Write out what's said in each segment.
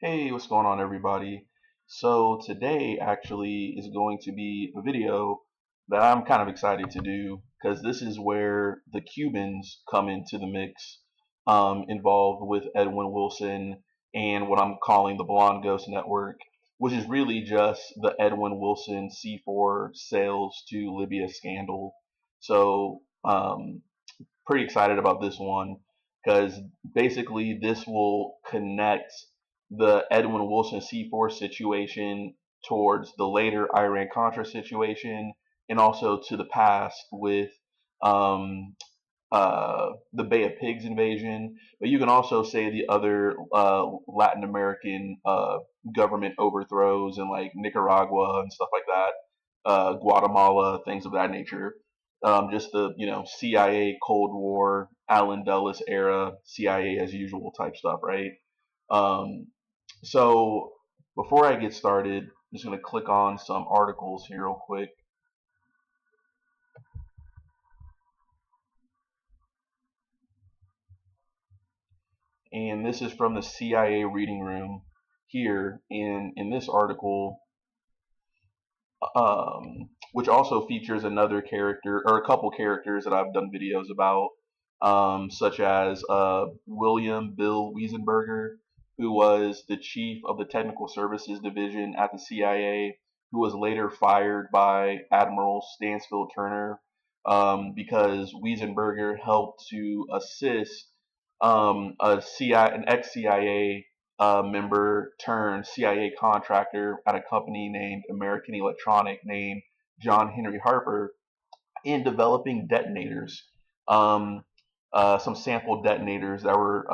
Hey, what's going on, everybody? So today actually is going to be a video that I'm kind of excited to do because this is where the Cubans come into the mix, involved with Edwin Wilson and what I'm calling the Blonde Ghost Network, which is really just the Edwin Wilson C4 sales to Libya scandal. So, pretty excited about this one because basically this will connect the Edwin Wilson C4 situation towards the later Iran Contra situation and also to the past with um, the Bay of Pigs invasion. But you can also say the other Latin American government overthrows in like Nicaragua and stuff like that, Guatemala, things of that nature. Just the CIA Cold War, Allen Dulles era, CIA as usual type stuff, right? Um, so before I get started, I'm just gonna click on some articles here real quick. And this is from the CIA reading room here in this article, which also features another character or a couple characters that I've done videos about, such as William Bill Wiesenberger, who was the chief of the Technical Services Division at the CIA, who was later fired by Admiral Stansfield Turner because Wiesenberger helped to assist an ex-CIA member turned CIA contractor at a company named American Electronic named John Henry Harper in developing detonators, um, some sample detonators that were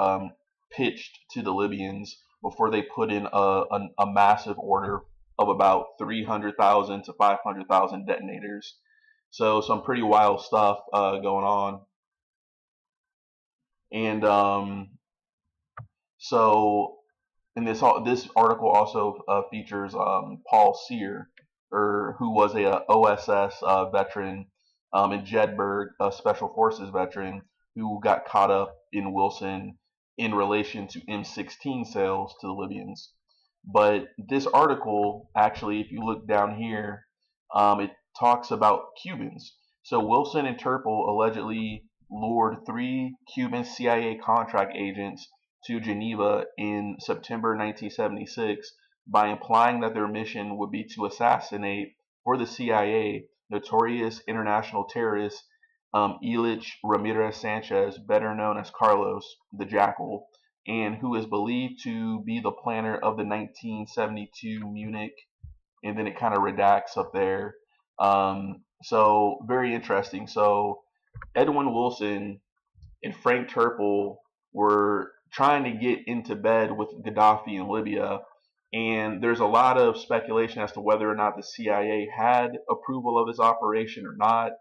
pitched to the Libyans before they put in a massive order of about 300,000 to 500,000 detonators. So some pretty wild stuff going on. And so and this article also features Paul Sear, or who was a OSS veteran, and Jedburgh, a Special Forces veteran, who got caught up in Wilson in relation to M16 sales to the Libyans. But this article, actually, if you look down here, it talks about Cubans. So Wilson and Turple allegedly lured three Cuban CIA contract agents to Geneva in September 1976 by implying that their mission would be to assassinate for the CIA notorious international terrorist Elich Ramirez Sanchez, better known as Carlos the Jackal, and who is believed to be the planner of the 1972 Munich, and then it kind of redacts up there. So very interesting. So Edwin Wilson and Frank Turple were trying to get into bed with Gaddafi in Libya. And there's a lot of speculation as to whether or not the CIA had approval of this operation or not.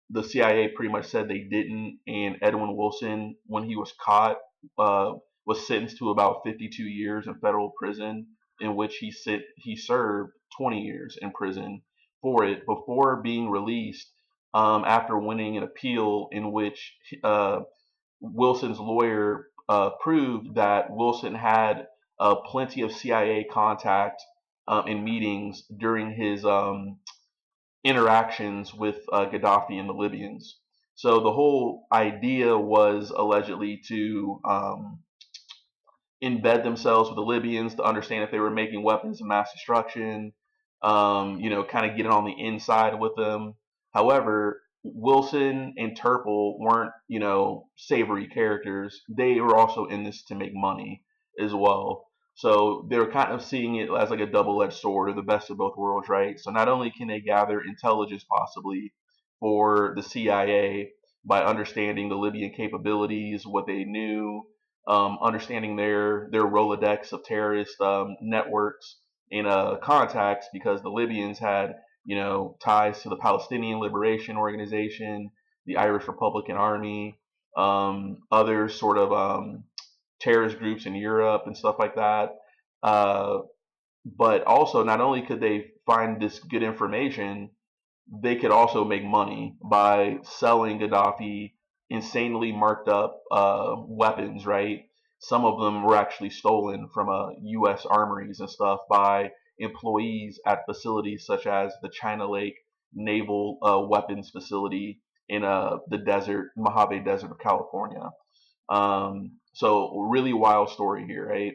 The CIA pretty much said they didn't. And Edwin Wilson, when he was caught, was sentenced to about 52 years in federal prison, in which he served 20 years in prison for it before being released after winning an appeal in which Wilson's lawyer proved that Wilson had plenty of CIA contact in meetings during his interactions with Gaddafi and the Libyans. So the whole idea was allegedly to embed themselves with the Libyans to understand if they were making weapons of mass destruction, kind of get it on the inside with them. However, Wilson and Turple weren't, savory characters. They were also in this to make money as well. So they're kind of seeing it as like a double-edged sword, or the best of both worlds, right? So not only can they gather intelligence possibly for the CIA by understanding the Libyan capabilities, what they knew, understanding their Rolodex of terrorist networks and contacts, because the Libyans had ties to the Palestinian Liberation Organization, the Irish Republican Army, other sort of terrorist groups in Europe and stuff like that. Uh, but also, not only could they find this good information, they could also make money by selling Gaddafi insanely marked up weapons, right? some of them were actually stolen from U.S. armories and stuff by employees at facilities such as the China Lake Naval Weapons Facility in the desert, Mojave Desert of California. So really wild story here, right?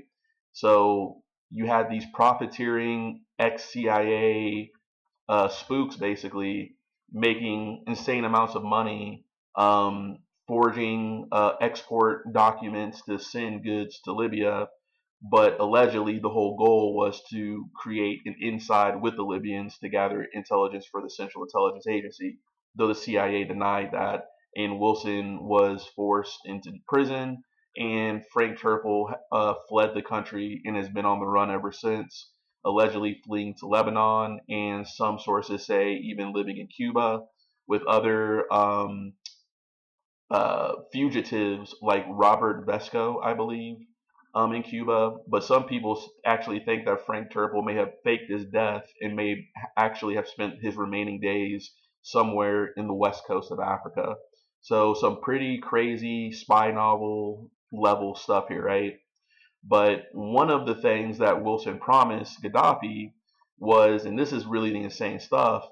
So you had these profiteering ex-CIA spooks basically making insane amounts of money, forging export documents to send goods to Libya. But allegedly, the whole goal was to create an inside with the Libyans to gather intelligence for the Central Intelligence Agency, though the CIA denied that. And Wilson was forced into prison, and Frank Turple fled the country and has been on the run ever since, allegedly fleeing to Lebanon, and some sources say even living in Cuba with other fugitives like Robert Vesco, I believe, in Cuba. But some people actually think that Frank Turple may have faked his death and may actually have spent his remaining days somewhere in the west coast of Africa. So some pretty crazy spy novel level stuff here, right? But one of the things that Wilson promised Gaddafi was, and this is really the insane stuff,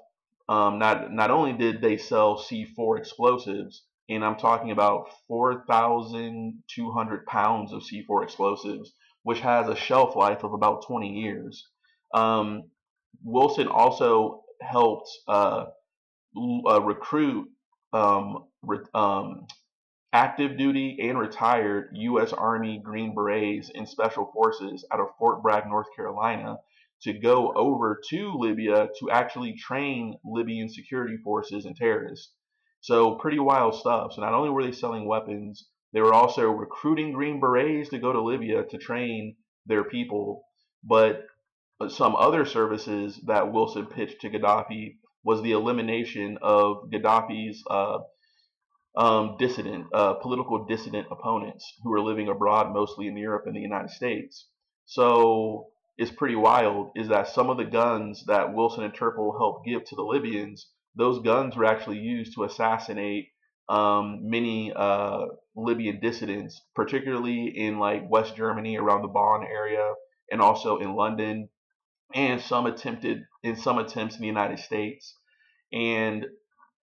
not only did they sell C4 explosives, and I'm talking about 4,200 pounds of C4 explosives, which has a shelf life of about 20 years. Um, Wilson also helped recruit um, re- um, active duty and retired U.S. Army Green Berets and Special Forces out of Fort Bragg, North Carolina, to go over to Libya to actually train Libyan security forces and terrorists. So pretty wild stuff. So not only were they selling weapons, they were also recruiting Green Berets to go to Libya to train their people. But some other services that Wilson pitched to Gaddafi was the elimination of Gaddafi's political dissident opponents who are living abroad, mostly in Europe and the United States. So it's pretty wild is that some of the guns that Wilson and Turple helped give to the Libyans, those guns were actually used to assassinate many Libyan dissidents, particularly in like West Germany around the Bonn area, and also in London, and some attempts in the United States. And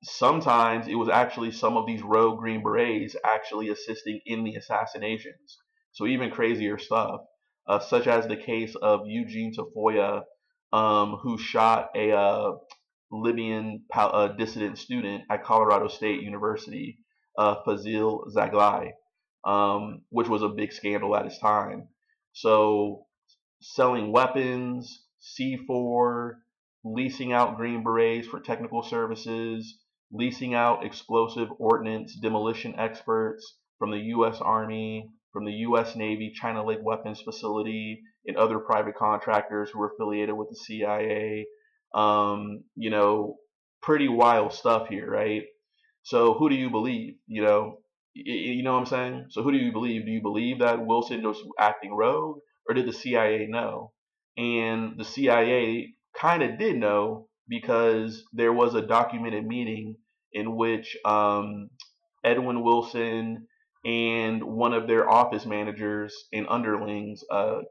sometimes it was actually some of these rogue Green Berets actually assisting in the assassinations. So even crazier stuff, such as the case of Eugene Tafoya, who shot a Libyan dissident student at Colorado State University, Fazil Zaglai, which was a big scandal at its time. So selling weapons, C4, leasing out Green Berets for technical services, leasing out explosive ordnance demolition experts from the U.S. Army, from the U.S. Navy, China Lake Weapons Facility, and other private contractors who were affiliated with the CIA. You know, pretty wild stuff here, right? So who do you believe? You know what I'm saying? So who do you believe? Do you believe that Wilson was acting rogue, or did the CIA know? And the CIA kind of did know because there was a documented meeting in which Edwin Wilson and one of their office managers and underlings,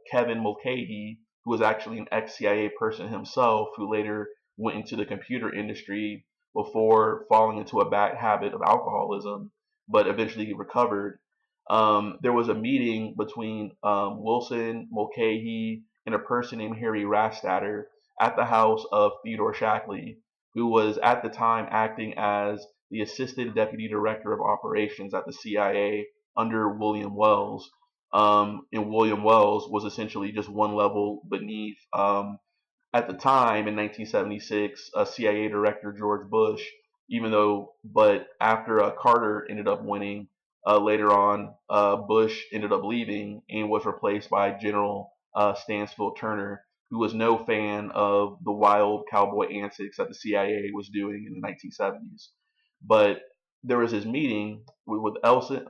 Kevin Mulcahy, who was actually an ex-CIA person himself, who later went into the computer industry before falling into a bad habit of alcoholism, but eventually recovered. There was a meeting between Wilson, Mulcahy, and a person named Harry Rastatter at the house of Theodore Shackley, who was at the time acting as the Assistant Deputy Director of Operations at the CIA under William Wells. And William Wells was essentially just one level beneath, at the time in 1976, CIA Director George Bush, but after Carter ended up winning, later on, Bush ended up leaving and was replaced by General Stansfield Turner, who was no fan of the wild cowboy antics that the CIA was doing in the 1970s. But there was this meeting Wilson,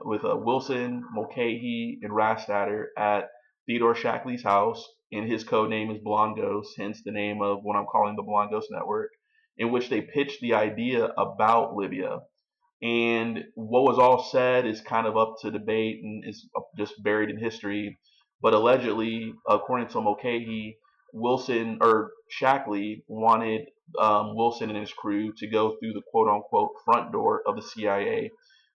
Mulcahy, and Rastatter at Theodore Shackley's house, and his code name is Blonde Ghost, hence the name of what I'm calling the Blonde Ghost Network, in which they pitched the idea about Libya. And what was all said is kind of up to debate and is just buried in history. But allegedly, according to Mulcahy, Wilson or Shackley wanted Wilson and his crew to go through the quote unquote front door of the CIA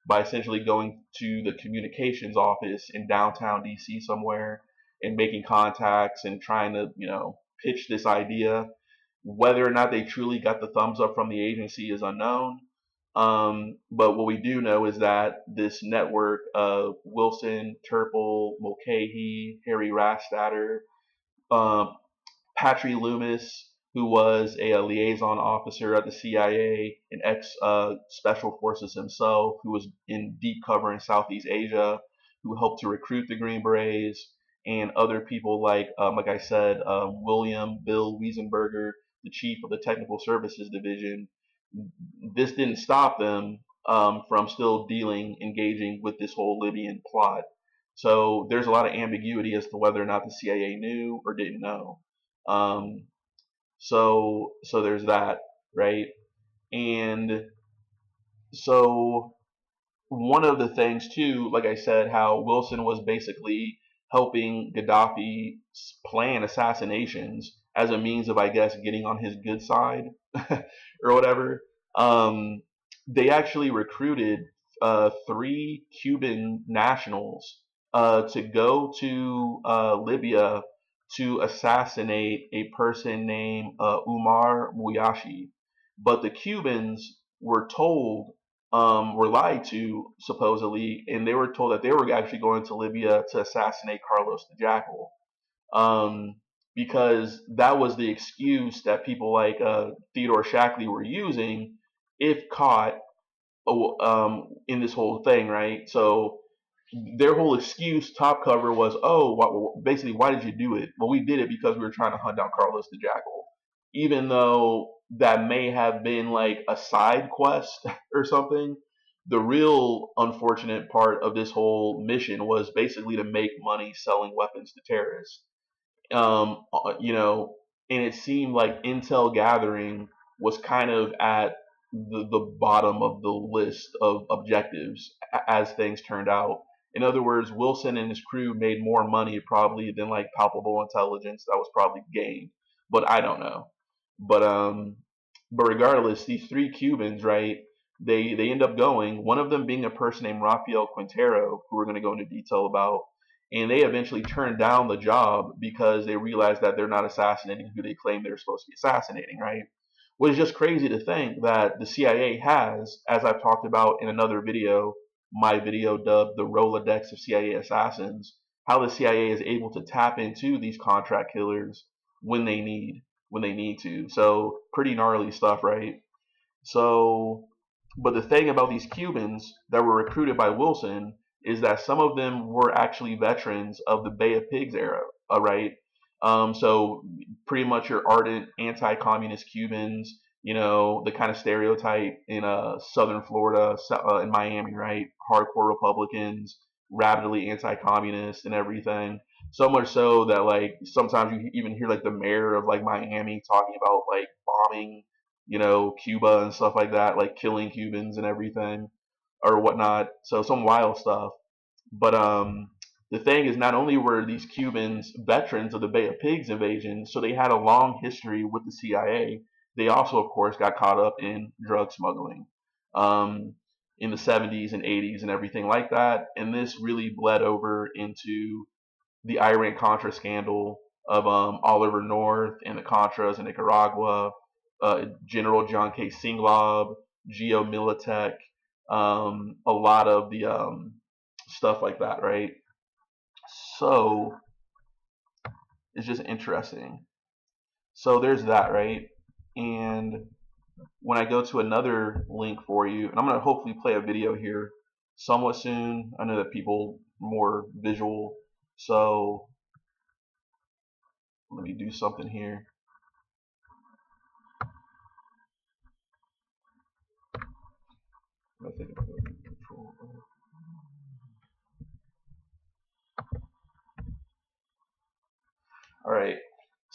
by essentially going to the communications office in downtown DC somewhere and making contacts and trying to, pitch this idea. Whether or not they truly got the thumbs up from the agency is unknown. But what we do know is that this network of Wilson, Turple, Mulcahy, Harry Rastatter, um, Patry Loomis, who was a liaison officer at the CIA, an ex Special Forces himself, who was in deep cover in Southeast Asia, who helped to recruit the Green Berets, and other people like I said, William Bill Wiesenberger, the chief of the Technical Services Division. This didn't stop them from still engaging with this whole Libyan plot. So there's a lot of ambiguity as to whether or not the CIA knew or didn't know. Um, so there's that, right? And so one of the things too, like I said, how Wilson was basically helping Gaddafi plan assassinations as a means of, I guess, getting on his good side or whatever. Um, they actually recruited three Cuban nationals to go to Libya to assassinate a person named Umar Muhayshi. But the Cubans were lied to supposedly, and they were told that they were actually going to Libya to assassinate Carlos the Jackal, um, because that was the excuse that people like Theodore Shackley were using if caught in this whole thing, right? So their whole excuse, top cover, was, oh, basically, why did you do it? Well, we did it because we were trying to hunt down Carlos the Jackal, even though that may have been like a side quest or something. The real unfortunate part of this whole mission was basically to make money selling weapons to terrorists. um, you know, and it seemed like intel gathering was kind of at the bottom of the list of objectives as things turned out. In other words, Wilson and his crew made more money probably than like palpable intelligence that was probably gained, but I don't know. But but regardless, these three Cubans, right? They end up going. One of them being a person named Rafael Quintero, who we're going to go into detail about, and they eventually turned down the job because they realized that they're not assassinating who they claim they're supposed to be assassinating, right? Which is just crazy to think that the CIA has, as I've talked about in another video, my video dubbed the Rolodex of CIA assassins, how the CIA is able to tap into these contract killers when they need to. So pretty gnarly stuff, right? So, but the thing about these Cubans that were recruited by Wilson is that some of them were actually veterans of the Bay of Pigs era, right? So pretty much your ardent anti-communist Cubans, the kind of stereotype in Southern Florida, in Miami, right? Hardcore Republicans, rabidly anti-communist and everything. So much so that like sometimes you even hear like the mayor of like Miami talking about like bombing Cuba and stuff like that, like killing Cubans and everything or whatnot. So some wild stuff. But the thing is, not only were these Cubans veterans of the Bay of Pigs invasion, so they had a long history with the CIA. They also, of course, got caught up in drug smuggling um, in the 70s and 80s and everything like that. And this really bled over into the Iran Contra scandal of Oliver North and the Contras in Nicaragua, General John K. Singlaub, Geomilitech, a lot of the stuff like that, right? So it's just interesting. So there's that, right? And when I go to another link for you, and I'm going to hopefully play a video here somewhat soon. I know that people more visual, so let me do something here. I think control. All right.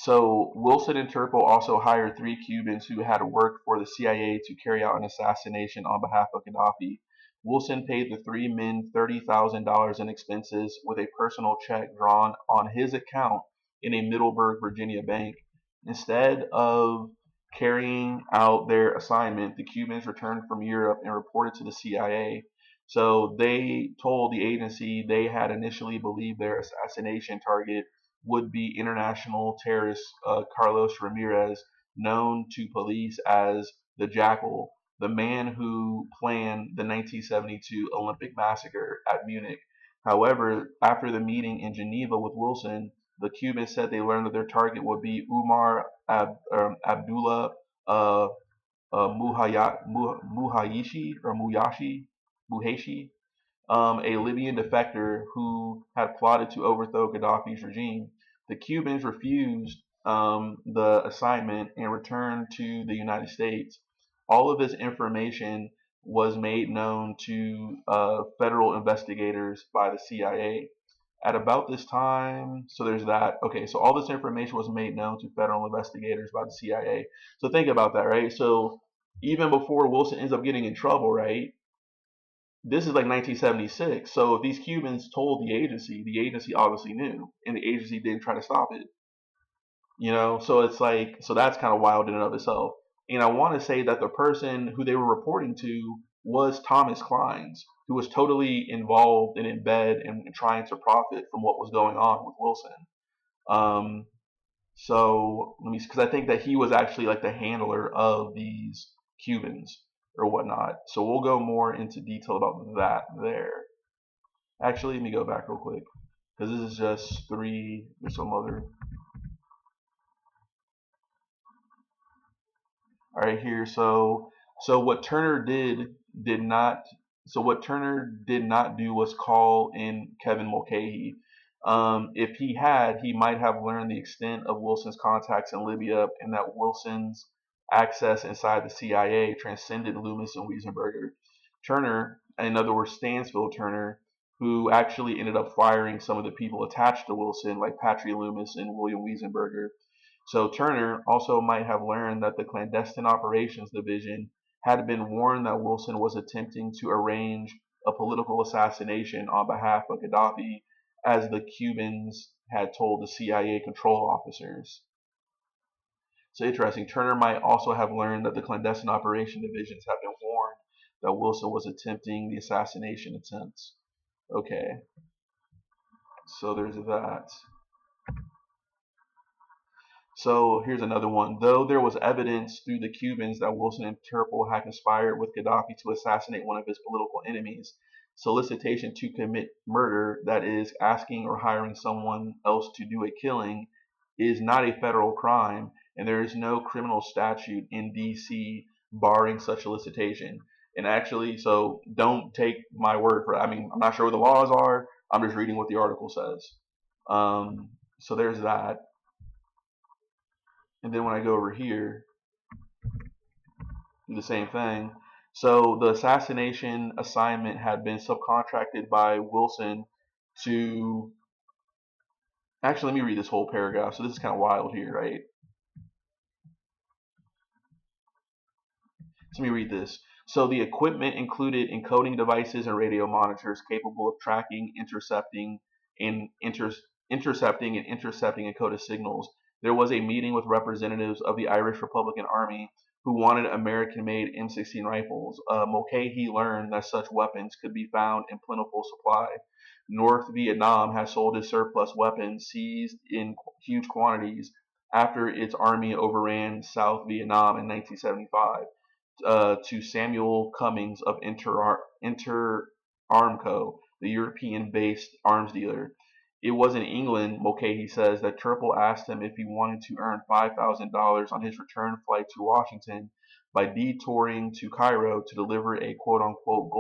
So Wilson and Turple also hired 3 Cubans who had worked for the CIA to carry out an assassination on behalf of Gaddafi. Wilson paid the 3 men $30,000 in expenses with a personal check drawn on his account in a Middleburg, Virginia bank. Instead of carrying out their assignment, the Cubans returned from Europe and reported to the CIA. So they told the agency they had initially believed their assassination target would be international terrorist Carlos Ramirez, known to police as the Jackal, the man who planned the 1972 Olympic massacre at Munich. However, after the meeting in Geneva with Wilson, the Cubans said they learned that their target would be Umar Abdullah uh, Muhayshi or Muhayshi, a Libyan defector who had plotted to overthrow Gaddafi's regime. The Cubans refused the assignment and returned to the United States. All of this information was made known to federal investigators by the CIA. At about this time, so there's that. Okay, so all this information was made known to federal investigators by the CIA. So think about that, right? So even before Wilson ends up getting in trouble, right? This is like 1976. So if these Cubans told the agency obviously knew, and the agency didn't try to stop it. So it's like, so that's kind of wild in and of itself. And I want to say that the person who they were reporting to was Thomas Clines, who was totally involved and in bed and trying to profit from what was going on with Wilson. Um, so let me, because I think that he was actually like the handler of these Cubans or whatnot. So we'll go more into detail about that there. Actually, let me go back real quick because this is just three. There's some other. All right, here. So what Turner did not. So what Turner did not do was call in Kevin Mulcahy. If he had, he might have learned the extent of Wilson's contacts in Libya and that Wilson's access inside the CIA transcended Loomis and Wiesenberger. Turner, in other words, Stansfield Turner, who actually ended up firing some of the people attached to Wilson, like Patrick Loomis and William Wiesenberger. So Turner also might have learned that the Clandestine Operations Division had been warned that Wilson was attempting to arrange a political assassination on behalf of Gaddafi, as the Cubans had told the CIA control officers. So interesting. Turner might also have learned that the Clandestine Operation Divisions had been warned that Wilson was attempting the assassination attempts. Okay, so there's that. So here's another one. Though there was evidence through the Cubans that Wilson and Turple had conspired with Gaddafi to assassinate one of his political enemies, solicitation to commit murder, that is, asking or hiring someone else to do a killing, is not a federal crime, and there is no criminal statute in D.C. barring such solicitation. And actually, so don't take my word for it. I mean, I'm not sure what the laws are. I'm just reading what the article says. So there's that. And then when I go over here, do the same thing. So the assassination assignment had been subcontracted by Wilson to. Actually, let me read this whole paragraph. So this is kind of wild here, right? So let me read this. So the equipment included encoding devices and radio monitors capable of tracking, intercepting encoded signals. There was a meeting with representatives of the Irish Republican Army who wanted American-made M16 rifles. Mulcahy learned that such weapons could be found in plentiful supply. North Vietnam had sold its surplus weapons seized in huge quantities after its army overran South Vietnam in 1975. To Samuel Cummings of Inter Armco, the European-based arms dealer. It was in England, Mulcahy says, that Turple asked him if he wanted to earn $5,000 on his return flight to Washington by detouring to Cairo to deliver a quote-unquote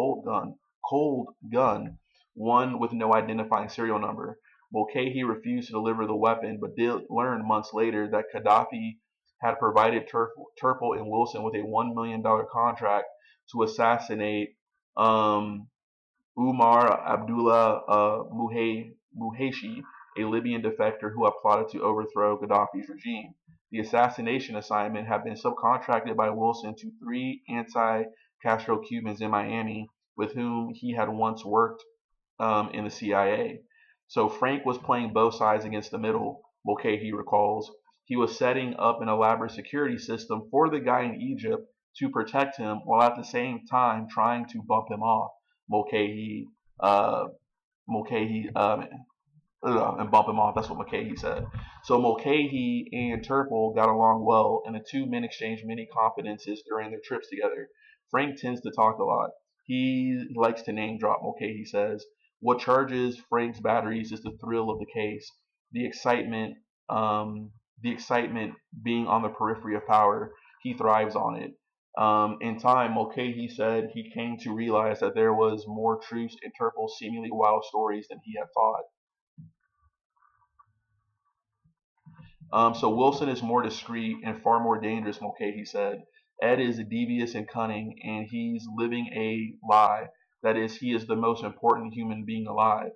cold gun, one with no identifying serial number. Mulcahy refused to deliver the weapon, but did learn months later that Qaddafi had provided Turple and Wilson with a $1 million contract to assassinate Umar Abdullah Muhayshi, a Libyan defector who had plotted to overthrow Gaddafi's regime. The assassination assignment had been subcontracted by Wilson to three anti-Castro Cubans in Miami with whom he had once worked in the CIA. So Frank was playing both sides against the middle, Mulcahy recalls. He was setting up an elaborate security system for the guy in Egypt to protect him while at the same time trying to bump him off. Mulcahy, uh, Mulcahy, and bump him off. That's what Mulcahy said. So Mulcahy and Turple got along well, and the two men exchanged many confidences during their trips together. Frank tends to talk a lot. He likes to name drop, Mulcahy says. What charges Frank's batteries is the thrill of the case, the excitement, um, the excitement being on the periphery of power. He thrives on it. In time, Mulcahy said he came to realize that there was more truth in Turple's seemingly wild stories than he had thought. So Wilson is more discreet and far more dangerous, Mulcahy said. Ed is devious and cunning, and he's living a lie. That is, he is the most important human being alive.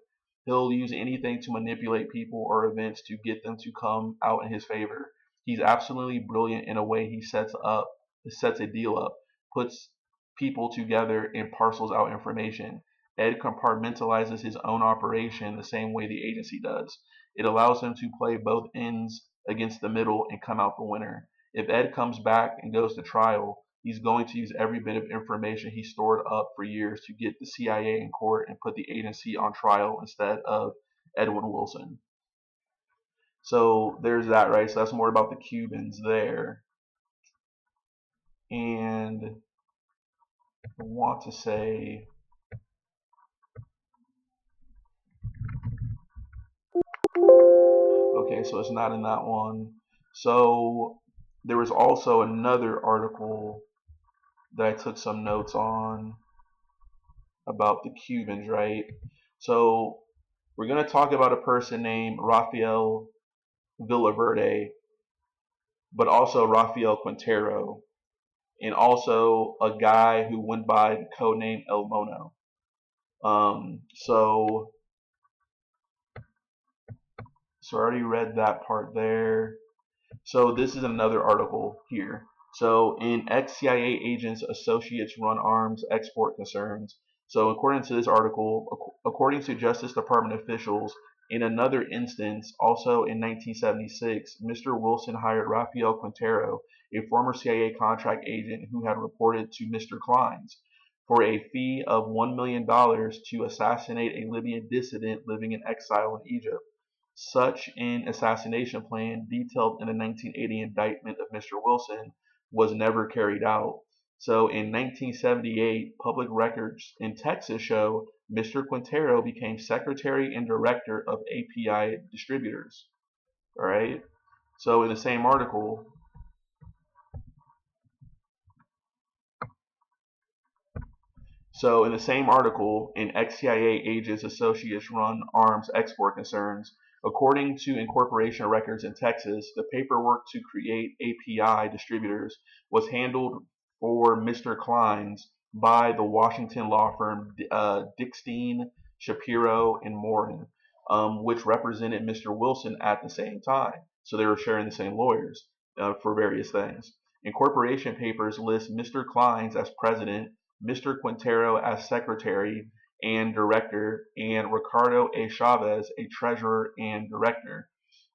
He'll use anything to manipulate people or events to get them to come out in his favor. He's absolutely brilliant in a way he sets a deal up, puts people together and parcels out information. Ed compartmentalizes his own operation the same way the agency does. It allows him to play both ends against the middle and come out the winner. If Ed comes back and goes to trial, he's going to use every bit of information he stored up for years to get the CIA in court and put the agency on trial instead of Edwin Wilson. So there's that, right? So that's more about the Cubans there. And I want to say, okay, so it's not in that one. So there was also another article that I took some notes on about the Cubans, right? So we're going to talk about a person named Rafael Villaverde, but also Rafael Quintero, and also a guy who went by the code name El Mono. So I already read that part there. So this is another article here. So in ex-CIA agents' associates run arms export concerns. So according to this article, according to Justice Department officials, in another instance, also in 1976, Mr. Wilson hired Rafael Quintero, a former CIA contract agent who had reported to Mr. Clines, for a fee of $1 million to assassinate a Libyan dissident living in exile in Egypt. Such an assassination plan, detailed in the 1980 indictment of Mr. Wilson, was never carried out. So in 1978, public records in Texas show Mr. Quintero became secretary and director of API distributors. All right. So in the same article, in ex-CIA agents' associates run arms export concerns, according to incorporation records in Texas, the paperwork to create API distributors was handled for Mr. Clines by the Washington law firm Dickstein, Shapiro, and Morin, which represented Mr. Wilson at the same time. So they were sharing the same lawyers for various things. Incorporation papers list Mr. Clines as president, Mr. Quintero as secretary and director, and Ricardo A. Chavez, a treasurer and director.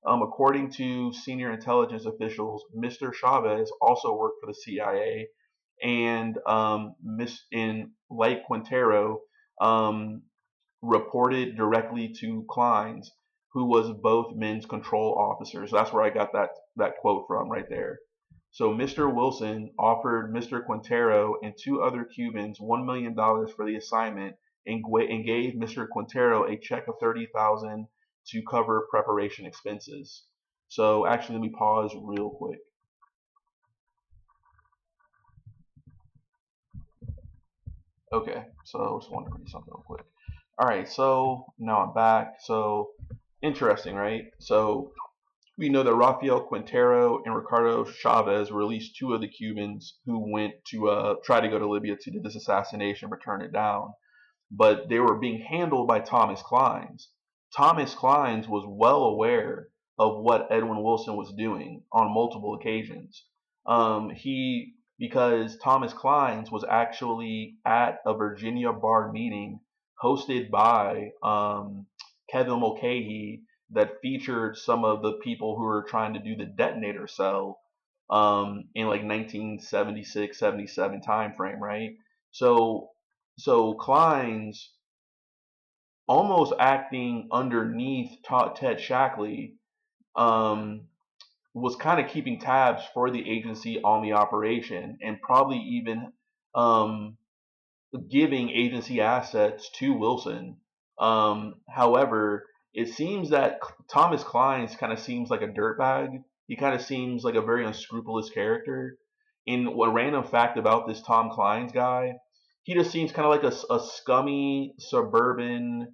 According to senior intelligence officials, Mr. Chavez also worked for the CIA, and like Quintero, reported directly to Clines, who was both men's control officers. So that's where I got that quote from right there. So Mr. Wilson offered Mr. Quintero and two other Cubans $1 million for the assignment and gave Mr. Quintero a check of $30,000 to cover preparation expenses. So actually, let me pause real quick. Okay, so I just want to read something real quick. All right, so now I'm back. So interesting, right? So we know that Rafael Quintero and Ricardo Chavez were at least two of the Cubans who went to try to go to Libya to do this assassination, but turn it down. But they were being handled by Thomas Clines. Thomas Clines was well aware of what Edwin Wilson was doing on multiple occasions. Because Thomas Clines was actually at a Virginia bar meeting hosted by Kevin Mulcahy that featured some of the people who were trying to do the detonator cell in like 1976, 77 time frame, right? So, so Clines almost acting underneath Ted Shackley um, was kind of keeping tabs for the agency on the operation and probably even um, giving agency assets to Wilson. However, it seems that Thomas Clines kind of seems like a dirtbag. He kind of seems like a very unscrupulous character. And one random fact about this Tom Clines guy, he just seems kind of like a scummy suburban.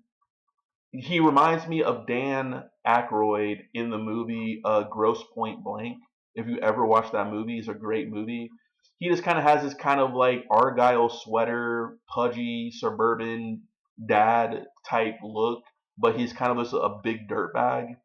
He reminds me of Dan Aykroyd in the movie Gross Point Blank. If you ever watched that movie, it's a great movie. He just kind of has this kind of like Argyle sweater, pudgy suburban dad type look, but he's kind of just a big dirtbag.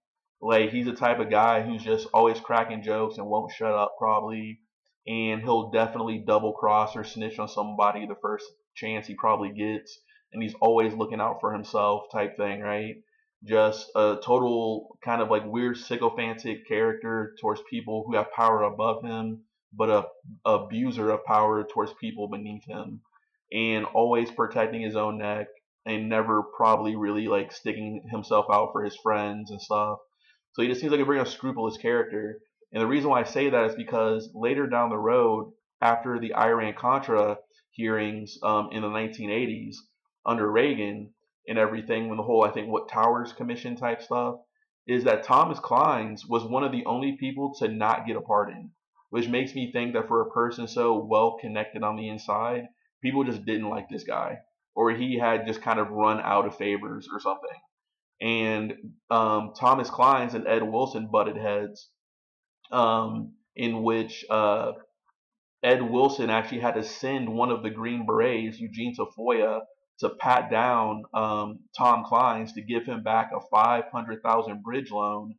Like he's the type of guy who's just always cracking jokes and won't shut up probably, and he'll definitely double cross or snitch on somebody the first chance he probably gets, and he's always looking out for himself type thing, right? Just a total kind of like weird sycophantic character towards people who have power above him, but a abuser of power towards people beneath him, and always protecting his own neck and never probably really like sticking himself out for his friends and stuff. So he just seems like a very unscrupulous character. And the reason why I say that is because later down the road, after the Iran Contra hearings in the 1980s, under Reagan and everything, when the whole, I think, what Towers Commission type stuff, is that Thomas Clines was one of the only people to not get a pardon, which makes me think that for a person so well connected on the inside, people just didn't like this guy, or he had just kind of run out of favors or something. And Thomas Clines and Ed Wilson butted heads, in which Ed Wilson actually had to send one of the Green Berets, Eugene Tafoya, to pat down Tom Clines to give him back a 500,000 bridge loan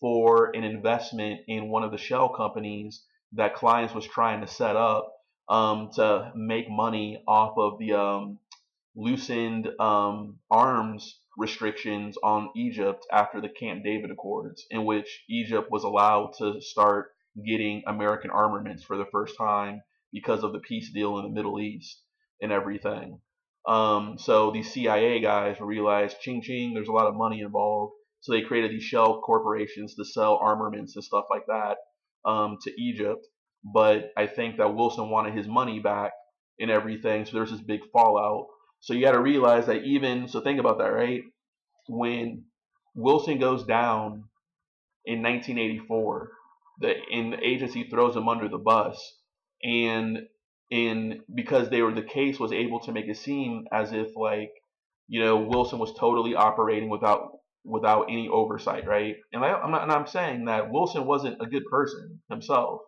for an investment in one of the shell companies that Clines was trying to set up to make money off of the loosened arms restrictions on Egypt after the Camp David Accords, in which Egypt was allowed to start getting American armaments for the first time because of the peace deal in the Middle East and everything. So these CIA guys realized, ching ching, there's a lot of money involved. So they created these shell corporations to sell armaments and stuff like that to Egypt. But I think that Wilson wanted his money back and everything. So there's this big fallout. So you got to realize that even, so think about that, right? When Wilson goes down in 1984, the agency throws him under the bus, and because the case was able to make it seem as if like Wilson was totally operating without any oversight, right? And I'm saying that Wilson wasn't a good person himself,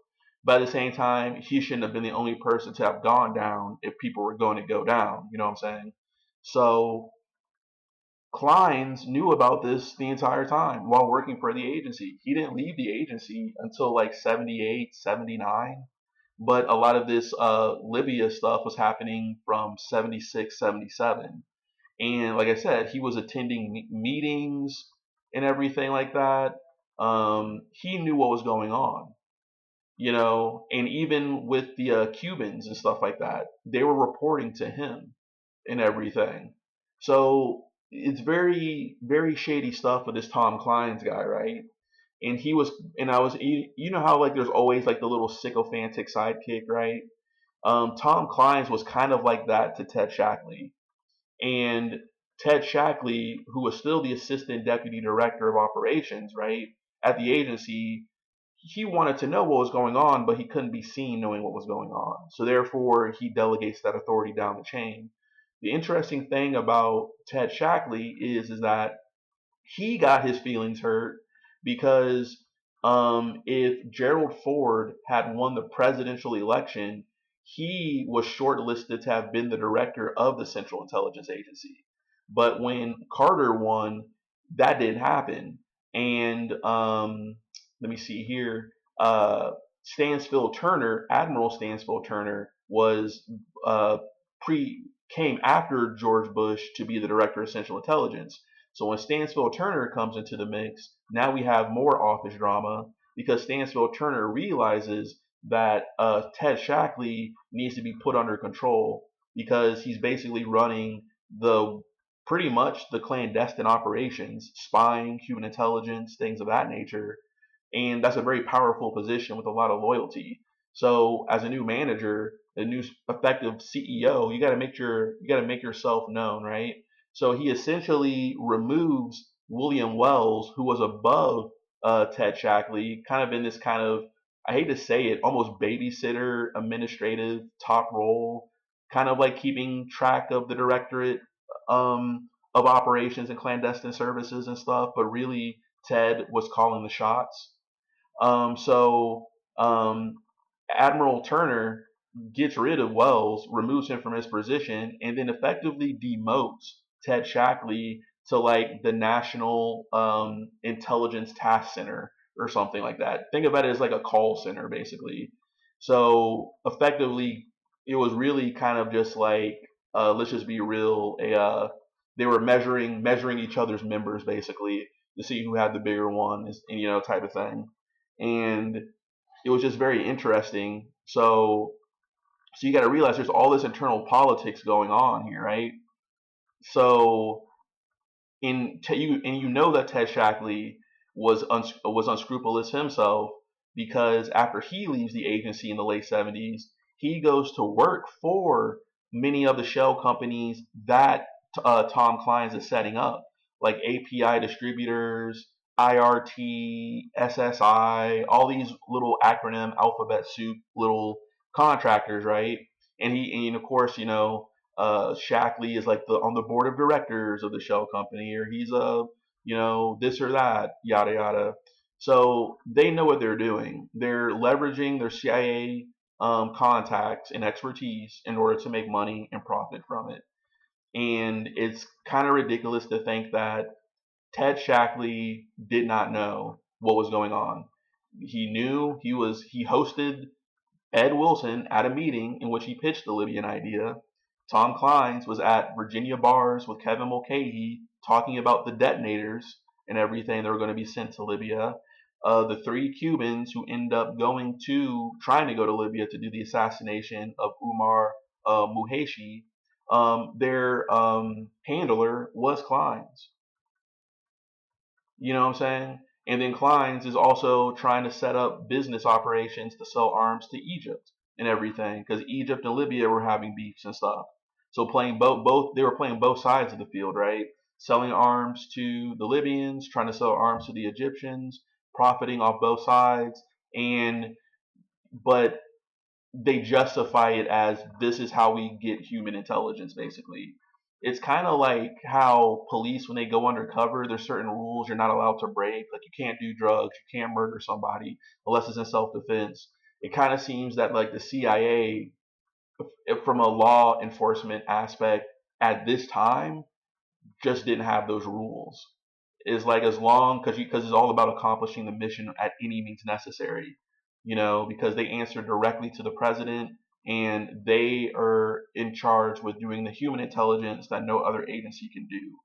but at the same time he shouldn't have been the only person to have gone down if people were going to go down. You know what I'm saying? So Clines knew about this the entire time while working for the agency. He didn't leave the agency until like 78, 79. But a lot of this Libya stuff was happening from 76, 77. And like I said, he was attending meetings and everything like that. He knew what was going on, and even with the Cubans and stuff like that, they were reporting to him and everything. So it's very, very shady stuff with this Tom Clines guy, right? And you know how like there's always like the little sycophantic sidekick, right? Tom Clines was kind of like that to Ted Shackley. And Ted Shackley, who was still the assistant deputy director of operations, right, at the agency, he wanted to know what was going on, but he couldn't be seen knowing what was going on. So therefore, he delegates that authority down the chain. The interesting thing about Ted Shackley is that he got his feelings hurt because if Gerald Ford had won the presidential election, he was shortlisted to have been the director of the Central Intelligence Agency. But when Carter won, that didn't happen. And let me see here. Stansfield Turner, Admiral Stansfield Turner, was uh, pre came after George Bush to be the director of Central Intelligence. So when Stansfield Turner comes into the mix, now we have more office drama because Stansfield Turner realizes that Ted Shackley needs to be put under control because he's basically running the pretty much the clandestine operations, spying, Cuban intelligence, things of that nature. And that's a very powerful position with a lot of loyalty. So as a new manager, a new effective CEO, you got to make yourself known, right? So he essentially removes William Wells, who was above Ted Shackley, kind of in this kind of, I hate to say it, almost babysitter administrative top role, kind of like keeping track of the directorate of operations and clandestine services and stuff, but really Ted was calling the shots. So Admiral Turner gets rid of Wells, removes him from his position, and then effectively demotes Ted Shackley to like the National Intelligence Task Center or something like that. Think about it as like a call center, basically. So effectively, it was really kind of just like, let's just be real. They were measuring each other's members basically to see who had the bigger one, and type of thing. And it was just very interesting. So you got to realize there's all this internal politics going on here, right? So you know that Ted Shackley was unscrupulous himself because after he leaves the agency in the late 70s, he goes to work for many of the shell companies that Tom Clines is setting up, like API distributors, IRT, SSI, all these little acronym alphabet soup little contractors, right? And of course, Shackley is like the on the board of directors of the shell company, or he's this or that, yada yada. So they know what they're doing. They're leveraging their CIA contacts and expertise in order to make money and profit from it. And it's kind of ridiculous to think that Ted Shackley did not know what was going on. He knew he hosted Ed Wilson at a meeting in which he pitched the Libyan idea. Tom Clines was at Virginia bars with Kevin Mulcahy talking about the detonators and everything that were going to be sent to Libya. The three Cubans who end up trying to go to Libya to do the assassination of Umar Muhayshi, their handler was Clines. You know what I'm saying? And then Clines is also trying to set up business operations to sell arms to Egypt and everything, because Egypt and Libya were having beefs and stuff. So playing both they were playing both sides of the field, right? Selling arms to the Libyans, trying to sell arms to the Egyptians, profiting off both sides, and but they justify it as this is how we get human intelligence, basically. It's kind of like how police, when they go undercover, there's certain rules you're not allowed to break. Like you can't do drugs, you can't murder somebody unless it's in self-defense. It kind of seems that like the CIA, from a law enforcement aspect at this time, just didn't have those rules. Is like as long because it's all about accomplishing the mission at any means necessary, because they answer directly to the president and they are in charge with doing the human intelligence that no other agency can do.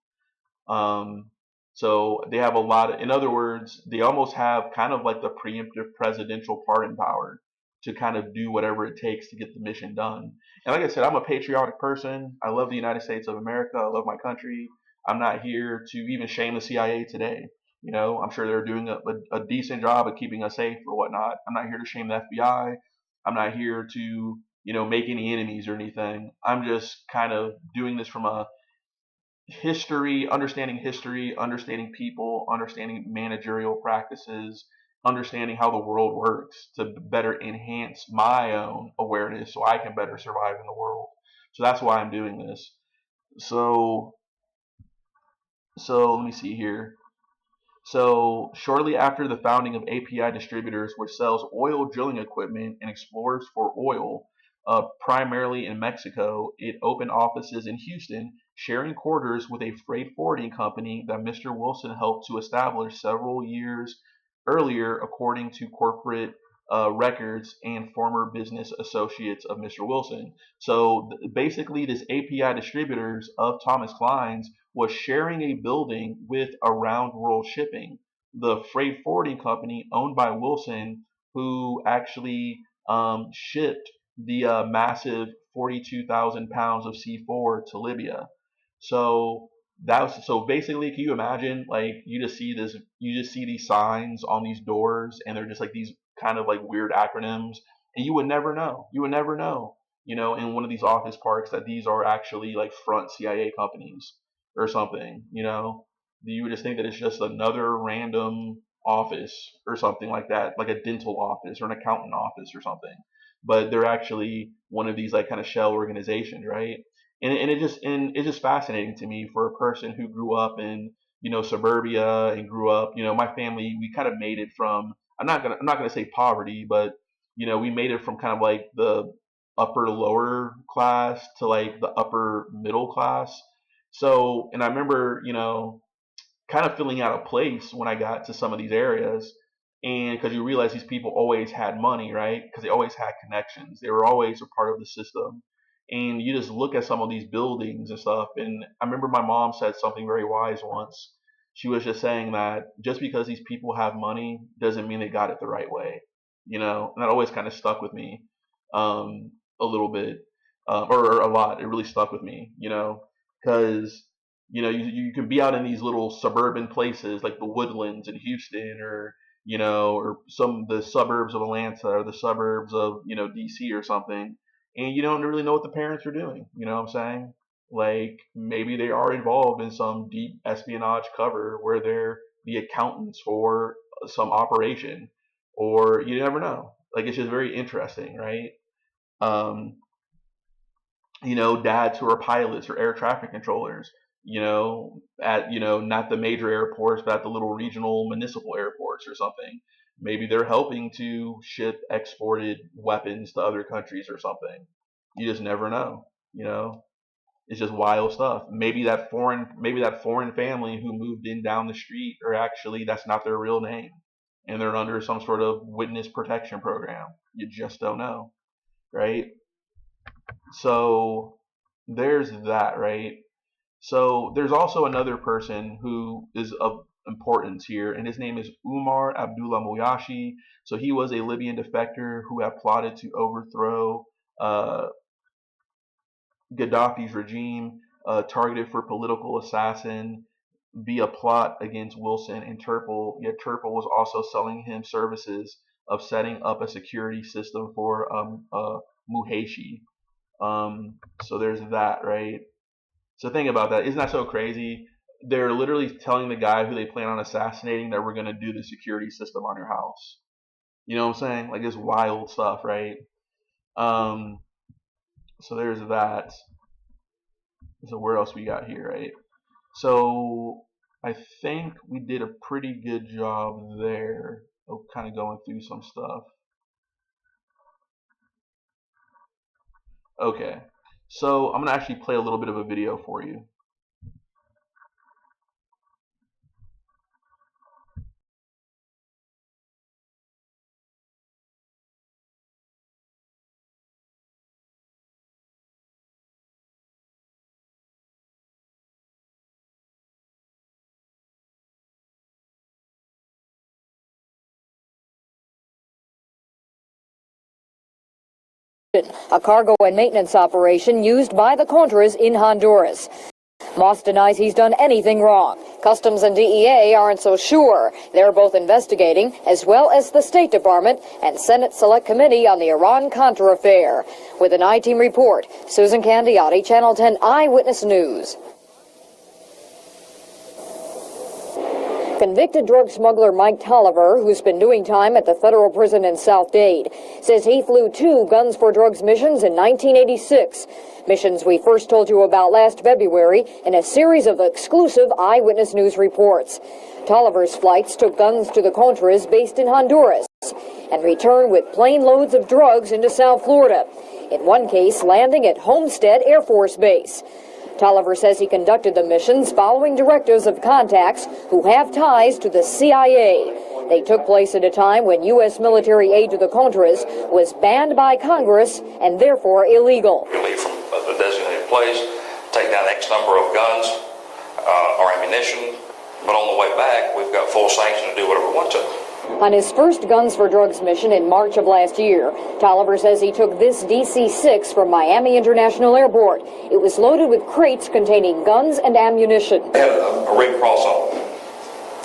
So they have a lot in other words, they almost have kind of like the preemptive presidential pardon power to kind of do whatever it takes to get the mission done. And like I said, I'm a patriotic person. I love the United States of America. I love my country. I'm not here to even shame the CIA today. I'm sure they're doing a decent job of keeping us safe or whatnot. I'm not here to shame the FBI. I'm not here to, make any enemies or anything. I'm just kind of doing this from a history, understanding people, understanding managerial practices, understanding how the world works to better enhance my own awareness so I can better survive in the world. So that's why I'm doing this. So let me see here. So shortly after the founding of API Distributors, which sells oil drilling equipment and explores for oil, primarily in Mexico, it opened offices in Houston sharing quarters with a freight forwarding company that Mr. Wilson helped to establish several years earlier, according to corporate records and former business associates of Mr. Wilson. So basically, this API Distributors of Thomas Clines was sharing a building with Around World Shipping, the freight forwarding company owned by Wilson, who actually shipped the massive 42,000 pounds of C4 to Libya. So so basically, can you imagine, like, you just see these signs on these doors, and they're just like these kind of like weird acronyms, and you would never know. You would never know, in one of these office parks, that these are actually like front CIA companies or something. You would just think that it's just another random office or something like that, like a dental office or an accountant office or something. But they're actually one of these like kind of shell organizations, right? And it's just fascinating to me for a person who grew up in suburbia and grew up, my family, we kind of made it from, I'm not gonna say poverty, but we made it from kind of like the upper lower class to like the upper middle class. So, and I remember kind of feeling out of place when I got to some of these areas. And because you realize these people always had money, right? Because they always had connections. They were always a part of the system. And you just look at some of these buildings and stuff. And I remember my mom said something very wise once. She was just saying that just because these people have money doesn't mean they got it the right way, And that always kind of stuck with me a little bit, or a lot. It really stuck with me, because you can be out in these little suburban places like the Woodlands in Houston, or the suburbs of Atlanta, or the suburbs of DC or something, and you don't really know what the parents are doing. You know what I'm saying? Like, maybe they are involved in some deep espionage cover where they're the accountants for some operation, or you never know. Like, it's just very interesting, right? Um, Dads who are pilots or air traffic controllers, at, not the major airports, but at the little regional municipal airports or something. Maybe they're helping to ship exported weapons to other countries or something. You just never know, It's just wild stuff. Maybe that foreign family who moved in down the street, or actually that's not their real name, and they're under some sort of witness protection program. You just don't know, right? So there's that, right? So there's also another person who is of importance here, and his name is Umar Abdullah Muhayshi. So he was a Libyan defector who had plotted to overthrow Gaddafi's regime, targeted for political assassin via plot against Wilson and Turple. Yet Turple was also selling him services of setting up a security system for Muhayshi. So there's that, right? So think about that. Isn't that so crazy? They're literally telling the guy who they plan on assassinating that we're going to do the security system on your house. You know what I'm saying? Like, it's wild stuff, right? So there's that. So where else we got here, right? So I think we did a pretty good job there of kind of going through some stuff. Okay, so I'm going to actually play a little bit of a video for you. A cargo and maintenance operation used by the Contras in Honduras. Moss denies he's done anything wrong. Customs and DEA aren't so sure. They're both investigating, as well as the State Department and Senate Select Committee on the Iran-Contra affair. With an I-Team report, Susan Candiotti, Channel 10 Eyewitness News. Convicted drug smuggler Mike Tolliver, who's been doing time at the federal prison in South Dade, says he flew 2 Guns for Drugs missions in 1986. Missions we first told you about last February in a series of exclusive Eyewitness News reports. Tolliver's flights took guns to the Contras based in Honduras and returned with plane loads of drugs into South Florida, in one case landing at Homestead Air Force Base. Tolliver says he conducted the missions following directives of contacts who have ties to the CIA. They took place at a time when U.S. military aid to the Contras was banned by Congress and therefore illegal. We leave from a designated place, take down X number of guns or ammunition, but on the way back, we've got full sanction to do whatever we want to. On his first Guns for Drugs mission in March of last year, Tolliver says he took this DC-6 from Miami International Airport. It was loaded with crates containing guns and ammunition. They had a red cross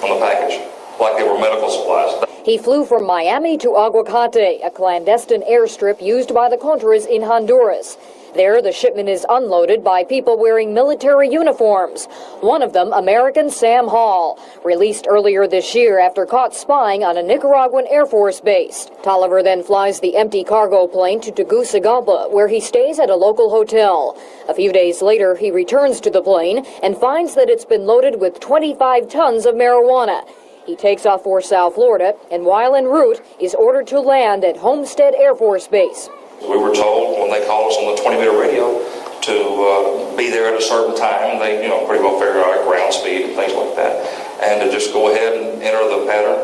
on the package, like they were medical supplies. He flew from Miami to Aguacate, a clandestine airstrip used by the Contras in Honduras. There, the shipment is unloaded by people wearing military uniforms. One of them, American Sam Hall, released earlier this year after caught spying on a Nicaraguan Air Force base. Tolliver then flies the empty cargo plane to Tegucigalpa, where he stays at a local hotel. A few days later, he returns to the plane and finds that it's been loaded with 25 tons of marijuana. He takes off for South Florida, and while en route, is ordered to land at Homestead Air Force Base. We were told when they called us on the 20-meter radio to be there at a certain time. They, pretty well figure out ground speed and things like that, and to just go ahead and enter the pattern,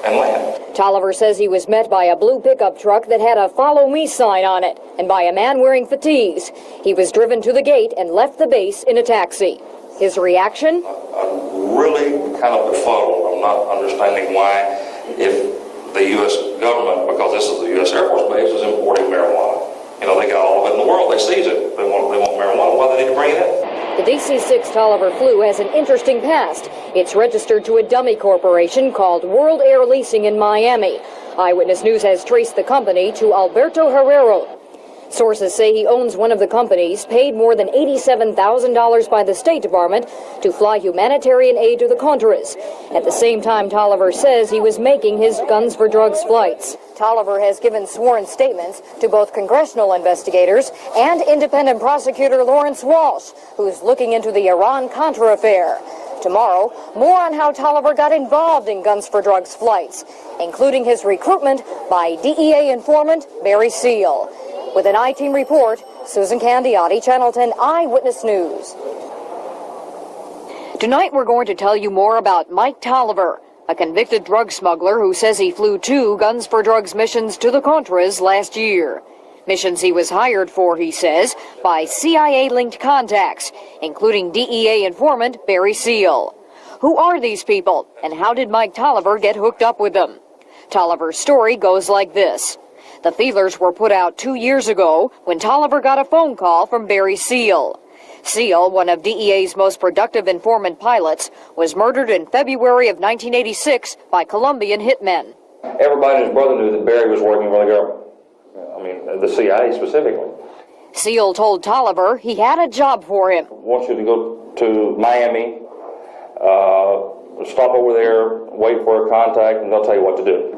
and land. Tolliver says he was met by a blue pickup truck that had a "Follow Me" sign on it, and by a man wearing fatigues. He was driven to the gate and left the base in a taxi. His reaction? I'm really kind of befuddled. I'm not understanding why, if the U.S. government, because this is the U.S. Air Force Base, is importing marijuana. They got all of it in the world. They seize it. They want marijuana. Why do they need to bring it in? The DC-6 Tolliver flew has an interesting past. It's registered to a dummy corporation called World Air Leasing in Miami. Eyewitness News has traced the company to Alberto Herrero. Sources say he owns one of the companies, paid more than $87,000 by the State Department to fly humanitarian aid to the Contras. At the same time, Tolliver says he was making his Guns for Drugs flights. Tolliver has given sworn statements to both congressional investigators and independent prosecutor Lawrence Walsh, who's looking into the Iran-Contra affair. Tomorrow, more on how Tolliver got involved in Guns for Drugs flights, including his recruitment by DEA informant Barry Seal. With an I-Team report, Susan Candiotti, Channel 10 Eyewitness News. Tonight we're going to tell you more about Mike Tolliver, a convicted drug smuggler who says he flew 2 Guns for Drugs missions to the Contras last year. Missions he was hired for, he says, by CIA-linked contacts, including DEA informant Barry Seal. Who are these people, and how did Mike Tolliver get hooked up with them? Tolliver's story goes like this. The feelers were put out 2 years ago when Tolliver got a phone call from Barry Seal. Seal, one of DEA's most productive informant pilots, was murdered in February of 1986 by Colombian hitmen. Everybody and his brother knew that Barry was working for the government. The CIA specifically. Seal told Tolliver he had a job for him. I want you to go to Miami, stop over there, wait for a contact, and they'll tell you what to do.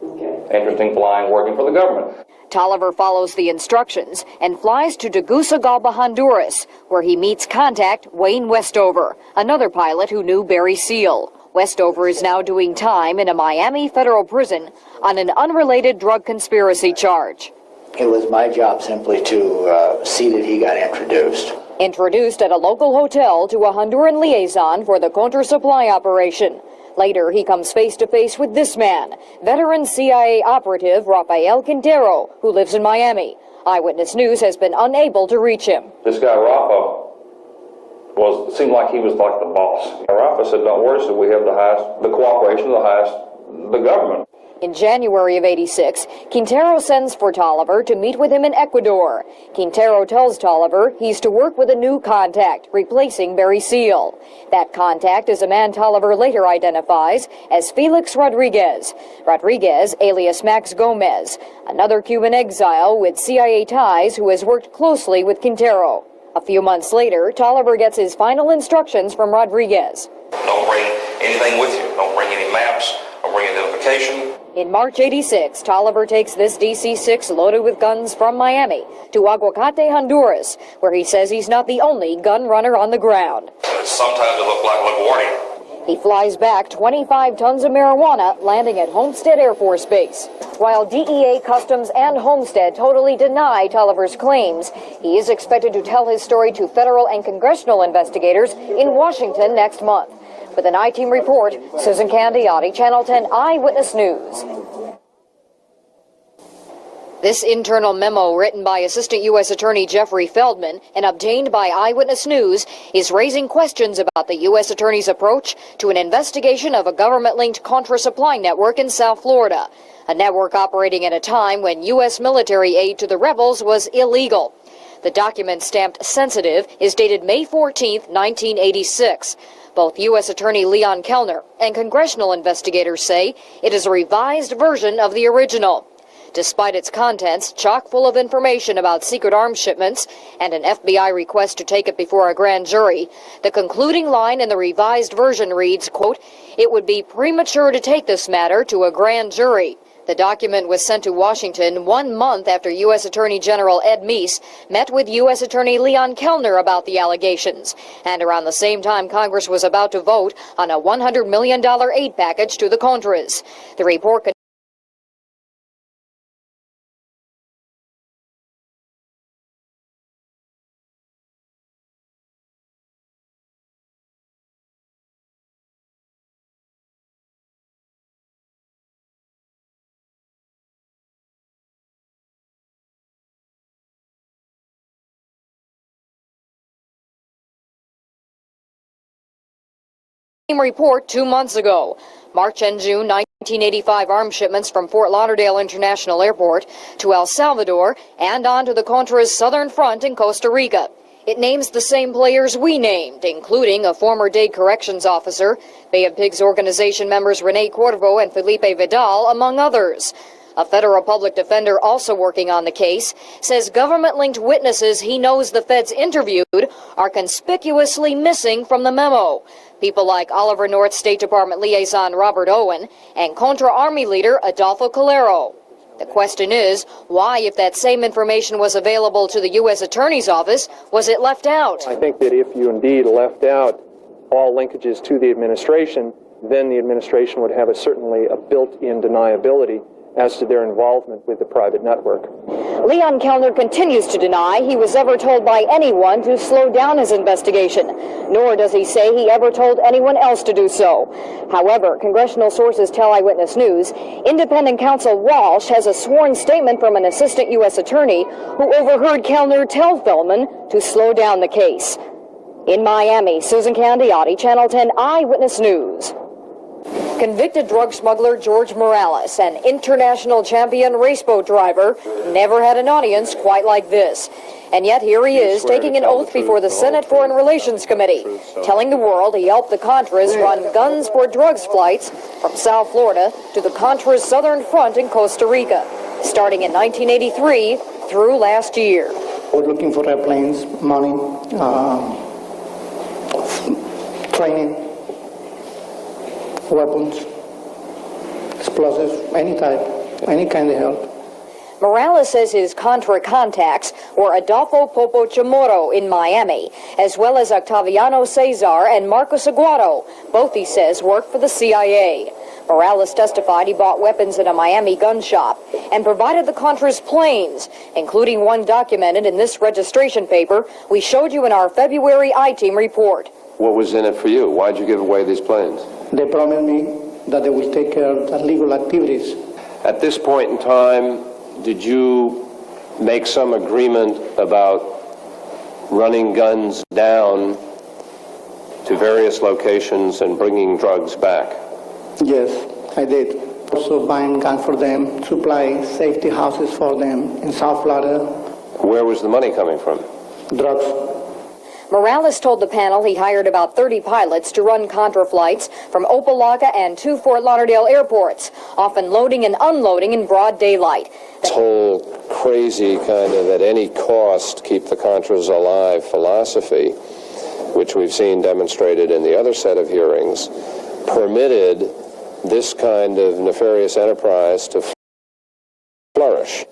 Okay. Interesting flying, working for the government. Tolliver follows the instructions and flies to Tegucigalpa, Honduras, where he meets contact Wayne Westover, another pilot who knew Barry Seal. Westover is now doing time in a Miami federal prison on an unrelated drug conspiracy charge. It was my job simply to see that he got introduced. Introduced at a local hotel to a Honduran liaison for the Contra supply operation. Later, he comes face-to-face with this man, veteran CIA operative Rafael Quintero, who lives in Miami. Eyewitness News has been unable to reach him. This guy, Rafa, seemed like he was like the boss. Rafa said, don't worry, so we have the cooperation of the government. In January of '86, Quintero sends for Tolliver to meet with him in Ecuador. Quintero tells Tolliver he's to work with a new contact, replacing Barry Seal. That contact is a man Tolliver later identifies as Felix Rodriguez. Rodriguez, alias Max Gomez, another Cuban exile with CIA ties who has worked closely with Quintero. A few months later, Tolliver gets his final instructions from Rodriguez. Don't bring anything with you. Don't bring any maps. Don't bring identification. In March '86, Tolliver takes this DC-6 loaded with guns from Miami to Aguacate, Honduras, where he says he's not the only gun runner on the ground. Sometimes it looked like LaGuardia. He flies back 25 tons of marijuana, landing at Homestead Air Force Base. While DEA, Customs, and Homestead totally deny Tolliver's claims, he is expected to tell his story to federal and congressional investigators in Washington next month. With an I-Team report, Susan Candiotti, Channel 10 Eyewitness News. This internal memo, written by Assistant U.S. Attorney Jeffrey Feldman and obtained by Eyewitness News, is raising questions about the U.S. Attorney's approach to an investigation of a government-linked Contra supply network in South Florida, a network operating at a time when U.S. military aid to the rebels was illegal. The document, stamped sensitive, is dated May 14, 1986. Both U.S. Attorney Leon Kellner and congressional investigators say it is a revised version of the original. Despite its contents, chock full of information about secret arms shipments and an FBI request to take it before a grand jury, the concluding line in the revised version reads, quote, "It would be premature to take this matter to a grand jury." The document was sent to Washington 1 month after U.S. Attorney General Ed Meese met with U.S. Attorney Leon Kellner about the allegations, and around the same time Congress was about to vote on a $100 million aid package to the Contras. The report report 2 months ago. March and June 1985 arms shipments from Fort Lauderdale International Airport to El Salvador and on to the Contra's southern front in Costa Rica. It names the same players we named, including a former Dade Corrections officer, Bay of Pigs organization members Rene Corvo and Felipe Vidal, among others. A federal public defender also working on the case says government-linked witnesses he knows the feds interviewed are conspicuously missing from the memo. People like Oliver North State Department liaison Robert Owen and Contra Army leader Adolfo Calero. The question is, why, if that same information was available to the U.S. Attorney's Office, was it left out? I think that if you indeed left out all linkages to the administration, then the administration would have certainly a built-in deniability as to their involvement with the private network. Leon Kellner continues to deny he was ever told by anyone to slow down his investigation, nor does he say he ever told anyone else to do so. However, congressional sources tell Eyewitness News, independent counsel Walsh has a sworn statement from an assistant U.S. attorney who overheard Kellner tell Feldman to slow down the case. In Miami, Susan Candiotti, Channel 10 Eyewitness News. Convicted drug smuggler George Morales, an international champion raceboat driver, never had an audience quite like this. And yet here he is, taking an oath before the Senate Foreign Relations Committee, telling the world he helped the Contras run guns for drugs flights from South Florida to the Contra's southern front in Costa Rica, starting in 1983 through last year. We're looking for airplanes, money, training, weapons, explosives, any type, any kind of help. Morales says his Contra contacts were Adolfo Popo Chamorro in Miami, as well as Octaviano Cesar and Marcos Aguado. Both, he says, worked for the CIA. Morales testified he bought weapons in a Miami gun shop and provided the Contra's planes, including one documented in this registration paper we showed you in our February I-Team report. What was in it for you? Why'd you give away these planes? They promised me that they will take care of the legal activities. At this point in time, did you make some agreement about running guns down to various locations and bringing drugs back? Yes, I did. Also buying guns for them, supply safety houses for them in South Florida. Where was the money coming from? Drugs. Morales told the panel he hired about 30 pilots to run Contra flights from Opalaca and 2 Fort Lauderdale airports, often loading and unloading in broad daylight. This whole crazy kind of at any cost keep the Contras alive philosophy, which we've seen demonstrated in the other set of hearings, permitted this kind of nefarious enterprise to flourish.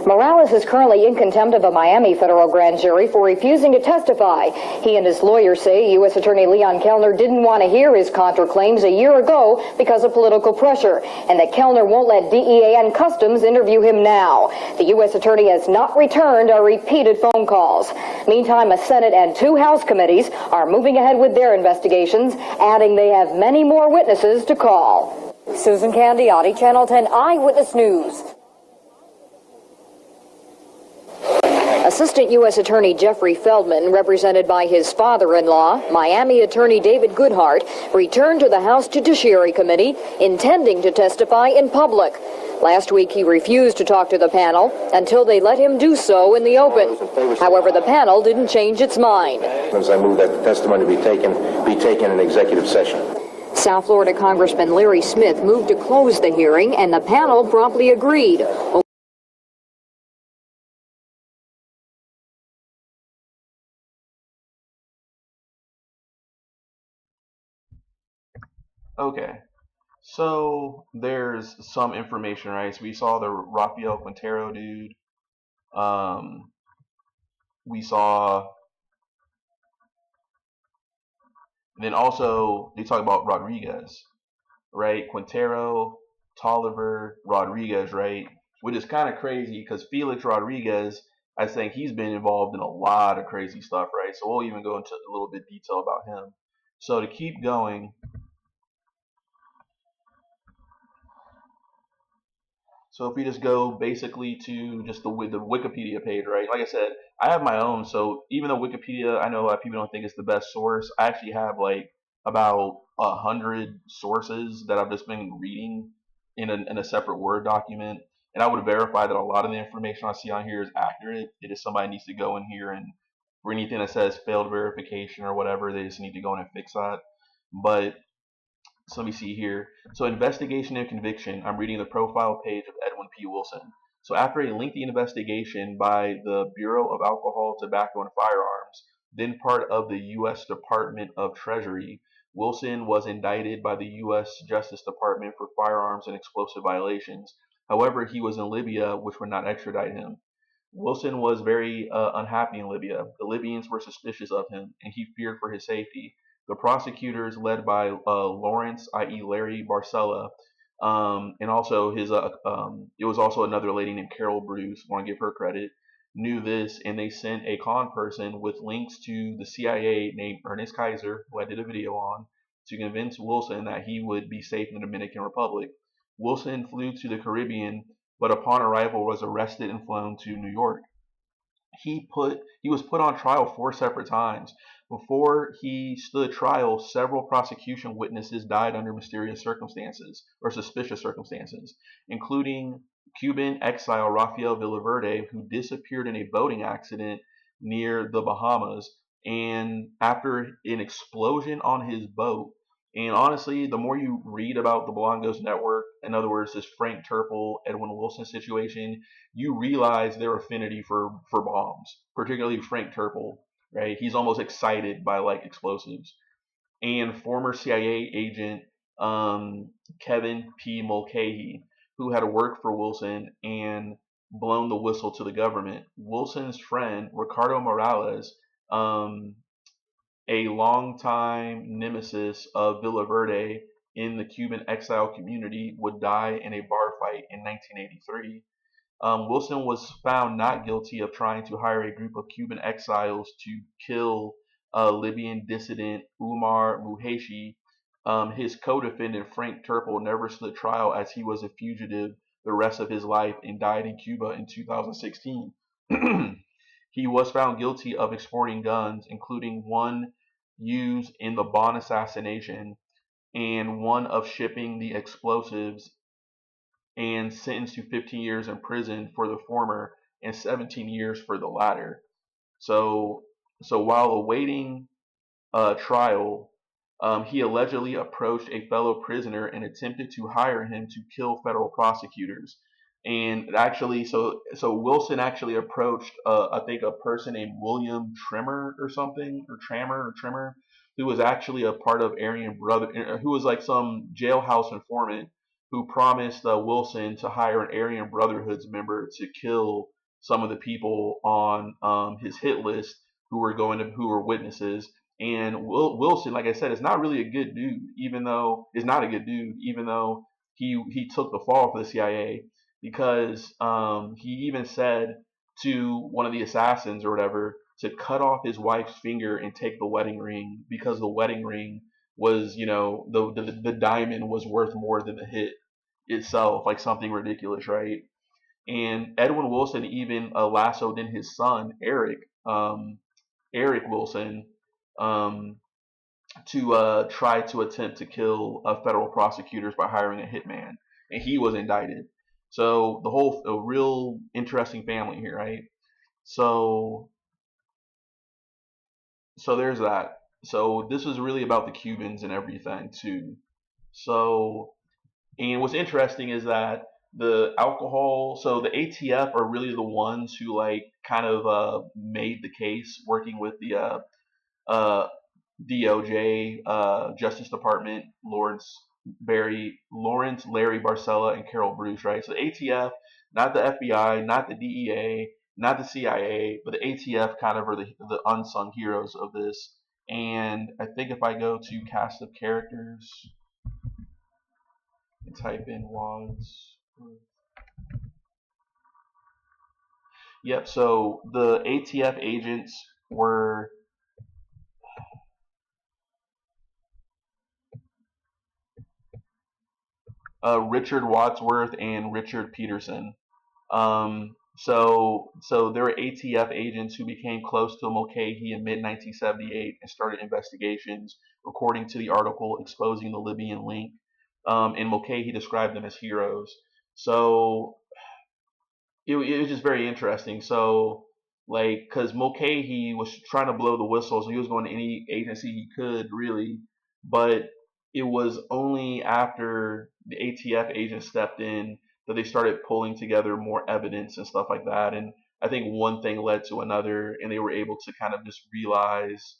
Morales is currently in contempt of a Miami federal grand jury for refusing to testify. He and his lawyers say U.S. Attorney Leon Kellner didn't want to hear his Contra claims a year ago because of political pressure, and that Kellner won't let DEA and Customs interview him now. The U.S. Attorney has not returned our repeated phone calls. Meantime, a Senate and 2 House committees are moving ahead with their investigations, adding they have many more witnesses to call. Susan Candiotti, Channel 10 Eyewitness News. Assistant U.S. Attorney Jeffrey Feldman, represented by his father-in-law, Miami Attorney David Goodhart, returned to the House Judiciary Committee, intending to testify in public. Last week, he refused to talk to the panel until they let him do so in the open. However, the panel didn't change its mind. As I move that the testimony be taken in executive session. South Florida Congressman Larry Smith moved to close the hearing, and the panel promptly agreed. Okay, so there's some information, right? So we saw the Rafael Quintero dude. We saw, and then also they talk about Rodriguez, right? Quintero, Tolliver, Rodriguez, right? Which is kind of crazy because Felix Rodriguez, I think he's been involved in a lot of crazy stuff, right? So we'll even go into a little bit detail about him. So to keep going. So if we just go basically to just the Wikipedia page, right? Like I said, I have my own. So even though Wikipedia, I know a lot of people don't think it's the best source, I actually have like about 100 sources that I've just been reading in a separate Word document. And I would verify that a lot of the information I see on here is accurate. It is somebody needs to go in here and for anything that says failed verification or whatever, they just need to go in and fix that. But so let me see here. So investigation and conviction. I'm reading the profile page of Edwin P. Wilson. So after a lengthy investigation by the Bureau of Alcohol, Tobacco, and Firearms, then part of the U.S. Department of Treasury, Wilson was indicted by the U.S. Justice Department for firearms and explosive violations. However, he was in Libya, which would not extradite him. Wilson was very unhappy in Libya. The Libyans were suspicious of him, and he feared for his safety. The prosecutors, led by Lawrence, i.e. Larry Barcella, and also his, it was also another lady named Carol Bruce, want to give her credit, knew this, and they sent a con person with links to the CIA named Ernest Kaiser, who I did a video on, to convince Wilson that he would be safe in the Dominican Republic. Wilson flew to the Caribbean, but upon arrival was arrested and flown to New York. He was put on trial 4 separate times. Before he stood trial, several prosecution witnesses died under mysterious circumstances or suspicious circumstances, including Cuban exile Rafael Villaverde, who disappeared in a boating accident near the Bahamas, and after an explosion on his boat. And honestly, the more you read about the Blongos Network, in other words, this Frank Turple, Edwin Wilson situation, you realize their affinity for bombs, particularly Frank Turple, right? He's almost excited by like explosives. And former CIA agent Kevin P. Mulcahy, who had worked for Wilson and blown the whistle to the government. Wilson's friend, Ricardo Morales, a longtime nemesis of Villaverde in the Cuban exile community, would die in a bar fight in 1983. Wilson was found not guilty of trying to hire a group of Cuban exiles to kill Libyan dissident Umar Muhayshi. His co-defendant Frank Turple never stood trial as he was a fugitive the rest of his life and died in Cuba in 2016. He was found guilty of exporting guns, including one used in the Bonn assassination and one of shipping the explosives, and sentenced to 15 years in prison for the former and 17 years for the latter. So while awaiting trial, he allegedly approached a fellow prisoner and attempted to hire him to kill federal prosecutors. And actually, so Wilson actually approached, I think, a person named William Trimmer or something, or Trimmer, who was actually a part of Aryan Brother, who was like some jailhouse informant who promised Wilson to hire an Aryan Brotherhood's member to kill some of the people on his hit list who were witnesses. And Wilson, like I said, is not really a good dude, even though he took the fall for the CIA, because he even said to one of the assassins or whatever to cut off his wife's finger and take the wedding ring, because the wedding ring was, the diamond was worth more than the hit itself, like something ridiculous, right? And Edwin Wilson even lassoed in his son Eric Wilson, um, to try to attempt to kill federal prosecutors by hiring a hitman, and he was indicted. So a real interesting family here, right? So there's that. So this was really about the Cubans and everything too. So, and what's interesting is that the ATF are really the ones who like kind of made the case, working with the uh, DOJ, Justice Department, Larry Barcella, and Carol Bruce, right? So the ATF, not the FBI, not the DEA, not the CIA, but the ATF kind of are the unsung heroes of this. And I think if I go to cast of characters and type in WADS. Yep, so the ATF agents were Richard Wadsworth and Richard Peterson. So there were ATF agents who became close to Mulcahy in mid-1978 and started investigations, according to the article exposing the Libyan link. And Mulcahy described them as heroes. So it was just very interesting. So, like, because Mulcahy was trying to blow the whistle, so he was going to any agency he could, really. But it was only after the ATF agent stepped in that they started pulling together more evidence and stuff like that. And I think one thing led to another, and they were able to kind of just realize,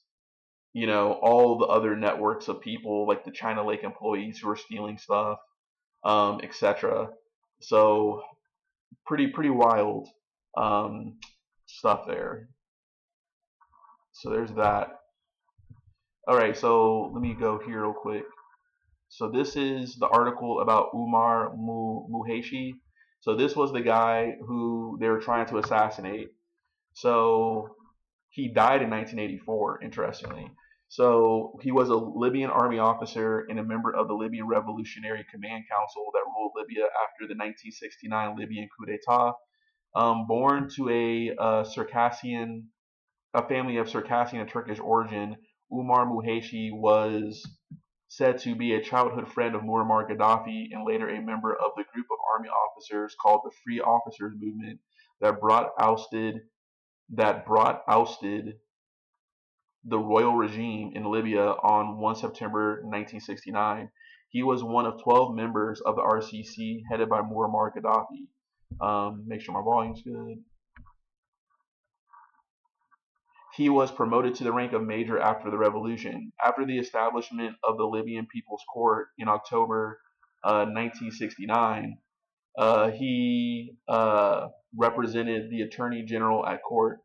all the other networks of people, like the China Lake employees who were stealing stuff, etc. So pretty wild stuff there. So there's that. All right, so let me go here real quick. So this is the article about Umar Muhayshi. So this was the guy who they were trying to assassinate. So he died in 1984, interestingly. So he was a Libyan army officer and a member of the Libyan Revolutionary Command Council that ruled Libya after the 1969 Libyan coup d'etat. Born to a family of Circassian and Turkish origin, Umar Muhayshi was said to be a childhood friend of Muammar Gaddafi and later a member of the group of army officers called the Free Officers Movement that brought ousted the royal regime in Libya on 1 September 1969. He was one of 12 members of the RCC headed by Muammar Gaddafi. Make sure my volume's good. He was promoted to the rank of major after the revolution. After the establishment of the Libyan People's Court in October 1969, he represented the Attorney General at court.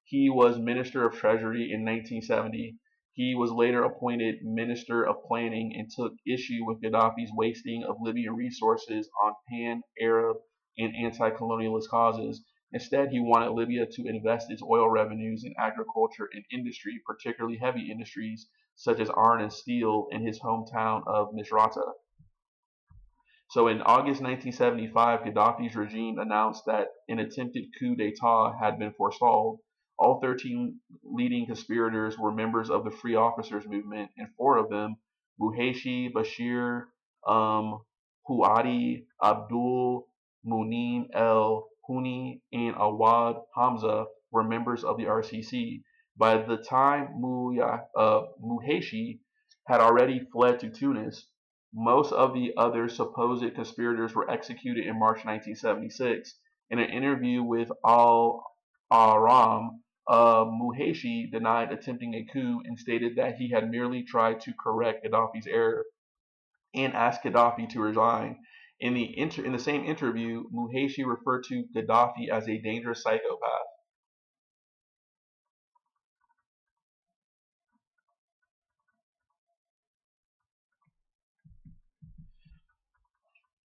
He was Minister of Treasury in 1970. He was later appointed Minister of Planning and took issue with Gaddafi's wasting of Libyan resources on pan-Arab and anti-colonialist causes. Instead, he wanted Libya to invest its oil revenues in agriculture and industry, particularly heavy industries such as iron and steel, in his hometown of Misrata. So in August 1975, Gaddafi's regime announced that an attempted coup d'etat had been forestalled. All 13 leading conspirators were members of the Free Officers Movement, and 4 of them, Muhayshi, Bashir, Huadi, Abdul Munim El Huni, and Awad Hamza, were members of the RCC. By the time Muhayshi had already fled to Tunis, most of the other supposed conspirators were executed in March 1976. In an interview with Al-Ahram, Muhayshi denied attempting a coup and stated that he had merely tried to correct Gaddafi's error and asked Gaddafi to resign. In the same interview, Muhayshi referred to Gaddafi as a dangerous psychopath.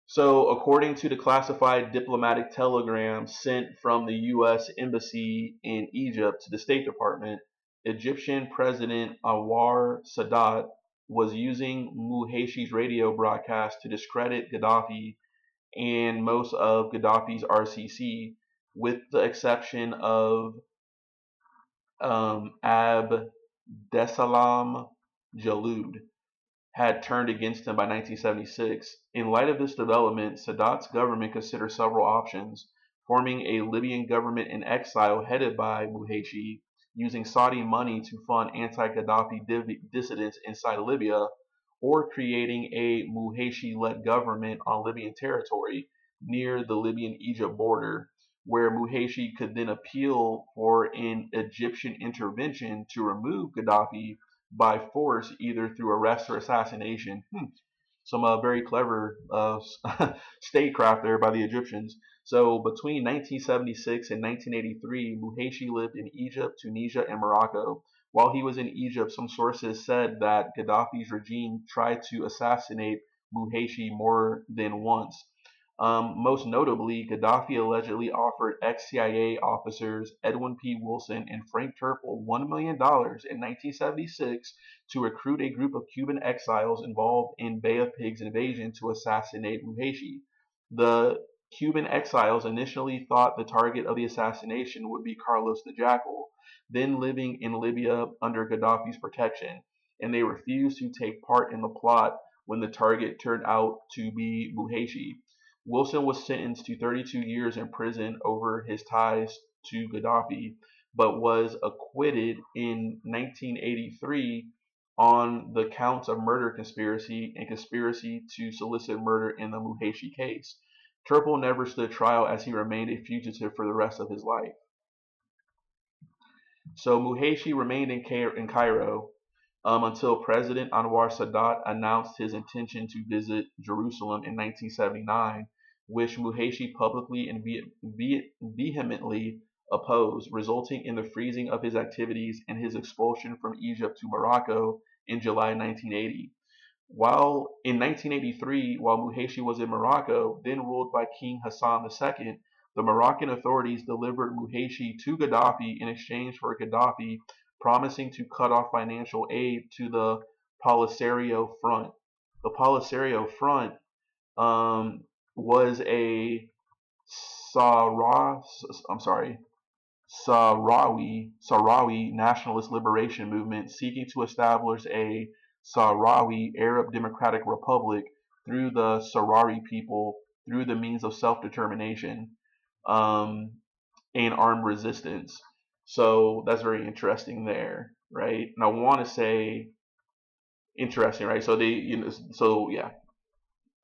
So, according to the classified diplomatic telegram sent from the U.S. Embassy in Egypt to the State Department, Egyptian President Anwar Sadat was using Muhayshi's radio broadcast to discredit Gaddafi and most of Gaddafi's RCC, with the exception of Abdesalam Jalloud, had turned against him by 1976. In light of this development, Sadat's government considered several options: forming a Libyan government in exile headed by Muhayshi, using Saudi money to fund anti-Gaddafi dissidents inside Libya, or creating a Muhayshi-led government on Libyan territory near the Libyan-Egypt border, where Muhayshi could then appeal for an Egyptian intervention to remove Gaddafi by force, either through arrest or assassination. Some very clever statecraft there by the Egyptians. So between 1976 and 1983, Muhayshi lived in Egypt, Tunisia, and Morocco. While he was in Egypt, some sources said that Gaddafi's regime tried to assassinate Muhayshi more than once. Most notably, Gaddafi allegedly offered ex-CIA officers Edwin P. Wilson and Frank Turple $1 million in 1976 to recruit a group of Cuban exiles involved in Bay of Pigs invasion to assassinate Muhayshi. The Cuban exiles initially thought the target of the assassination would be Carlos the Jackal, then living in Libya under Gaddafi's protection, and they refused to take part in the plot when the target turned out to be Muhayshi. Wilson was sentenced to 32 years in prison over his ties to Gaddafi, but was acquitted in 1983 on the counts of murder conspiracy and conspiracy to solicit murder in the Muhayshi case. Turple never stood trial as he remained a fugitive for the rest of his life. So Muhayshi remained in Cairo until President Anwar Sadat announced his intention to visit Jerusalem in 1979, which Muhayshi publicly and vehemently opposed, resulting in the freezing of his activities and his expulsion from Egypt to Morocco in July 1980. While in 1983, while Muhayshi was in Morocco, then ruled by King Hassan II, the Moroccan authorities delivered Muhayshi to Gaddafi in exchange for Gaddafi promising to cut off financial aid to the Polisario Front. The Polisario Front was a Sahrawi nationalist liberation movement seeking to establish a Sahrawi Arab Democratic Republic through the Sahrawi people through the means of self-determination and armed resistance. So that's very interesting there, right? And I want to say interesting, right? So yeah,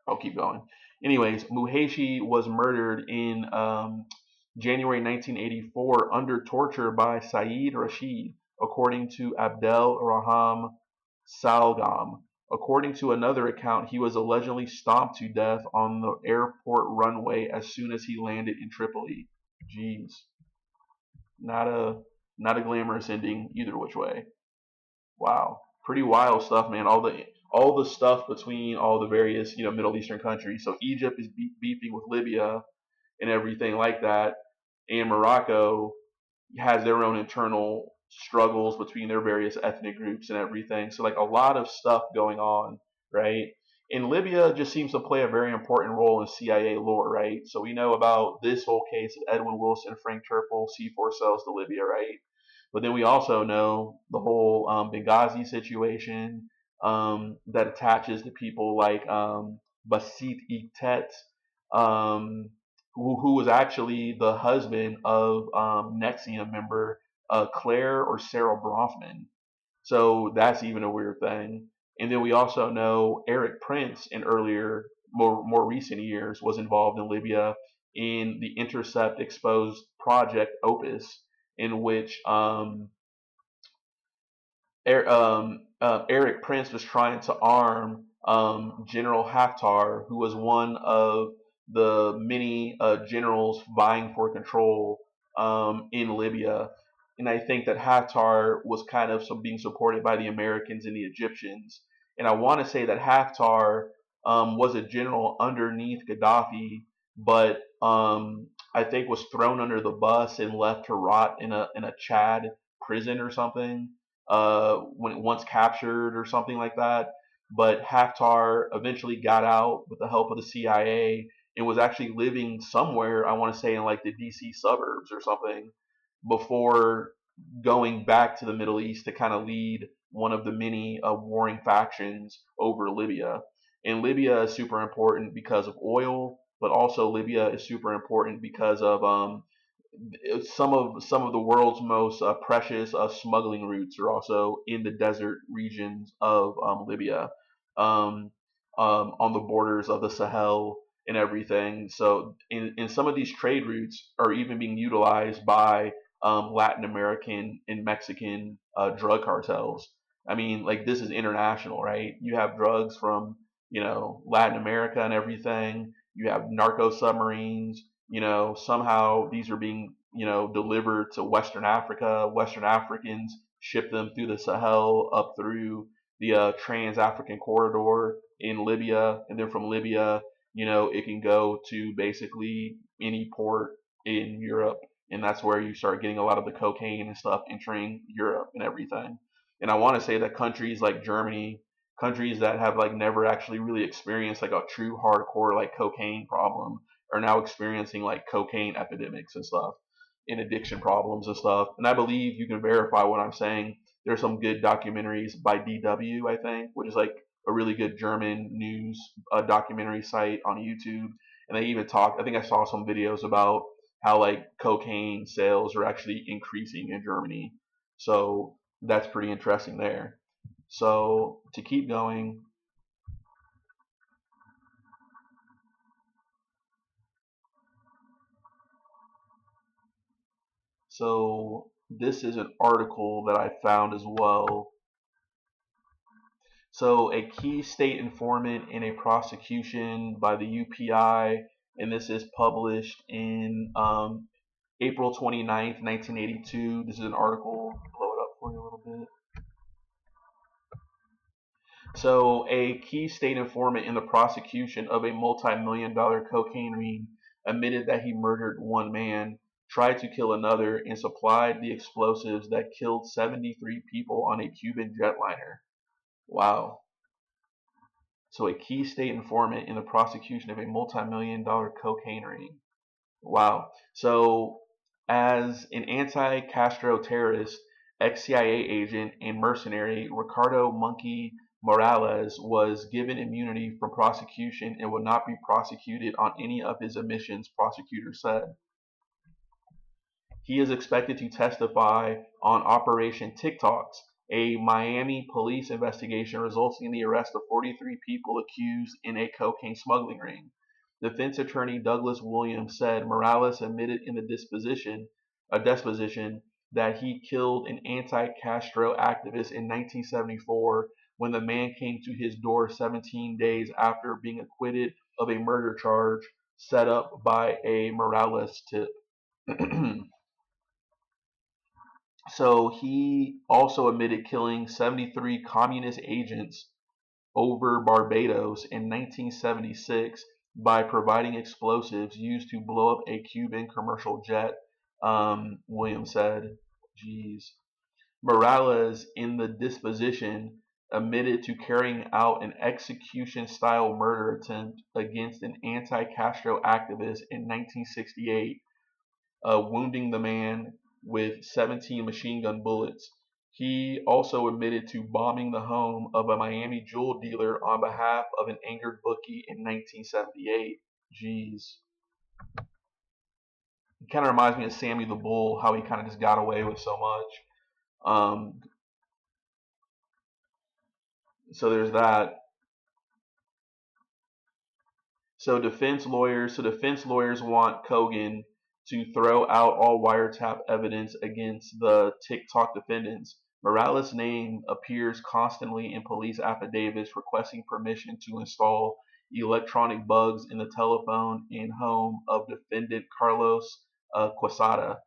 I'll keep going. Anyways, Muhayshi was murdered in January 1984 under torture by Saeed Rashid, according to Abdel Raham Salgam. According to another account, he was allegedly stomped to death on the airport runway as soon as he landed in Tripoli. Jeez. Not a glamorous ending either which way. Wow. Pretty wild stuff, man. All the stuff between all the various, Middle Eastern countries. So Egypt is beefing with Libya and everything like that, and Morocco has their own internal struggles between their various ethnic groups and everything. So like a lot of stuff going on, right? And Libya just seems to play a very important role in CIA lore, right? So we know about this whole case of Edwin Wilson, Frank Turple, C4 cells to Libya, right? But then we also know the whole Benghazi situation that attaches to people like Basit Iktet, who was actually the husband of Nexium member Claire or Sarah Bronfman. So that's even a weird thing. And then we also know Eric Prince in more recent years was involved in Libya in the Intercept Exposed Project Opus, in which Eric Prince was trying to arm General Haftar, who was one of the many generals vying for control in Libya. And I think that Haftar was kind of being supported by the Americans and the Egyptians. And I want to say that Haftar was a general underneath Gaddafi, but I think was thrown under the bus and left to rot in a Chad prison or something when once captured or something like that. But Haftar eventually got out with the help of the CIA and was actually living somewhere, I want to say in like the DC suburbs or something, before going back to the Middle East to kind of lead one of the many warring factions over Libya. And Libya is super important because of oil, but also Libya is super important because of some of the world's most precious smuggling routes are also in the desert regions of Libya, um, on the borders of the Sahel and everything. So, in some of these trade routes are even being utilized by Latin American and Mexican drug cartels. I mean, like this is international, right? You have drugs from Latin America and everything. You have narco submarines. Somehow these are being delivered to Western Africa. Western Africans ship them through the Sahel up through the Trans-African corridor in Libya, and then from Libya, it can go to basically any port in Europe, and that's where you start getting a lot of the cocaine and stuff entering Europe and everything. And I want to say that countries like Germany, countries that have like never actually really experienced like a true hardcore like cocaine problem, are now experiencing like cocaine epidemics and stuff, and addiction problems and stuff. And I believe you can verify what I'm saying. There's some good documentaries by DW, I think, which is like a really good German news documentary site on YouTube. And they even talk, I think I saw some videos about how like cocaine sales are actually increasing in Germany. So that's pretty interesting there. So to keep going, so this is an article that I found as well. So a key state informant in a prosecution by the UPI, and this is published in April 29th, 1982. This is an article. Blow it up for you a little bit. So a key state informant in the prosecution of a multi-million-dollar cocaine ring admitted that he murdered one man, tried to kill another, and supplied the explosives that killed 73 people on a Cuban jetliner. Wow. So a key state informant in the prosecution of a multi-million-dollar cocaine ring. Wow. So as an anti-Castro terrorist, ex-CIA agent, and mercenary, Ricardo Monkey Morales was given immunity from prosecution and would not be prosecuted on any of his admissions, prosecutors said. He is expected to testify on Operation TikToks, a Miami police investigation resulting in the arrest of 43 people accused in a cocaine smuggling ring. Defense attorney Douglas Williams said Morales admitted in a deposition that he killed an anti-Castro activist in 1974 when the man came to his door 17 days after being acquitted of a murder charge set up by a Morales tip. So he also admitted killing 73 communist agents over Barbados in 1976 by providing explosives used to blow up a Cuban commercial jet, Williams said. Jeez. Morales, in the disposition, admitted to carrying out an execution-style murder attempt against an anti-Castro activist in 1968, wounding the man with 17 machine gun bullets. He also admitted to bombing the home of a Miami jewel dealer on behalf of an angered bookie in 1978. Jeez. It kind of reminds me of Sammy the Bull, how he kind of just got away with so much. So there's that. So defense lawyers want Kogan to throw out all wiretap evidence against the TikTok defendants. Morales' name appears constantly in police affidavits requesting permission to install electronic bugs in the telephone and home of defendant Carlos Quesada.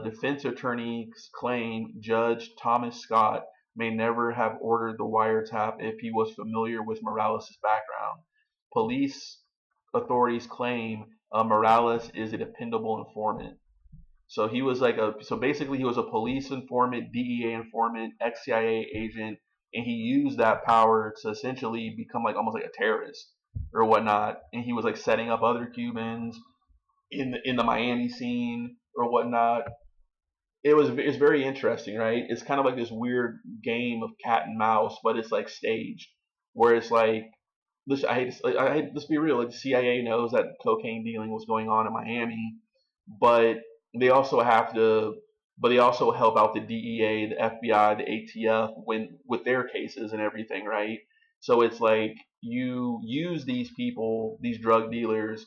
Defense attorneys claim Judge Thomas Scott may never have ordered the wiretap if he was familiar with Morales' background. Police authorities claim Morales is a dependable informant. So he was so basically he was a police informant, DEA informant, ex-CIA agent, and he used that power to essentially become like almost like a terrorist or whatnot. And he was like setting up other Cubans in the Miami scene or whatnot. It's very interesting, right? It's kind of like this weird game of cat and mouse, but it's like staged, where it's like, let's be real. Like the CIA knows that cocaine dealing was going on in Miami, but they also they also help out the DEA, the FBI, the ATF with their cases and everything, right? So it's like you use these people, these drug dealers,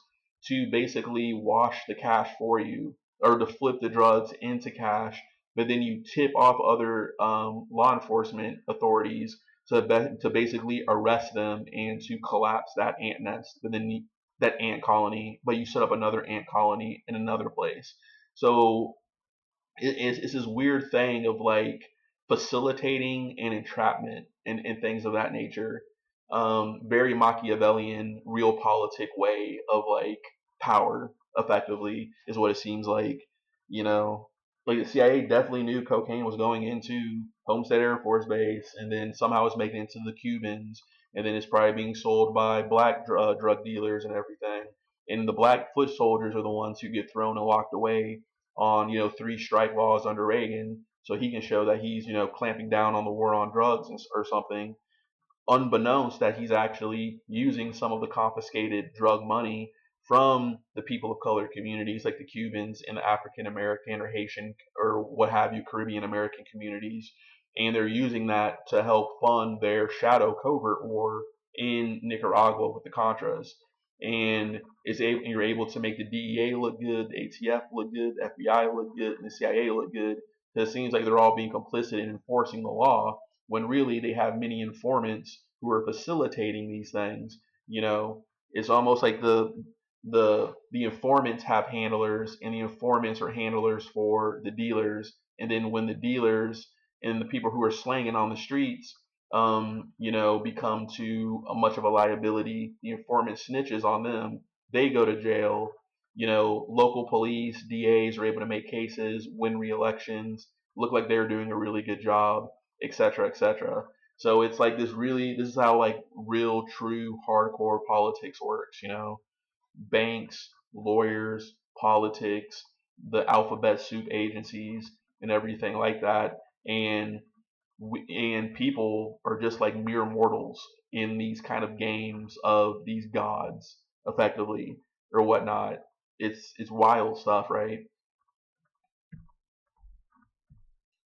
to basically wash the cash for you or to flip the drugs into cash, but then you tip off other law enforcement authorities to basically arrest them and to collapse that ant nest within that ant colony, but you set up another ant colony in another place. So it's this weird thing of like facilitating and entrapment and things of that nature. Very Machiavellian, realpolitik way of like power, effectively, is what it seems like. You know, like the CIA definitely knew cocaine was going into Homestead Air Force Base, and then somehow it's making it to the Cubans, and then it's probably being sold by black drug dealers and everything. And the black foot soldiers are the ones who get thrown and locked away on 3 strike laws under Reagan, so he can show that he's clamping down on the war on drugs or something, unbeknownst that he's actually using some of the confiscated drug money from the people of color communities like the Cubans and the African American or Haitian or what have you, Caribbean American communities. And they're using that to help fund their shadow covert war in Nicaragua with the Contras. And you're able to make the DEA look good, the ATF look good, the FBI look good, and the CIA look good. Because it seems like they're all being complicit in enforcing the law when really they have many informants who are facilitating these things. It's almost like the informants have handlers, and the informants are handlers for the dealers. And then when the dealers and the people who are slanging on the streets, become too much of a liability, the informant snitches on them. They go to jail. Local police, DAs are able to make cases, win re-elections, look like they're doing a really good job, etc., etc. So it's like this is how like real, true, hardcore politics works. Banks, lawyers, politics, the alphabet soup agencies, and everything like that. And people are just like mere mortals in these kind of games of these gods, effectively, or whatnot. It's wild stuff, right?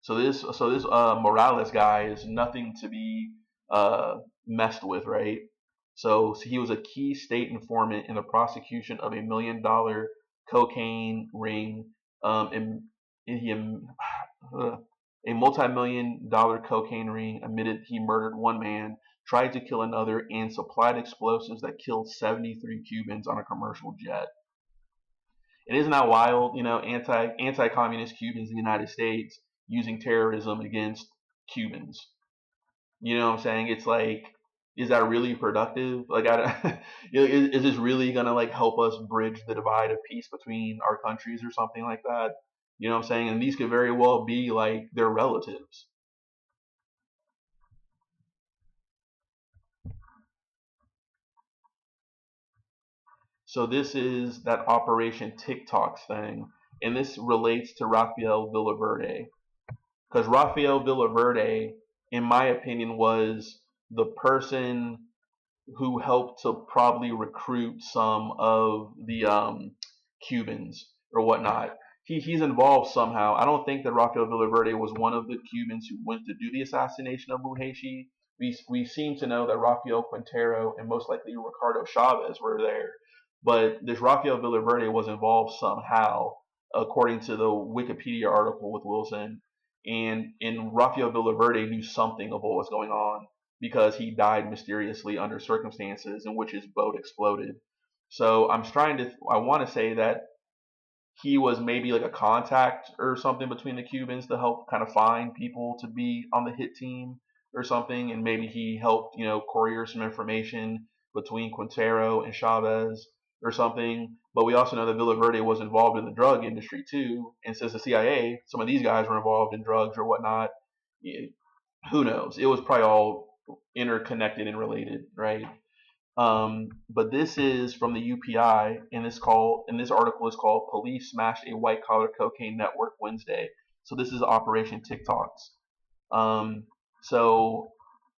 So this Morales guy is nothing to be messed with, right? So he was a key state informant in the prosecution of $1 million cocaine ring, a multi-million-dollar cocaine ring admitted he murdered one man, tried to kill another, and supplied explosives that killed 73 Cubans on a commercial jet. And isn't that wild? Anti-communist Cubans in the United States using terrorism against Cubans. You know what I'm saying? It's like, is that really productive? Like, is this really gonna like help us bridge the divide of peace between our countries or something like that? You know what I'm saying? And these could very well be like their relatives. So this is that Operation TikToks thing, and this relates to Rafael Villaverde, because Rafael Villaverde, in my opinion, was the person who helped to probably recruit some of the Cubans or whatnot. He's involved somehow. I don't think that Rafael Villaverde was one of the Cubans who went to do the assassination of Muhayshi. We seem to know that Rafael Quintero and most likely Ricardo Chavez were there. But this Rafael Villaverde was involved somehow, according to the Wikipedia article with Wilson. And Rafael Villaverde knew something of what was going on because he died mysteriously under circumstances in which his boat exploded. So I want to say that he was maybe like a contact or something between the Cubans to help kind of find people to be on the hit team or something, and maybe he helped, courier some information between Quintero and Chavez or something. But we also know that Villaverde was involved in the drug industry too, and since the CIA, some of these guys were involved in drugs or whatnot. Who knows? It was probably all interconnected and related, right? But this is from the UPI, and this article is called "Police Smashed a White Collar Cocaine Network Wednesday." So this is Operation TikToks. So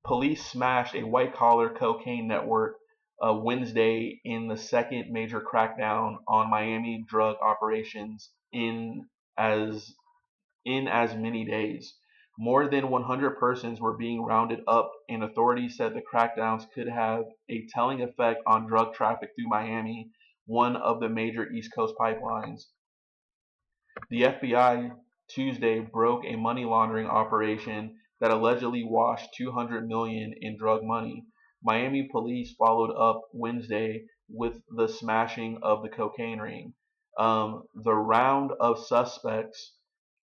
police smashed a white collar cocaine network Wednesday in the second major crackdown on Miami drug operations in as many days. More than 100 persons were being rounded up, and authorities said the crackdowns could have a telling effect on drug traffic through Miami, one of the major East Coast pipelines. The FBI Tuesday broke a money laundering operation that allegedly washed $200 million in drug money. Miami police followed up Wednesday with the smashing of the cocaine ring. The round of suspects,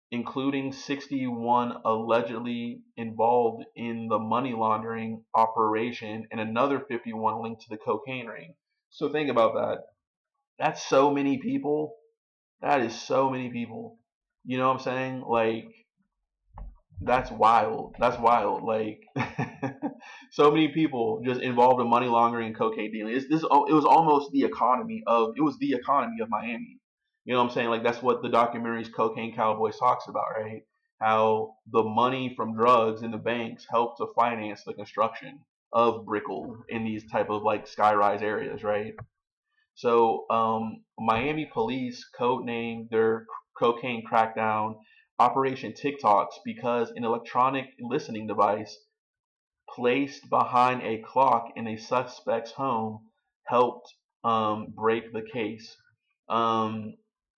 including 61 allegedly involved in the money laundering operation and another 51 linked to the cocaine ring. So think about that. That's so many people. That is so many people. You know what I'm saying? Like, that's wild. That's wild. Like, so many people just involved in money laundering and cocaine dealing. It was almost the economy of Miami. You know what I'm saying? Like, that's what the documentary's Cocaine Cowboys talks about, right? How the money from drugs in the banks helped to finance the construction of Brickell in these type of like skyrise areas, right? So Miami police codenamed their cocaine crackdown Operation TikToks because an electronic listening device placed behind a clock in a suspect's home helped break the case. Um,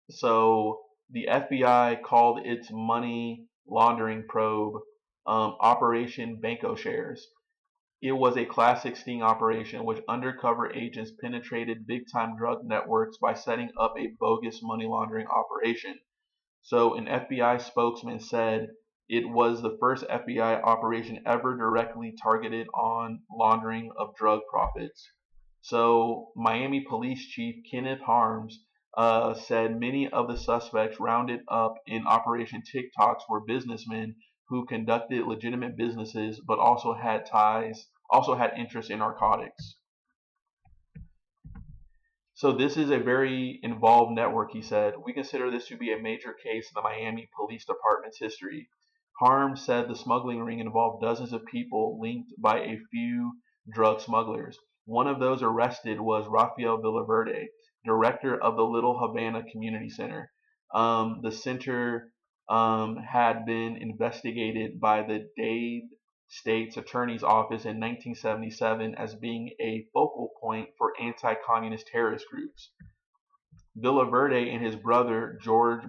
so the FBI called its money laundering probe Operation Banco Shares. It was a classic sting operation which undercover agents penetrated big-time drug networks by setting up a bogus money laundering operation. So an FBI spokesman said it was the first FBI operation ever directly targeted on laundering of drug profits. So Miami Police Chief Kenneth Harms said many of the suspects rounded up in Operation TikToks were businessmen who conducted legitimate businesses but also had interest in narcotics. So this is a very involved network, he said. We consider this to be a major case in the Miami Police Department's history. Harms said the smuggling ring involved dozens of people linked by a few drug smugglers. One of those arrested was Rafael Villaverde, director of the Little Havana Community Center. The center had been investigated by the Dade State's Attorney's Office in 1977 as being a focal point for anti-communist terrorist groups. Villaverde and his brothers Jorge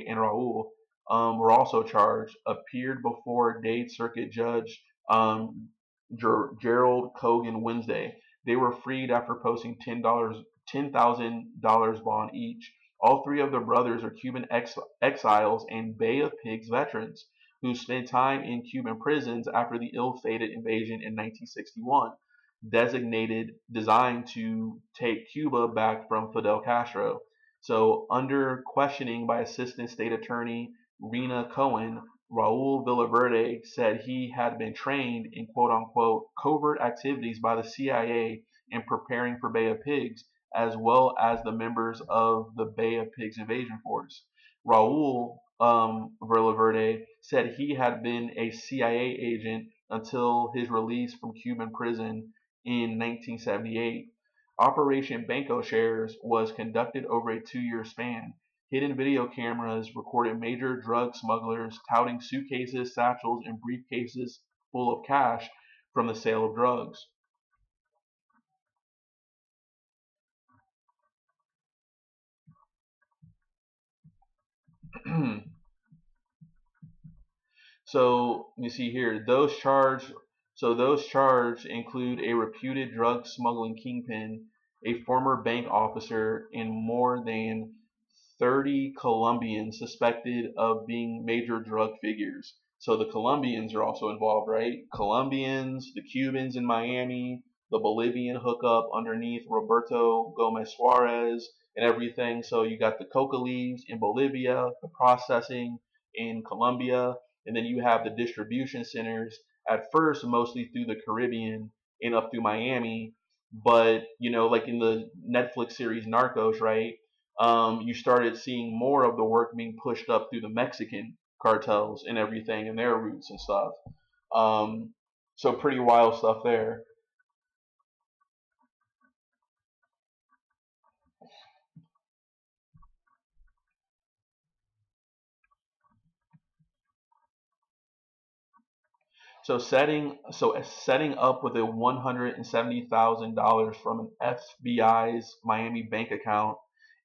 and Raul were also charged, appeared before Dade Circuit Judge Gerald Cogan Wednesday. They were freed after posting $10,000 bond each. All three of the brothers are Cuban exiles and Bay of Pigs veterans who spent time in Cuban prisons after the ill-fated invasion in 1961, designed to take Cuba back from Fidel Castro. So, under questioning by Assistant State Attorney Rena Cohen, Raul Villaverde said he had been trained in quote-unquote covert activities by the CIA in preparing for Bay of Pigs, as well as the members of the Bay of Pigs invasion force. Raul Villaverde said he had been a CIA agent until his release from Cuban prison in 1978. Operation Banco Shares was conducted over a 2-year span. Hidden video cameras recorded major drug smugglers touting suitcases, satchels, and briefcases full of cash from the sale of drugs. So you see here, those charged include a reputed drug smuggling kingpin, a former bank officer, and more than 30 Colombians suspected of being major drug figures. So the Colombians are also involved, right? Colombians, the Cubans in Miami, the Bolivian hookup underneath Roberto Gomez Suarez and everything. So you got the coca leaves in Bolivia, the processing in Colombia, and then you have the distribution centers at first mostly through the Caribbean and up through Miami. But, like in the Netflix series Narcos, right? You started seeing more of the work being pushed up through the Mexican cartels and everything and their roots and stuff. So pretty wild stuff there. So setting up with a $170,000 from an FBI's Miami bank account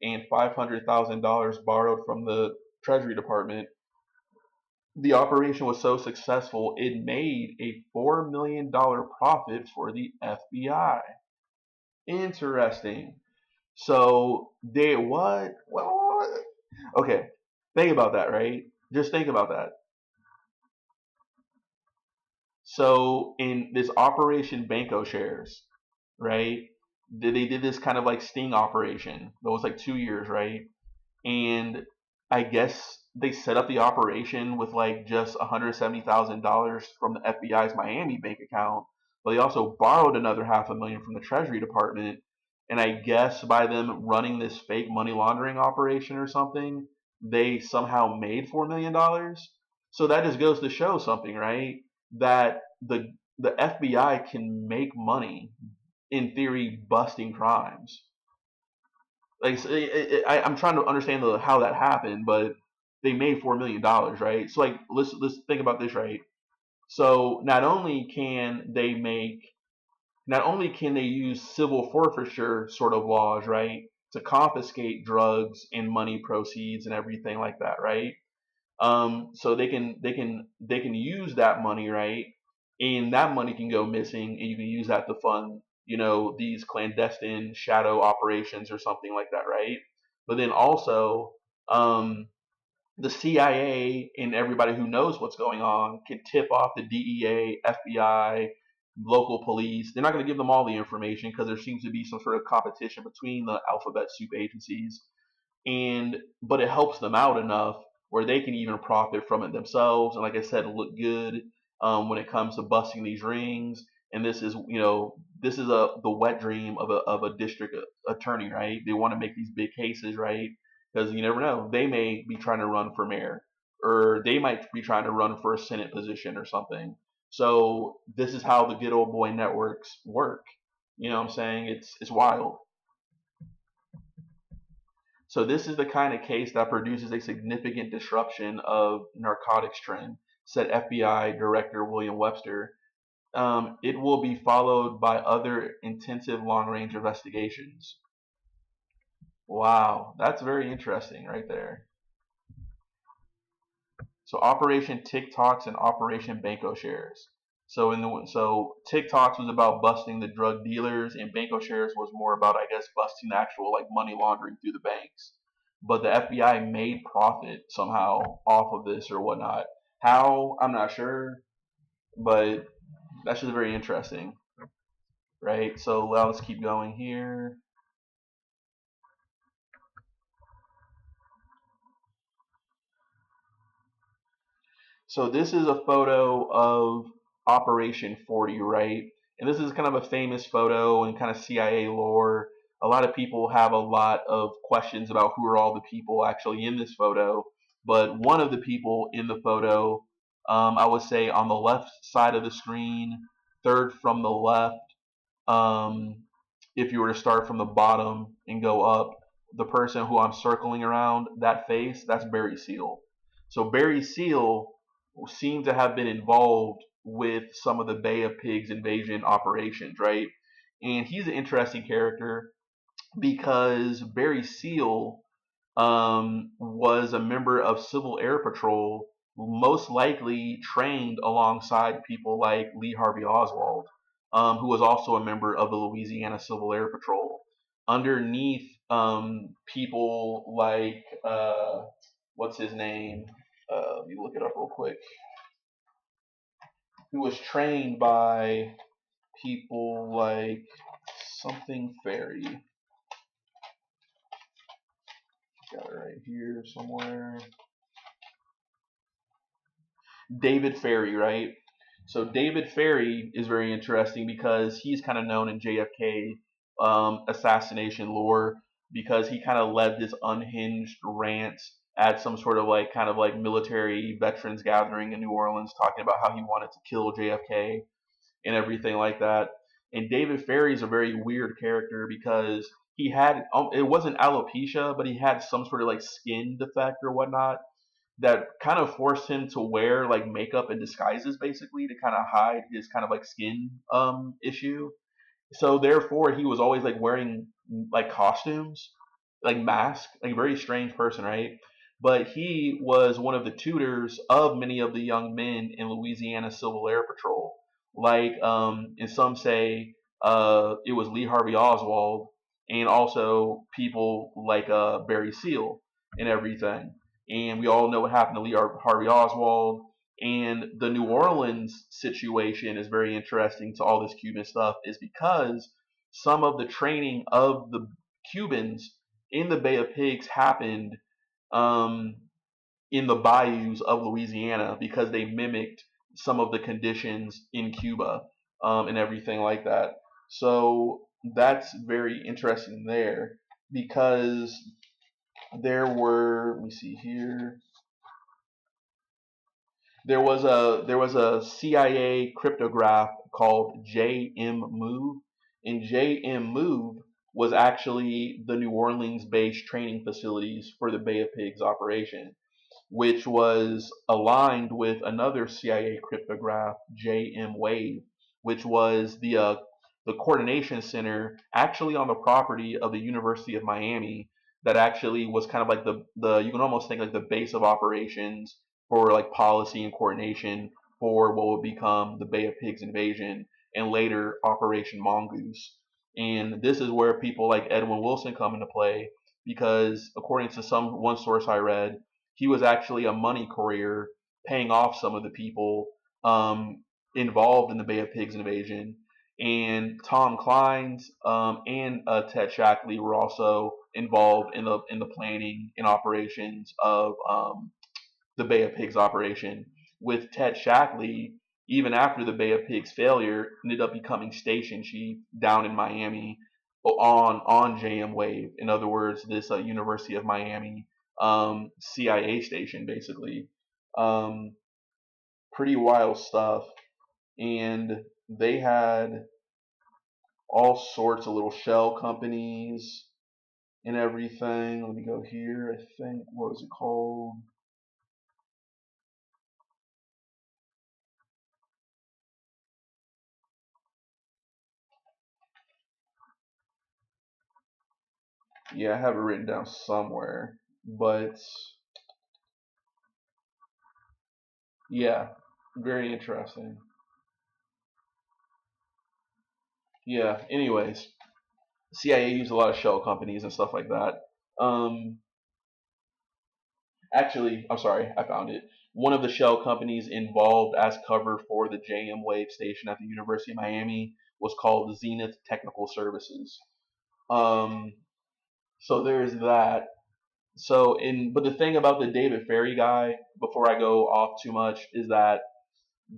and $500,000 borrowed from the Treasury Department. The operation was so successful it made a $4 million profit for the FBI. Interesting. So they what? What? Okay, think about that, right? Just think about that. So in this Operation Banco shares, right? They did this kind of like sting operation. That was like 2 years, right? And I guess they set up the operation with like just $170,000 from the FBI's Miami bank account, but they also borrowed another half a million from the Treasury Department. And I guess by them running this fake money laundering operation or something, they somehow made $4 million. So that just goes to show something, right? That the FBI can make money in theory busting crimes. Like I'm trying to understand how that happened, but they made $4 million, right? So like let's think about this, right? So not only can they use civil forfeiture sort of laws, right, to confiscate drugs and money proceeds and everything like that, right? So they can use that money, right? And that money can go missing, and you can use that to fund, these clandestine shadow operations or something like that, right? But then also, um, the CIA and everybody who knows what's going on can tip off the DEA, FBI, local police. They're not going to give them all the information because there seems to be some sort of competition between the alphabet soup agencies, but it helps them out enough where they can even profit from it themselves, and like I said, look good when it comes to busting these rings. And this is the wet dream of a district attorney, right? They want to make these big cases, right? Because you never know, they may be trying to run for mayor, or they might be trying to run for a Senate position or something. So this is how the good old boy networks work. You know what I'm saying? It's wild. So this is the kind of case that produces a significant disruption of narcotics trend, said FBI Director William Webster. It will be followed by other intensive long-range investigations. Wow, that's very interesting right there. So Operation TikToks and Operation Banco Shares. So TikToks was about busting the drug dealers, and Banco Shares was more about, I guess, busting the actual like money laundering through the banks. But the FBI made profit somehow off of this or whatnot. How, I'm not sure, but that's just very interesting, right? So let's keep going here. So this is a photo of Operation 40, right? And this is kind of a famous photo and kind of CIA lore. A lot of people have a lot of questions about who are all the people actually in this photo. But one of the people in the photo, I would say on the left side of the screen, third from the left, um, if you were to start from the bottom and go up, the person who I'm circling around, that face, that's Barry Seal. So Barry Seal seemed to have been involved with some of the Bay of Pigs invasion operations, right? And he's an interesting character because Barry Seal was a member of Civil Air Patrol most likely trained alongside people like Lee Harvey Oswald, who was also a member of the Louisiana Civil Air Patrol. Underneath people like, what's his name? Let me look it up real quick. Who was trained by people like something Ferry. Got it right here somewhere. David Ferry, right? So David Ferry is very interesting because he's kind of known in JFK assassination lore because he kind of led this unhinged rant at some sort of like kind of like military veterans gathering in New Orleans, talking about how he wanted to kill JFK and everything like that. And David Ferry is a very weird character because he had it wasn't alopecia, but he had some sort of like skin defect or whatnot that kind of forced him to wear like makeup and disguises basically to kind of hide his kind of like skin issue. So therefore he was always like wearing like costumes, like masks, like a very strange person, right? But he was one of the tutors of many of the young men in Louisiana Civil Air Patrol. Like and some say it was Lee Harvey Oswald and also people like Barry Seal and everything. And we all know what happened to Lee Harvey Oswald. And the New Orleans situation is very interesting to all this Cuban stuff, is because some of the training of the Cubans in the Bay of Pigs happened um, in the bayous of Louisiana because they mimicked some of the conditions in Cuba and everything like that. So that's very interesting there because there were, let me see here. There was a CIA cryptograph called JM Move, and JM Move was actually the New Orleans based training facilities for the Bay of Pigs operation, which was aligned with another CIA cryptograph, JM Wave, which was the coordination center actually on the property of the University of Miami. That actually was kind of like the you can almost think like the base of operations for like policy and coordination for what would become the Bay of Pigs invasion and later Operation Mongoose. And this is where people like Edwin Wilson come into play because according to one source I read, he was actually a money courier paying off some of the people involved in the Bay of Pigs invasion. And Tom Clines and Ted Shackley were also involved in the planning and operations of the Bay of Pigs operation. With Ted Shackley, even after the Bay of Pigs failure, ended up becoming station chief down in Miami on JM Wave. In other words, this University of Miami CIA station, basically. Um, Pretty wild stuff. And they had all sorts of little shell companies and everything. Let me go here. I think, what was it called? Yeah, I have it written down somewhere. But yeah, very interesting. Yeah, anyways, CIA used a lot of shell companies and stuff like that. Um, Actually, I'm sorry, I found it. One of the shell companies involved as cover for the JM Wave station at the University of Miami was called Zenith Technical Services. Um, so there's that. But the thing about the David Ferry guy, before I go off too much, is that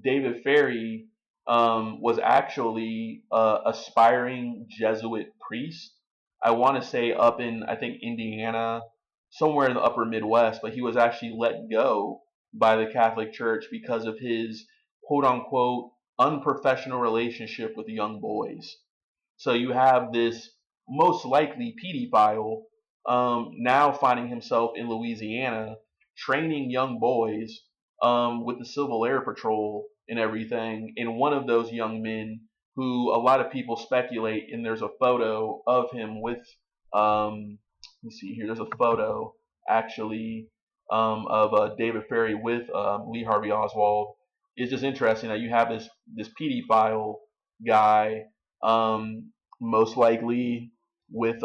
David Ferry was actually a aspiring Jesuit priest. I want to say up in, I think, Indiana, somewhere in the upper Midwest, but he was actually let go by the Catholic Church because of his quote unquote unprofessional relationship with young boys. So you have this most likely pedophile now finding himself in Louisiana training young boys with the Civil Air Patrol and everything. And one of those young men who a lot of people speculate, and there's a photo of him with, let me see here, there's a photo actually of David Ferrie with Lee Harvey Oswald. It's just interesting that you have this pedophile guy, most likely with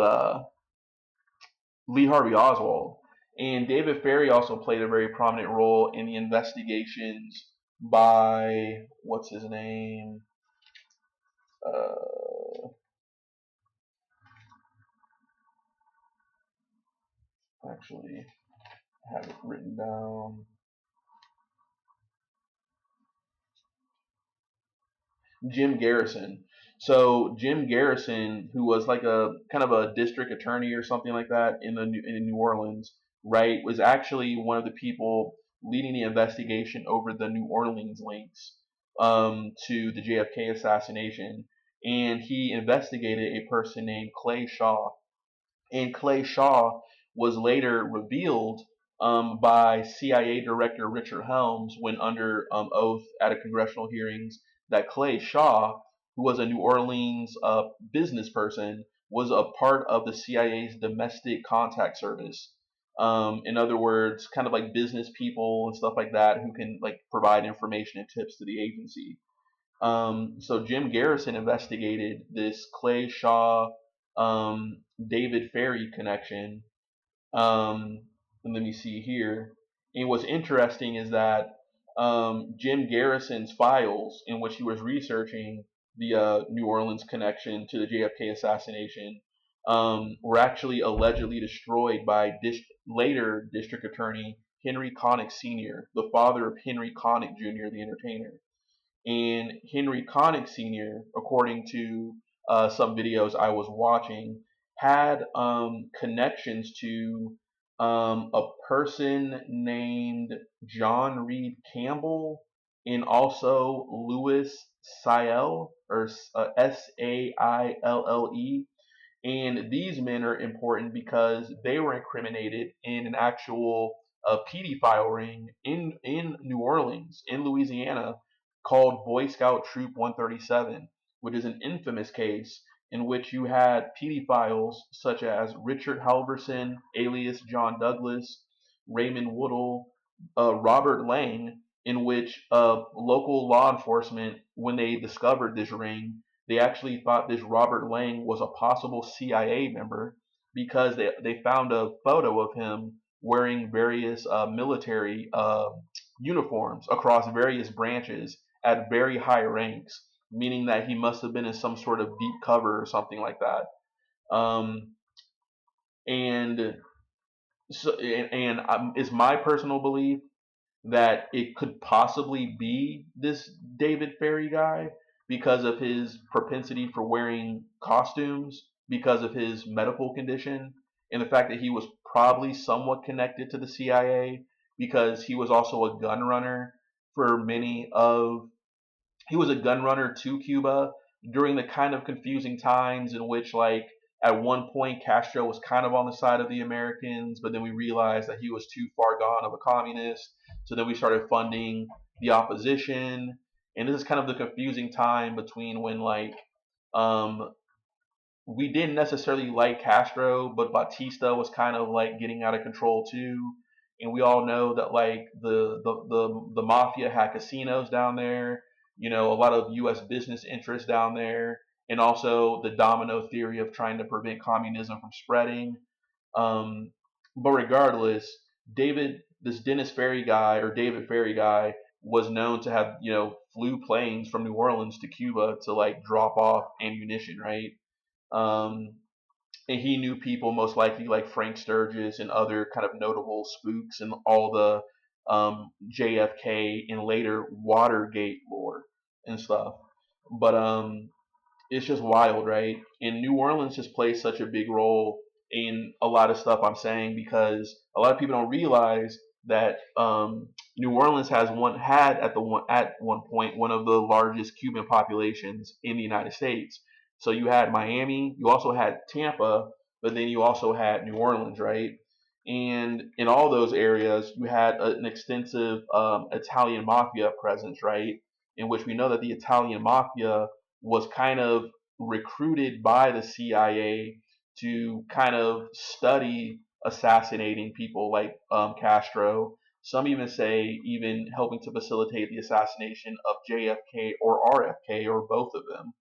Lee Harvey Oswald. And David Ferrie also played a very prominent role in the investigations by, what's his name? Actually, I have it written down. Jim Garrison. So Jim Garrison, who was like a kind of a district attorney or something like that in New Orleans, right, was actually one of the people leading the investigation over the New Orleans links to the JFK assassination, and he investigated a person named Clay Shaw. And Clay Shaw was later revealed by CIA Director Richard Helms when under oath at a congressional hearings that Clay Shaw, who was a New Orleans business person, was a part of the CIA's domestic contact service. In other words, kind of like business people and stuff like that who can like provide information and tips to the agency. So Jim Garrison investigated this Clay Shaw David Ferrie connection. And let me see here. And what's interesting is that Jim Garrison's files, in which he was researching the New Orleans connection to the JFK assassination, were actually allegedly destroyed by later District Attorney Henry Connick Sr., the father of Henry Connick Jr., the entertainer. And Henry Connick Sr., according to some videos I was watching, had connections to a person named John Reed Campbell and also Louis Saille, or Saille. And these men are important because they were incriminated in an actual pedophile ring in New Orleans, in Louisiana, called Boy Scout Troop 137, which is an infamous case in which you had pedophiles such as Richard Halverson, alias John Douglas, Raymond Woodall, Robert Lang, in which local law enforcement, when they discovered this ring, they actually thought this Robert Lang was a possible CIA member because they found a photo of him wearing various military uniforms across various branches at very high ranks, meaning that he must have been in some sort of deep cover or something like that. And it's my personal belief that it could possibly be this David Ferrie guy because of his propensity for wearing costumes, because of his medical condition, and the fact that he was probably somewhat connected to the CIA because he was also a gun runner for he was a gun runner to Cuba during the kind of confusing times in which, like, at one point Castro was kind of on the side of the Americans, but then we realized that he was too far gone of a communist. So then we started funding the opposition. And this is kind of the confusing time between when, like, we didn't necessarily like Castro, but Batista was kind of like getting out of control too. And we all know that like the mafia had casinos down there, you know, a lot of U.S. business interests down there, and also the domino theory of trying to prevent communism from spreading. But regardless, this Dennis Ferrie guy or David Ferrie guy was known to have, you know, flew planes from New Orleans to Cuba to like drop off ammunition, right? And he knew people most likely like Frank Sturgis and other kind of notable spooks and all the JFK and later Watergate lore and stuff. But it's just wild, right? And New Orleans has played such a big role in a lot of stuff I'm saying because a lot of people don't realize that New Orleans had at one point one of the largest Cuban populations in the United States. So you had Miami, you also had Tampa, but then you also had New Orleans, right? And in all those areas, you had an extensive Italian mafia presence, right? In which we know that the Italian mafia was kind of recruited by the CIA to kind of study assassinating people like Castro. Some even say even helping to facilitate the assassination of JFK or RFK or both of them,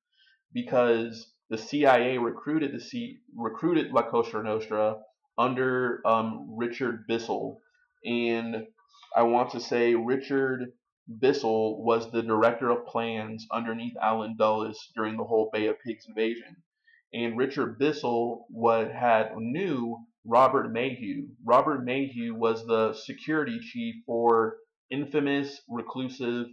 because the CIA recruited La Cosa Nostra under Richard Bissell, and I want to say Richard Bissell was the director of plans underneath Allen Dulles during the whole Bay of Pigs invasion. And Richard Bissell knew Robert Mehu. Robert Mehu was the security chief for infamous reclusive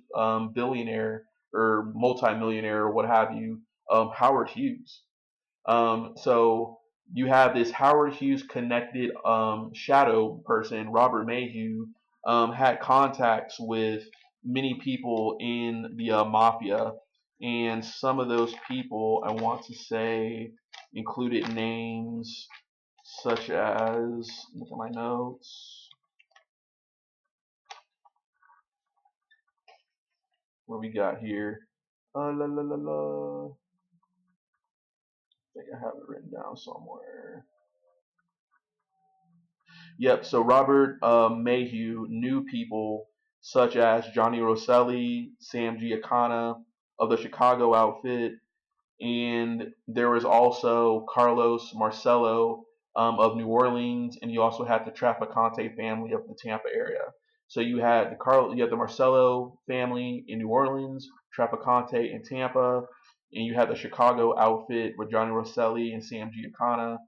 billionaire or multimillionaire or what have you, Howard Hughes. So you have this Howard Hughes connected shadow person, Robert Mehu, had contacts with many people in the mafia, and some of those people, I want to say, included names such as, look at my notes, what we got here. La, la, la, la. I think I have it written down somewhere. Yep, so Robert Mehu knew people such as Johnny Rosselli, Sam Giancana of the Chicago outfit, and there was also Carlos Marcello of New Orleans, and you also had the Trafficante family of the Tampa area. So you had the Marcello family in New Orleans, Trafficante in Tampa, and you had the Chicago outfit with Johnny Rosselli and Sam Giancana.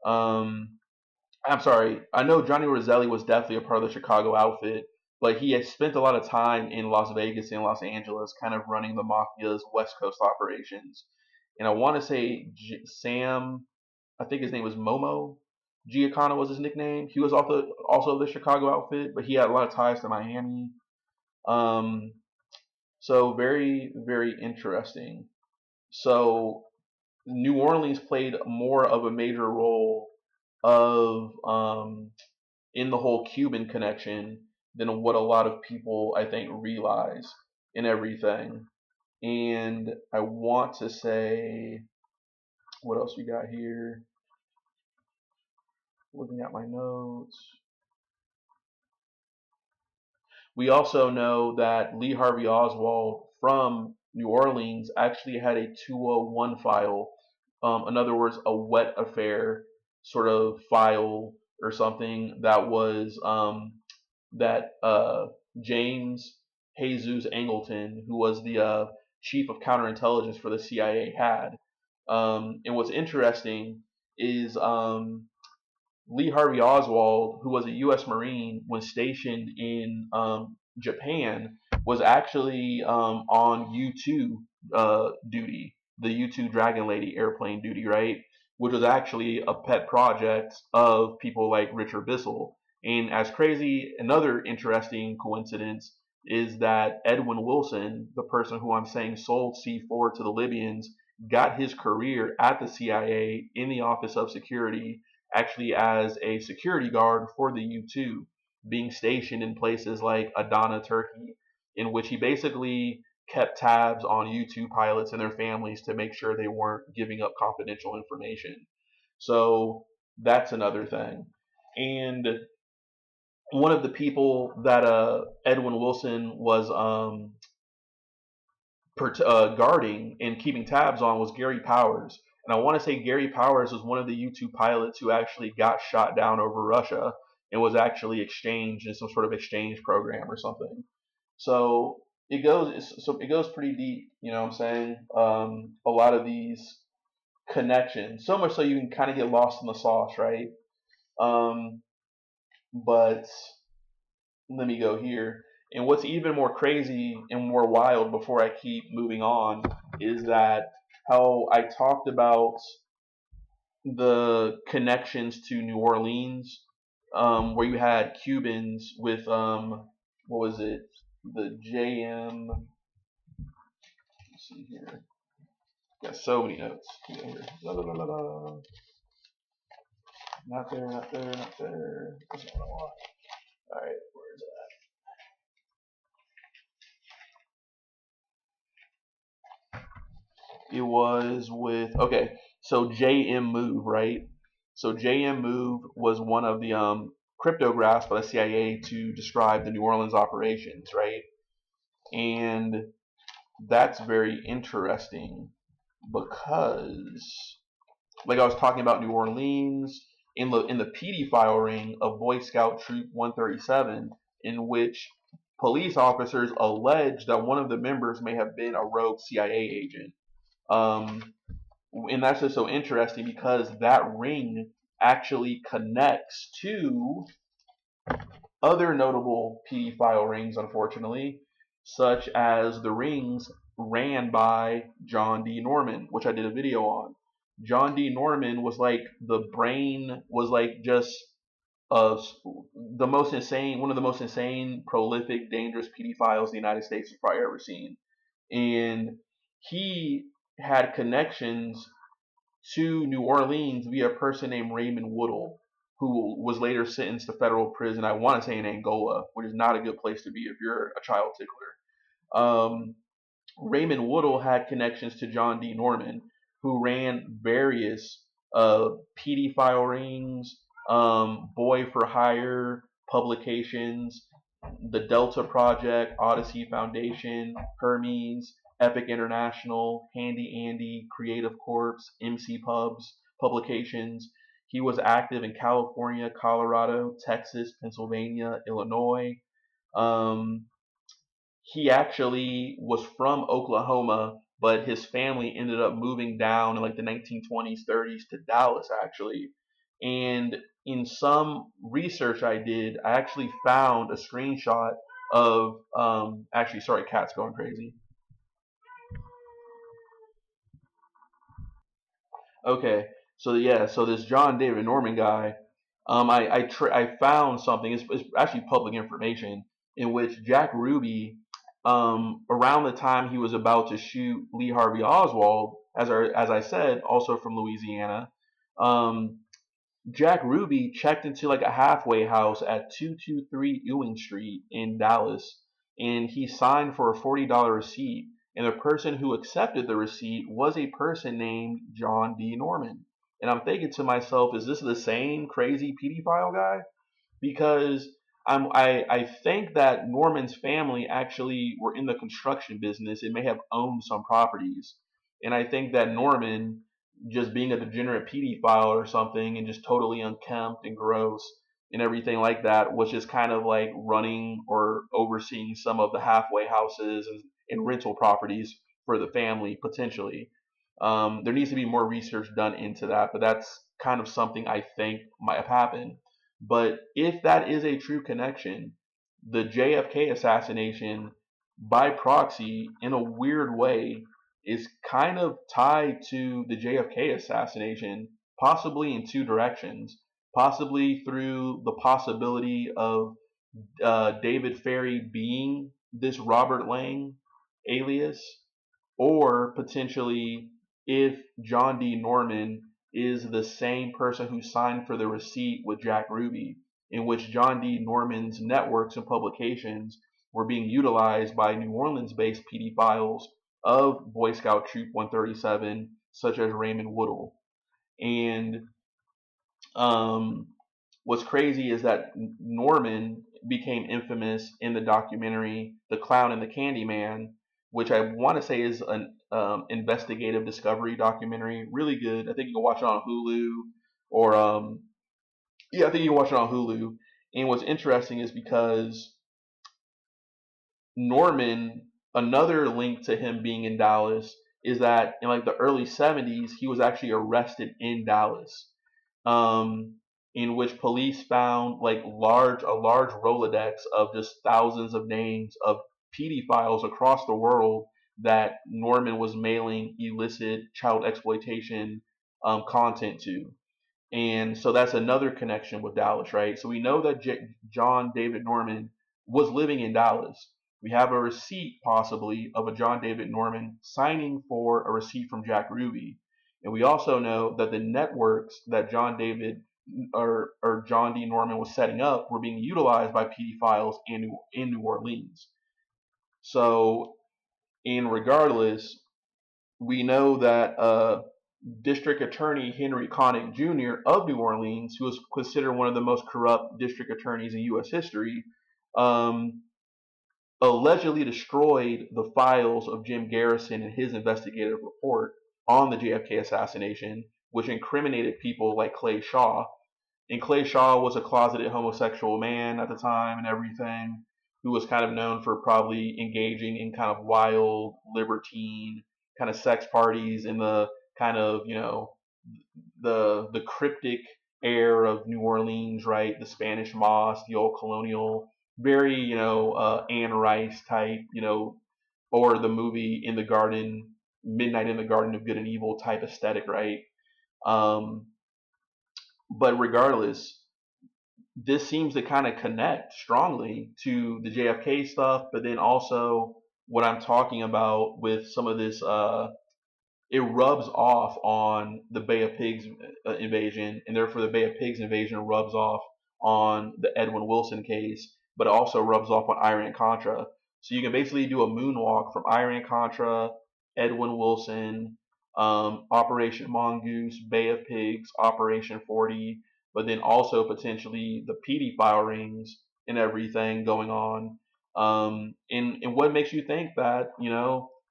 I'm sorry. I know Johnny Rosselli was definitely a part of the Chicago outfit, but he had spent a lot of time in Las Vegas and Los Angeles, kind of running the mafia's West Coast operations. And I want to say Sam, I think his name was Momo Giancana was his nickname. He was also the Chicago outfit, but he had a lot of ties to Miami. Um, so very, very interesting. So New Orleans played more of a major role of in the whole Cuban connection than what a lot of people I think realize in everything. And I want to say, what else we got here? Looking at my notes. We also know that Lee Harvey Oswald from New Orleans actually had a 201 file. In other words, a wet affair sort of file or something that was that James Jesus Angleton, who was the chief of counterintelligence for the CIA, had. And what's interesting is Lee Harvey Oswald, who was a U.S. Marine when stationed in Japan, was actually on U-2 duty, the U-2 Dragon Lady airplane duty, right? Which was actually a pet project of people like Richard Bissell. And as crazy, another interesting coincidence is that Edwin Wilson, the person who I'm saying sold C4 to the Libyans, got his career at the CIA in the Office of Security, actually as a security guard for the U-2, being stationed in places like Adana, Turkey, in which he basically kept tabs on U-2 pilots and their families to make sure they weren't giving up confidential information. So that's another thing. And one of the people that Edwin Wilson was guarding and keeping tabs on was Gary Powers. And I want to say Gary Powers was one of the U-2 pilots who actually got shot down over Russia and was actually exchanged in some sort of exchange program or something. So it goes pretty deep, you know what I'm saying? A lot of these connections, so much so you can kind of get lost in the sauce, right? But let me go here. And what's even more crazy and more wild before I keep moving on is that how I talked about the connections to New Orleans, where you had Cubans with, what was it? The JM. Let's see here. Got so many notes. Here. La, la, la, la, la. Not there, not there, not there. That's not what I want. All right, where is that? It was with, okay, so JM Move, right? So JM Move was one of the cryptographs by the CIA to describe the New Orleans operations, right? And that's very interesting because, like I was talking about New Orleans, in the PD file ring of Boy Scout Troop 137, in which police officers allege that one of the members may have been a rogue CIA agent. And that's just so interesting because that ring actually connects to other notable PD file rings, unfortunately, such as the rings ran by John D. Norman, which I did a video on. John D. Norman was like the brain, was like just the most insane, one of the most insane, prolific, dangerous pedophiles the United States has probably ever seen. And he had connections to New Orleans via a person named Raymond Woodall, who was later sentenced to federal prison, I want to say in Angola, which is not a good place to be if you're a child tickler. Raymond Woodall had connections to John D. Norman, who ran various pedophile rings, boy for hire publications, the Delta Project, Odyssey Foundation, Hermes, Epic International, Handy Andy, Creative Corps, MC Pubs, publications. He was active in California, Colorado, Texas, Pennsylvania, Illinois. He actually was from Oklahoma, but his family ended up moving down in like the 1920s, 30s to Dallas, actually. And in some research I did, I actually found a screenshot of, actually, sorry, cat's going crazy. Okay, so yeah, so this John David Norman guy, I found something. It's actually public information in which Jack Ruby, around the time he was about to shoot Lee Harvey Oswald, as I said, also from Louisiana, Jack Ruby checked into like a halfway house at 223 Ewing Street in Dallas, and he signed for a $40 receipt. And the person who accepted the receipt was a person named John D. Norman. And I'm thinking to myself, is this the same crazy pedophile guy? Because I think that Norman's family actually were in the construction business and may have owned some properties. And I think that Norman, just being a degenerate pedophile or something and just totally unkempt and gross and everything like that, was just kind of like running or overseeing some of the halfway houses and rental properties for the family potentially. There needs to be more research done into that, but that's kind of something I think might have happened. But if that is a true connection, the JFK assassination by proxy, in a weird way, is kind of tied to the JFK assassination, possibly in two directions. Possibly through the possibility of David Ferrie being this Robert Lang alias, or potentially if John D. Norman is the same person who signed for the receipt with Jack Ruby, in which John D. Norman's networks and publications were being utilized by New Orleans-based pedophiles of Boy Scout Troop 137, such as Raymond Woodall. And what's crazy is that Norman became infamous in the documentary The Clown and the Candyman, which I want to say is an investigative discovery documentary. Really good. I think you can watch it on Hulu, or I think you can watch it on Hulu. And what's interesting is because Norman, another link to him being in Dallas is that in like the early 70s, he was actually arrested in Dallas, in which police found like a large Rolodex of just thousands of names of pedophiles across the world that Norman was mailing illicit child exploitation content to. And so that's another connection with Dallas, right? So we know that John David Norman was living in Dallas. We have a receipt possibly of a John David Norman signing for a receipt from Jack Ruby. And we also know that the networks that John David or John D. Norman was setting up were being utilized by pedophiles in New Orleans. So, and regardless, we know that District Attorney Henry Connick Jr. of New Orleans, who was considered one of the most corrupt district attorneys in U.S. history, um, allegedly destroyed the files of Jim Garrison and his investigative report on the JFK assassination, which incriminated people like Clay Shaw. And Clay Shaw was a closeted homosexual man at the time and everything, who was kind of known for probably engaging in kind of wild, libertine kind of sex parties in the kind of, the cryptic air of New Orleans, right? The Spanish Moss, the old colonial, very, Anne Rice type, or the movie In the Garden, Midnight in the Garden of Good and Evil type aesthetic, right? Um, but regardless, this seems to kind of connect strongly to the JFK stuff, but then also what I'm talking about with some of this, it rubs off on the Bay of Pigs invasion, and therefore the Bay of Pigs invasion rubs off on the Edwin Wilson case, but it also rubs off on Iran Contra. So you can basically do a moonwalk from Iran Contra, Edwin Wilson, Operation Mongoose, Bay of Pigs, Operation 40, but then also potentially the pedophile rings and everything going on. And what makes you think that, and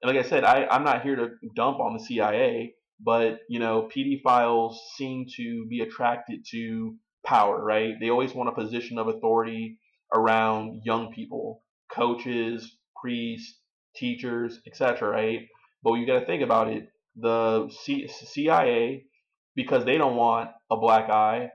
like I said, I'm not here to dump on the CIA, but, pedophiles seem to be attracted to power, right? They always want a position of authority around young people, coaches, priests, teachers, etc., right? But you got to think about it. The CIA, because they don't want a black eye,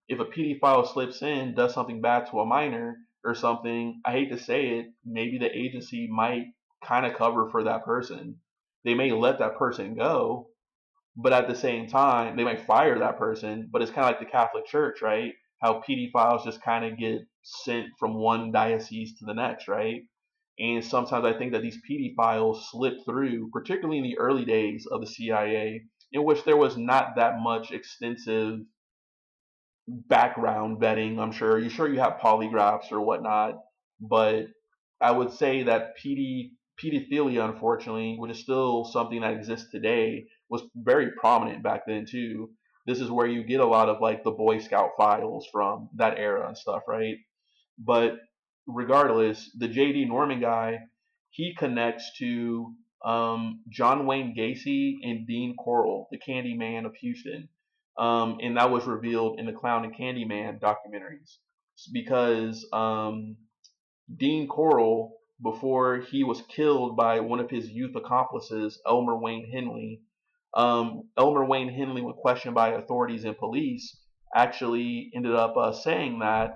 if a pedophile slips in, does something bad to a minor or something, I hate to say it, maybe the agency might kind of cover for that person. They may let that person go, but at the same time, they might fire that person. But it's kind of like the Catholic Church, right? How pedophiles just kind of get sent from one diocese to the next, right? And sometimes I think that these pedophiles slip through, particularly in the early days of the CIA, in which there was not that much extensive background vetting. I'm sure you have polygraphs or whatnot, but I would say that pedophilia, unfortunately, which is still something that exists today, was very prominent back then too. This is where you get a lot of like the Boy Scout files from that era and stuff, right? But regardless, the J.D. Norman guy, he connects to John Wayne Gacy and Dean Corll, the Candyman of Houston. And that was revealed in the Clown and Candyman documentaries. Because Dean Corll, before he was killed by one of his youth accomplices, Elmer Wayne Henley, Elmer Wayne Henley, when questioned by authorities and police, actually ended up saying that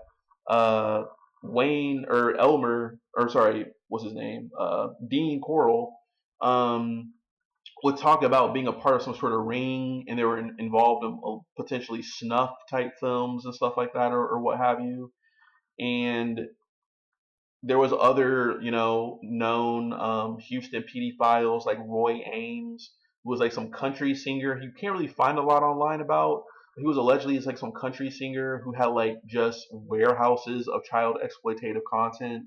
what's his name? Dean Corll, would talk about being a part of some sort of ring, and they were involved in potentially snuff type films and stuff like that, or what have you. And there was other, known Houston pedophiles like Roy Ames, who was like some country singer. You can't really find a lot online about. He was allegedly like some country singer who had like just warehouses of child exploitative content.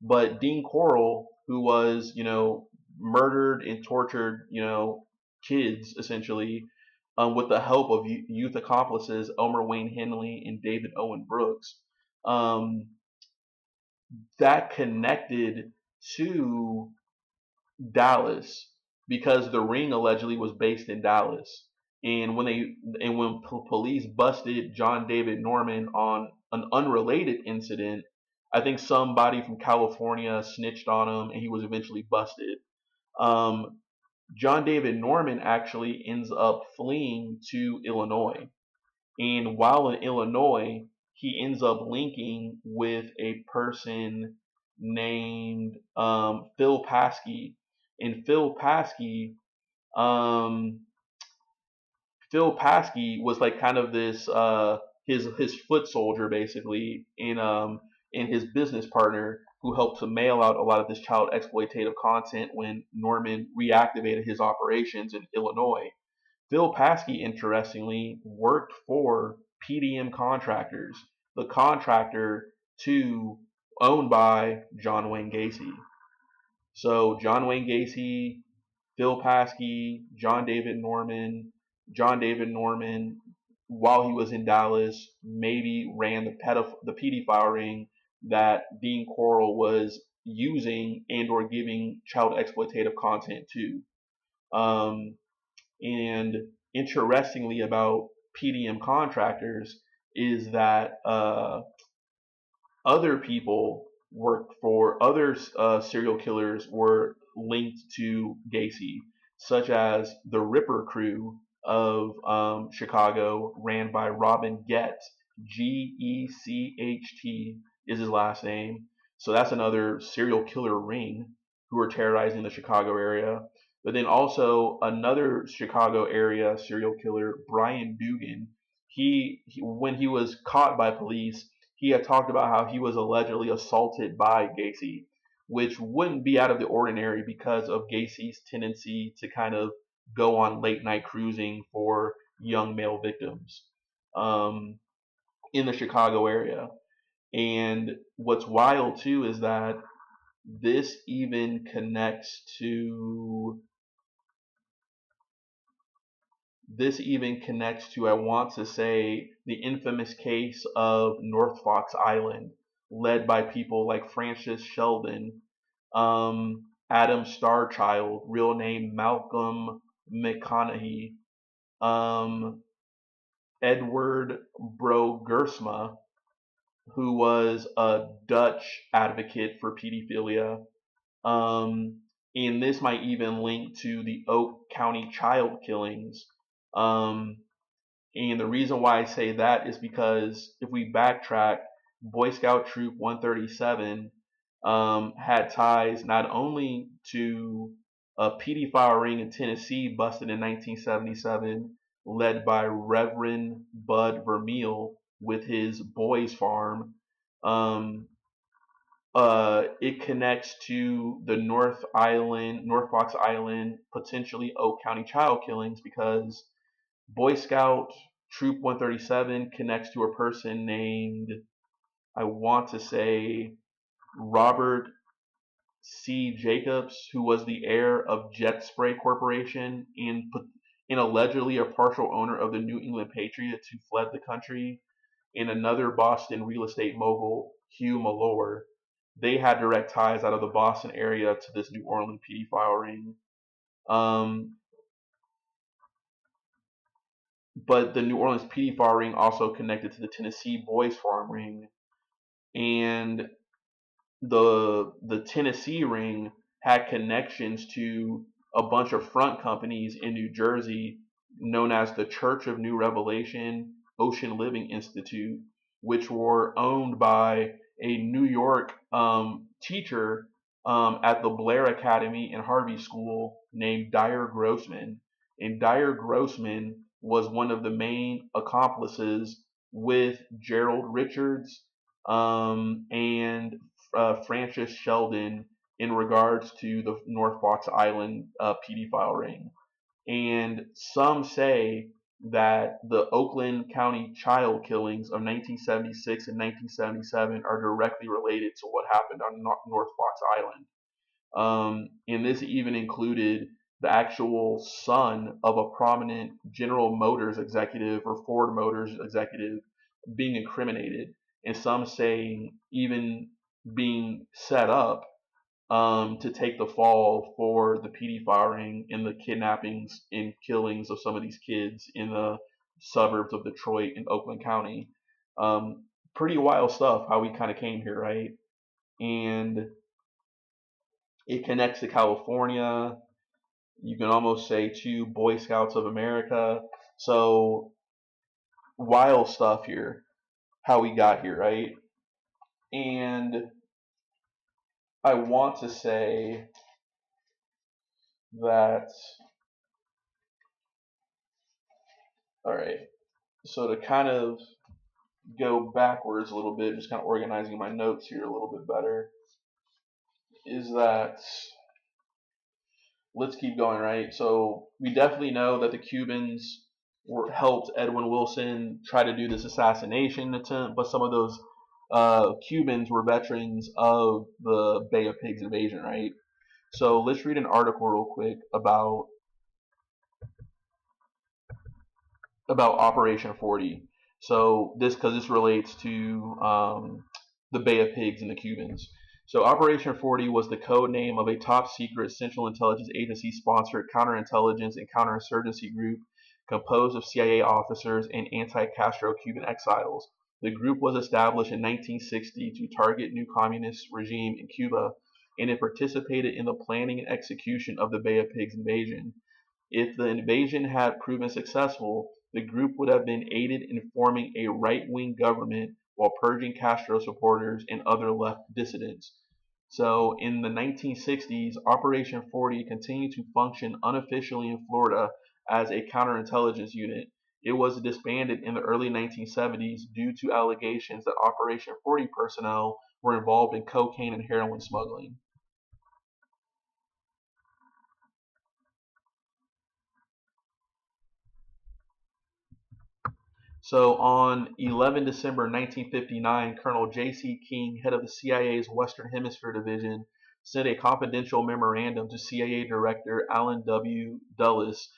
But Dean Corll, who was, murdered and tortured, kids essentially, with the help of youth accomplices Elmer Wayne Henley and David Owen Brooks, that connected to Dallas because the ring allegedly was based in Dallas. And when police busted John David Norman on an unrelated incident, I think somebody from California snitched on him, and he was eventually busted. John David Norman actually ends up fleeing to Illinois, and while in Illinois, he ends up linking with a person named Phil Paskey, and um, Phil Paskey was like kind of this his foot soldier basically in his business partner who helped to mail out a lot of this child exploitative content when Norman reactivated his operations in Illinois. Phil Paskey, interestingly, worked for PDM Contractors, the contractor owned by John Wayne Gacy. So John Wayne Gacy, Phil Paskey, John David Norman, John David Norman, while he was in Dallas, maybe ran the pedophile ring that Dean Corll was using and or giving child exploitative content to. And interestingly about PDM contractors is that other people worked for other serial killers were linked to Gacy, such as the Ripper crew of Chicago, ran by Robin Gett. Gecht is his last name. So that's another serial killer ring who were terrorizing the Chicago area. But then also another Chicago area serial killer, Brian Dugan. He when he was caught by police, he had talked about how he was allegedly assaulted by Gacy, which wouldn't be out of the ordinary because of Gacy's tendency to kind of go on late night cruising for young male victims in the Chicago area. And what's wild too is that this even connects to I want to say, the infamous case of North Fox Island, led by people like Francis Sheldon, Adam Starchild, real name Malcolm McConaughey, Edward Brogersma, who was a Dutch advocate for pedophilia. And this might even link to the Oak County child killings. And the reason why I say that is because if we backtrack, Boy Scout Troop 137 had ties not only to a pedophile ring in Tennessee busted in 1977, led by Reverend Bud Vermeil with his Boys Farm. It connects to the North Fox Island, potentially Oak County child killings, because Boy Scout Troop 137 connects to a person named, I want to say, Robert C. Jacobs, who was the heir of Jet Spray Corporation and allegedly a partial owner of the New England Patriots who fled the country, and another Boston real estate mogul, Hugh Malore. They had direct ties out of the Boston area to this New Orleans pedophile ring. But the New Orleans pedophile ring also connected to the Tennessee Boys Farm ring. And the Tennessee ring had connections to a bunch of front companies in New Jersey known as the Church of New Revelation Ocean Living Institute, which were owned by a New York teacher at the Blair Academy and Harvey School named Dyer Grossman. And Dyer Grossman was one of the main accomplices with Gerald Richards and Francis Sheldon in regards to the North Fox Island pedophile ring. And some say that the Oakland County child killings of 1976 and 1977 are directly related to what happened on North Fox Island. And this even included the actual son of a prominent General Motors executive or Ford Motors executive being incriminated, and some saying even being set up to take the fall for the pedophile ring and the kidnappings and killings of some of these kids in the suburbs of Detroit and Oakland County. Pretty wild stuff how we kind of came here, right? And it connects to California. You can almost say to Boy Scouts of America. So wild stuff here, how we got here, right? And I want to say that, all right, so to kind of go backwards a little bit, just kind of organizing my notes here a little bit better, is that, let's keep going, right? So we definitely know that the Cubans helped Edwin Wilson try to do this assassination attempt, but some of those Cubans were veterans of the Bay of Pigs invasion, right? So let's read an article real quick about about Operation 40. So because this relates to the Bay of Pigs and the Cubans. So Operation 40 was the code name of a top secret Central Intelligence Agency sponsored counterintelligence and counterinsurgency group composed of CIA officers and anti-Castro Cuban exiles. The group was established in 1960 to target new communist regime in Cuba, and it participated in the planning and execution of the Bay of Pigs invasion. If the invasion had proven successful, the group would have been aided in forming a right-wing government while purging Castro supporters and other left dissidents. So in the 1960s, Operation 40 continued to function unofficially in Florida as a counterintelligence unit. It was disbanded in the early 1970s due to allegations that Operation 40 personnel were involved in cocaine and heroin smuggling. So on 11 December 1959, Colonel J.C. King, head of the CIA's Western Hemisphere Division, sent a confidential memorandum to CIA Director Allen W. Dulles.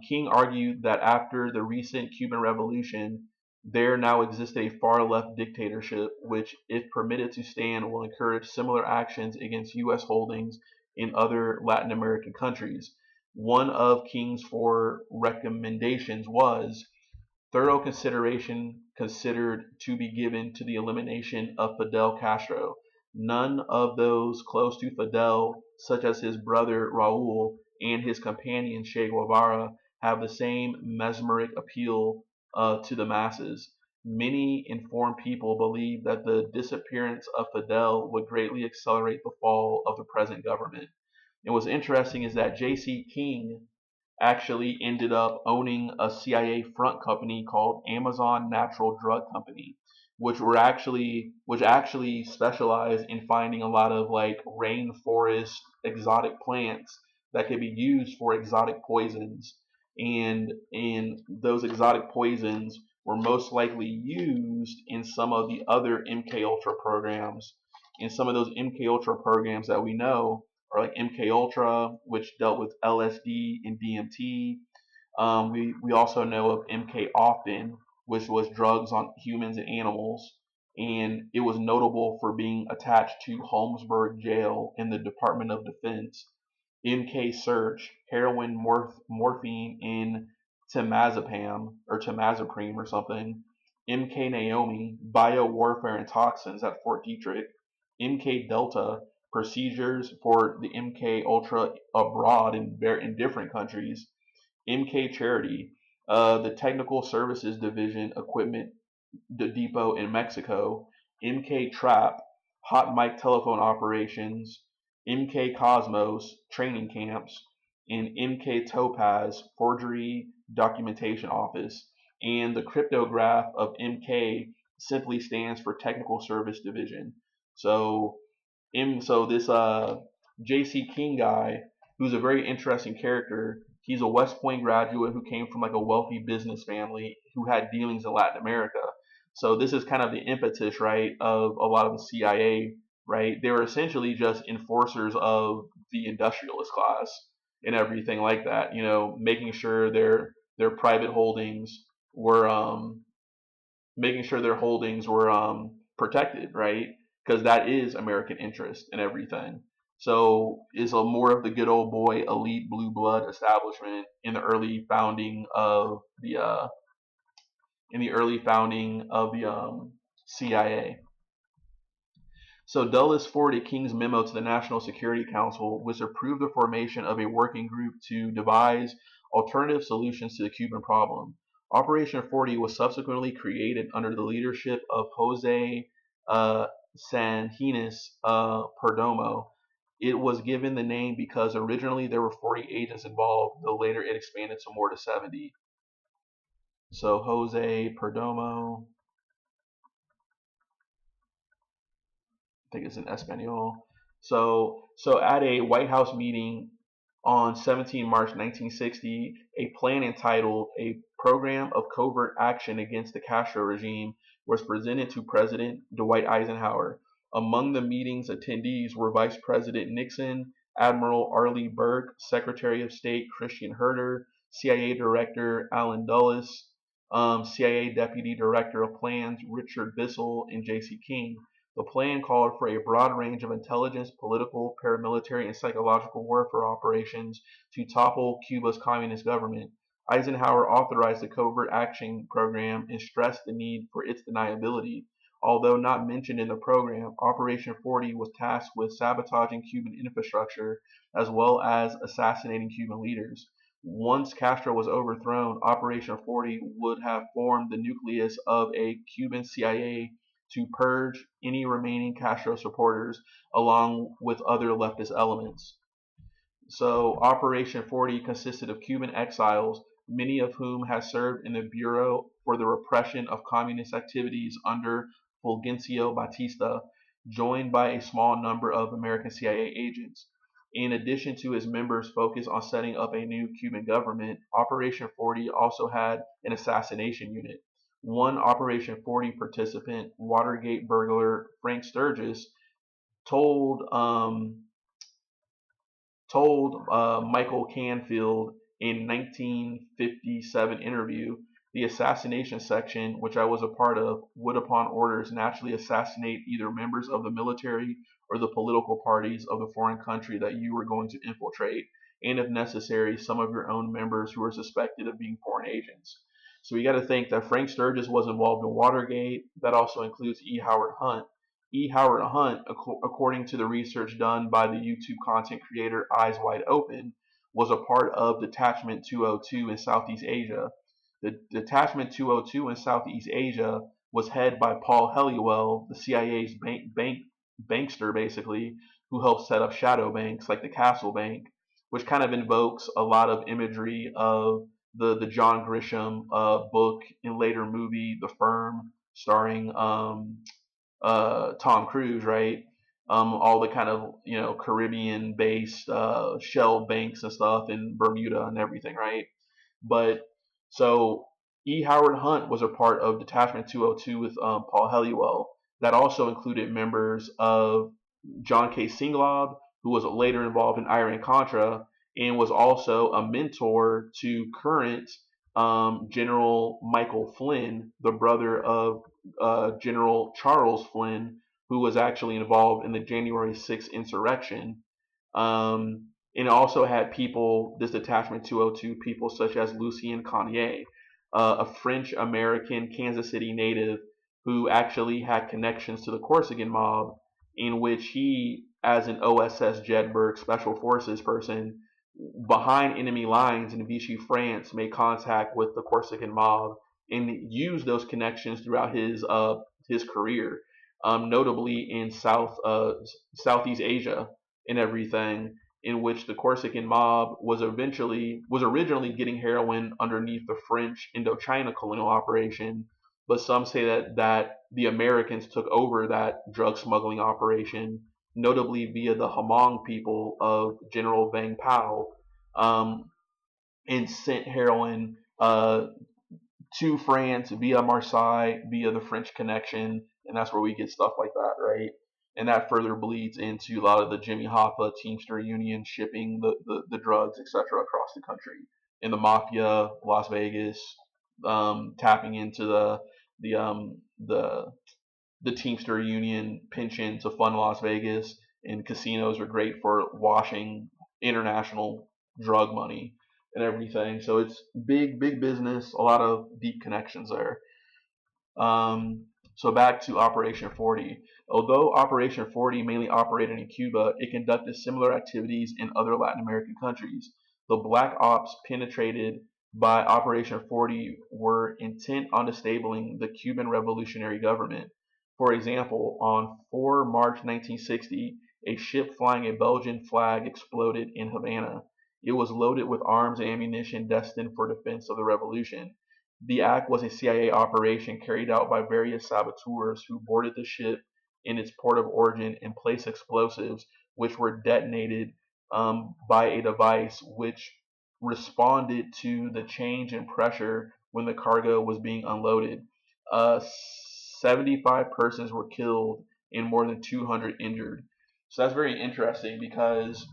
King argued that after the recent Cuban Revolution, there now exists a far-left dictatorship which, if permitted to stand, will encourage similar actions against U.S. holdings in other Latin American countries. One of King's 4 recommendations was thorough consideration considered to be given to the elimination of Fidel Castro. None of those close to Fidel, such as his brother Raul and his companion Che Guevara, have the same mesmeric appeal to the masses. Many informed people believe that the disappearance of Fidel would greatly accelerate the fall of the present government. And what's interesting is that J.C. King actually ended up owning a CIA front company called Amazon Natural Drug Company, which actually specialized in finding a lot of like rainforest exotic plants that could be used for exotic poisons. And those exotic poisons were most likely used in some of the other MK Ultra programs. And some of those MK Ultra programs that we know or like MK Ultra, which dealt with LSD and DMT. We also know of MK Often, which was drugs on humans and animals, and it was notable for being attached to Holmesburg Jail in the Department of Defense. MK Search, heroin, morphine, and temazepam or something. MK Naomi, biowarfare and toxins at Fort Detrick. MK Delta, procedures for the MK Ultra abroad in different countries. MK Charity, the Technical Services Division Equipment Depot in Mexico. MK Trap, hot mic telephone operations. MK Cosmos, training camps. And MK Topaz, forgery documentation office. And the cryptograph of MK simply stands for Technical Service Division. So this J.C. King guy, who's a very interesting character, he's a West Point graduate who came from like a wealthy business family who had dealings in Latin America. So this is kind of the impetus, right, of a lot of the CIA, right? They were essentially just enforcers of the industrialist class and everything like that, you know, making sure their private holdings were protected, right? Because that is American interest and everything. So it's a more of the good old boy elite blue blood establishment in the early founding of the CIA. So Dulles forwarded King's memo to the National Security Council, which approved the formation of a working group to devise alternative solutions to the Cuban problem. Operation 40 was subsequently created under the leadership of Jose Sanjinas Perdomo. It was given the name because originally there were 40 agents involved, though later it expanded to more to 70. So Jose Perdomo, I think it's in Espanol. So at a White House meeting on 17 March 1960, a plan entitled A Program of Covert Action Against the Castro Regime was presented to President Dwight Eisenhower. Among the meeting's attendees were Vice President Nixon, Admiral Arleigh Burke, Secretary of State Christian Herter, CIA Director Allen Dulles, CIA Deputy Director of Plans Richard Bissell and J.C. King. The plan called for a broad range of intelligence, political, paramilitary, and psychological warfare operations to topple Cuba's communist government. Eisenhower authorized the Covert Action Program and stressed the need for its deniability. Although not mentioned in the program, Operation 40 was tasked with sabotaging Cuban infrastructure as well as assassinating Cuban leaders. Once Castro was overthrown, Operation 40 would have formed the nucleus of a Cuban CIA to purge any remaining Castro supporters along with other leftist elements. So Operation 40 consisted of Cuban exiles, many of whom had served in the Bureau for the Repression of Communist Activities under Fulgencio Batista, joined by a small number of American CIA agents. In addition to its members' focus on setting up a new Cuban government, Operation 40 also had an assassination unit. One Operation 40 participant, Watergate burglar Frank Sturgis, told Michael Canfield in 1957 interview, the assassination section, which I was a part of, would upon orders naturally assassinate either members of the military or the political parties of the foreign country that you were going to infiltrate, and if necessary, some of your own members who are suspected of being foreign agents. So we got to think that Frank Sturgis was involved in Watergate. That also includes E. Howard Hunt. E. Howard Hunt, according to the research done by the YouTube content creator Eyes Wide Open, was a part of Detachment 202 in Southeast Asia. The Detachment 202 in Southeast Asia was headed by Paul Helliwell, the CIA's bankster, basically, who helped set up shadow banks like the Castle Bank, which kind of invokes a lot of imagery of the John Grisham book and later movie The Firm, starring Tom Cruise, right? All the kind of Caribbean-based shell banks and stuff in Bermuda and everything, right? But so E. Howard Hunt was a part of Detachment 202 with Paul Helliwell. That also included members of John K. Singlaub, who was later involved in Iran Contra and was also a mentor to current General Michael Flynn, the brother of General Charles Flynn, who was actually involved in the January 6th insurrection. And it also had people, this Detachment 202, people such as Lucien Cognier, a French-American Kansas City native who actually had connections to the Corsican mob, in which he, as an OSS Jedburgh Special Forces person, behind enemy lines in Vichy, France, made contact with the Corsican mob and used those connections throughout his career, notably in Southeast Asia and everything, in which the Corsican mob was originally getting heroin underneath the French Indochina colonial operation, but some say that the Americans took over that drug smuggling operation, notably via the Hmong people of General Vang Pao, and sent heroin to France via Marseille, via the French connection, and that's where we get stuff like that, right? And that further bleeds into a lot of the Jimmy Hoffa Teamster Union shipping the drugs, etc., across the country. And the mafia, Las Vegas, tapping into the Teamster Union pension to fund Las Vegas, and casinos are great for washing international drug money and everything. So it's big business, a lot of deep connections there. So back to Operation 40. Although Operation 40 mainly operated in Cuba, it conducted similar activities in other Latin American countries. The Black Ops penetrated by Operation 40 were intent on disabling the Cuban revolutionary government. For example, on 4 March 1960, a ship flying a Belgian flag exploded in Havana. It was loaded with arms and ammunition destined for defense of the revolution. The act was a CIA operation carried out by various saboteurs who boarded the ship in its port of origin and placed explosives, which were detonated by a device which responded to the change in pressure when the cargo was being unloaded. 75 persons were killed and more than 200 injured. So that's very interesting because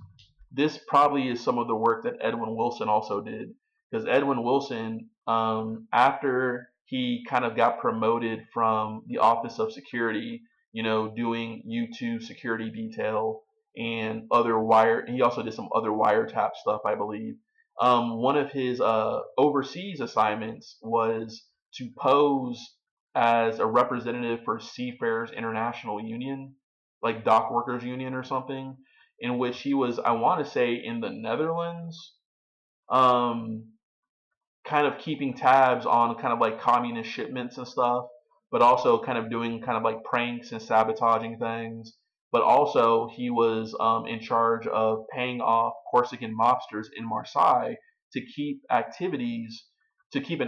this probably is some of the work that Edwin Wilson also did. because Edwin Wilson, after he kind of got promoted from the Office of Security, doing U2 security detail and other he also did some other wiretap stuff, I believe. One of his overseas assignments was to pose as a representative for Seafarers International Union, like Dock Workers Union or something, in which he was, I want to say, in the Netherlands, um, kind of keeping tabs on kind of like communist shipments and stuff, but also kind of doing kind of like pranks and sabotaging things. But also, he was in charge of paying off Corsican mobsters in Marseille to keep an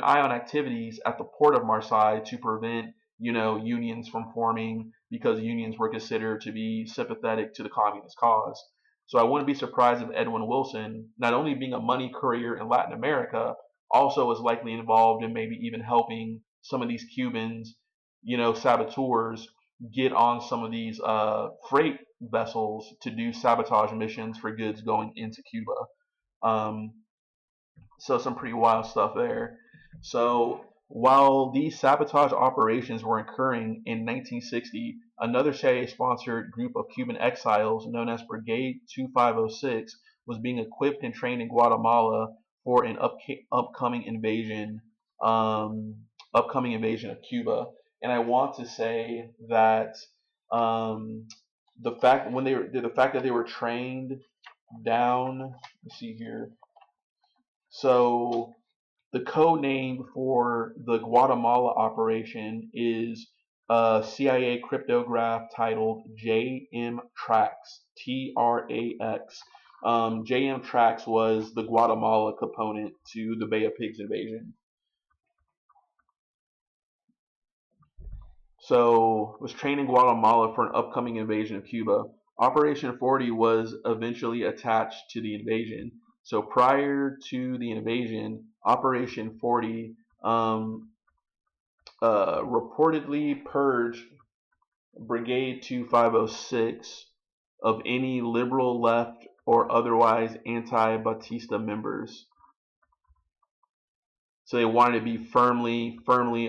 eye on activities at the port of Marseille to prevent, unions from forming, because unions were considered to be sympathetic to the communist cause. So I wouldn't be surprised if Edwin Wilson, not only being a money courier in Latin America, also was likely involved in maybe even helping some of these Cubans, saboteurs, get on some of these freight vessels to do sabotage missions for goods going into Cuba. So some pretty wild stuff there. So while these sabotage operations were occurring in 1960, another CIA-sponsored group of Cuban exiles known as Brigade 2506 was being equipped and trained in Guatemala for an upcoming invasion of Cuba. And I want to say that the fact that they were trained down. Let's see here. So the code name for the Guatemala operation is a CIA cryptograph titled JM Trax, TRAX. JM Trax was the Guatemala component to the Bay of Pigs invasion. So was trained in Guatemala for an upcoming invasion of Cuba. Operation 40 was eventually attached to the invasion. So prior to the invasion, Operation 40 reportedly purged Brigade 2506 of any liberal left or otherwise anti-Batista members. So they wanted to be firmly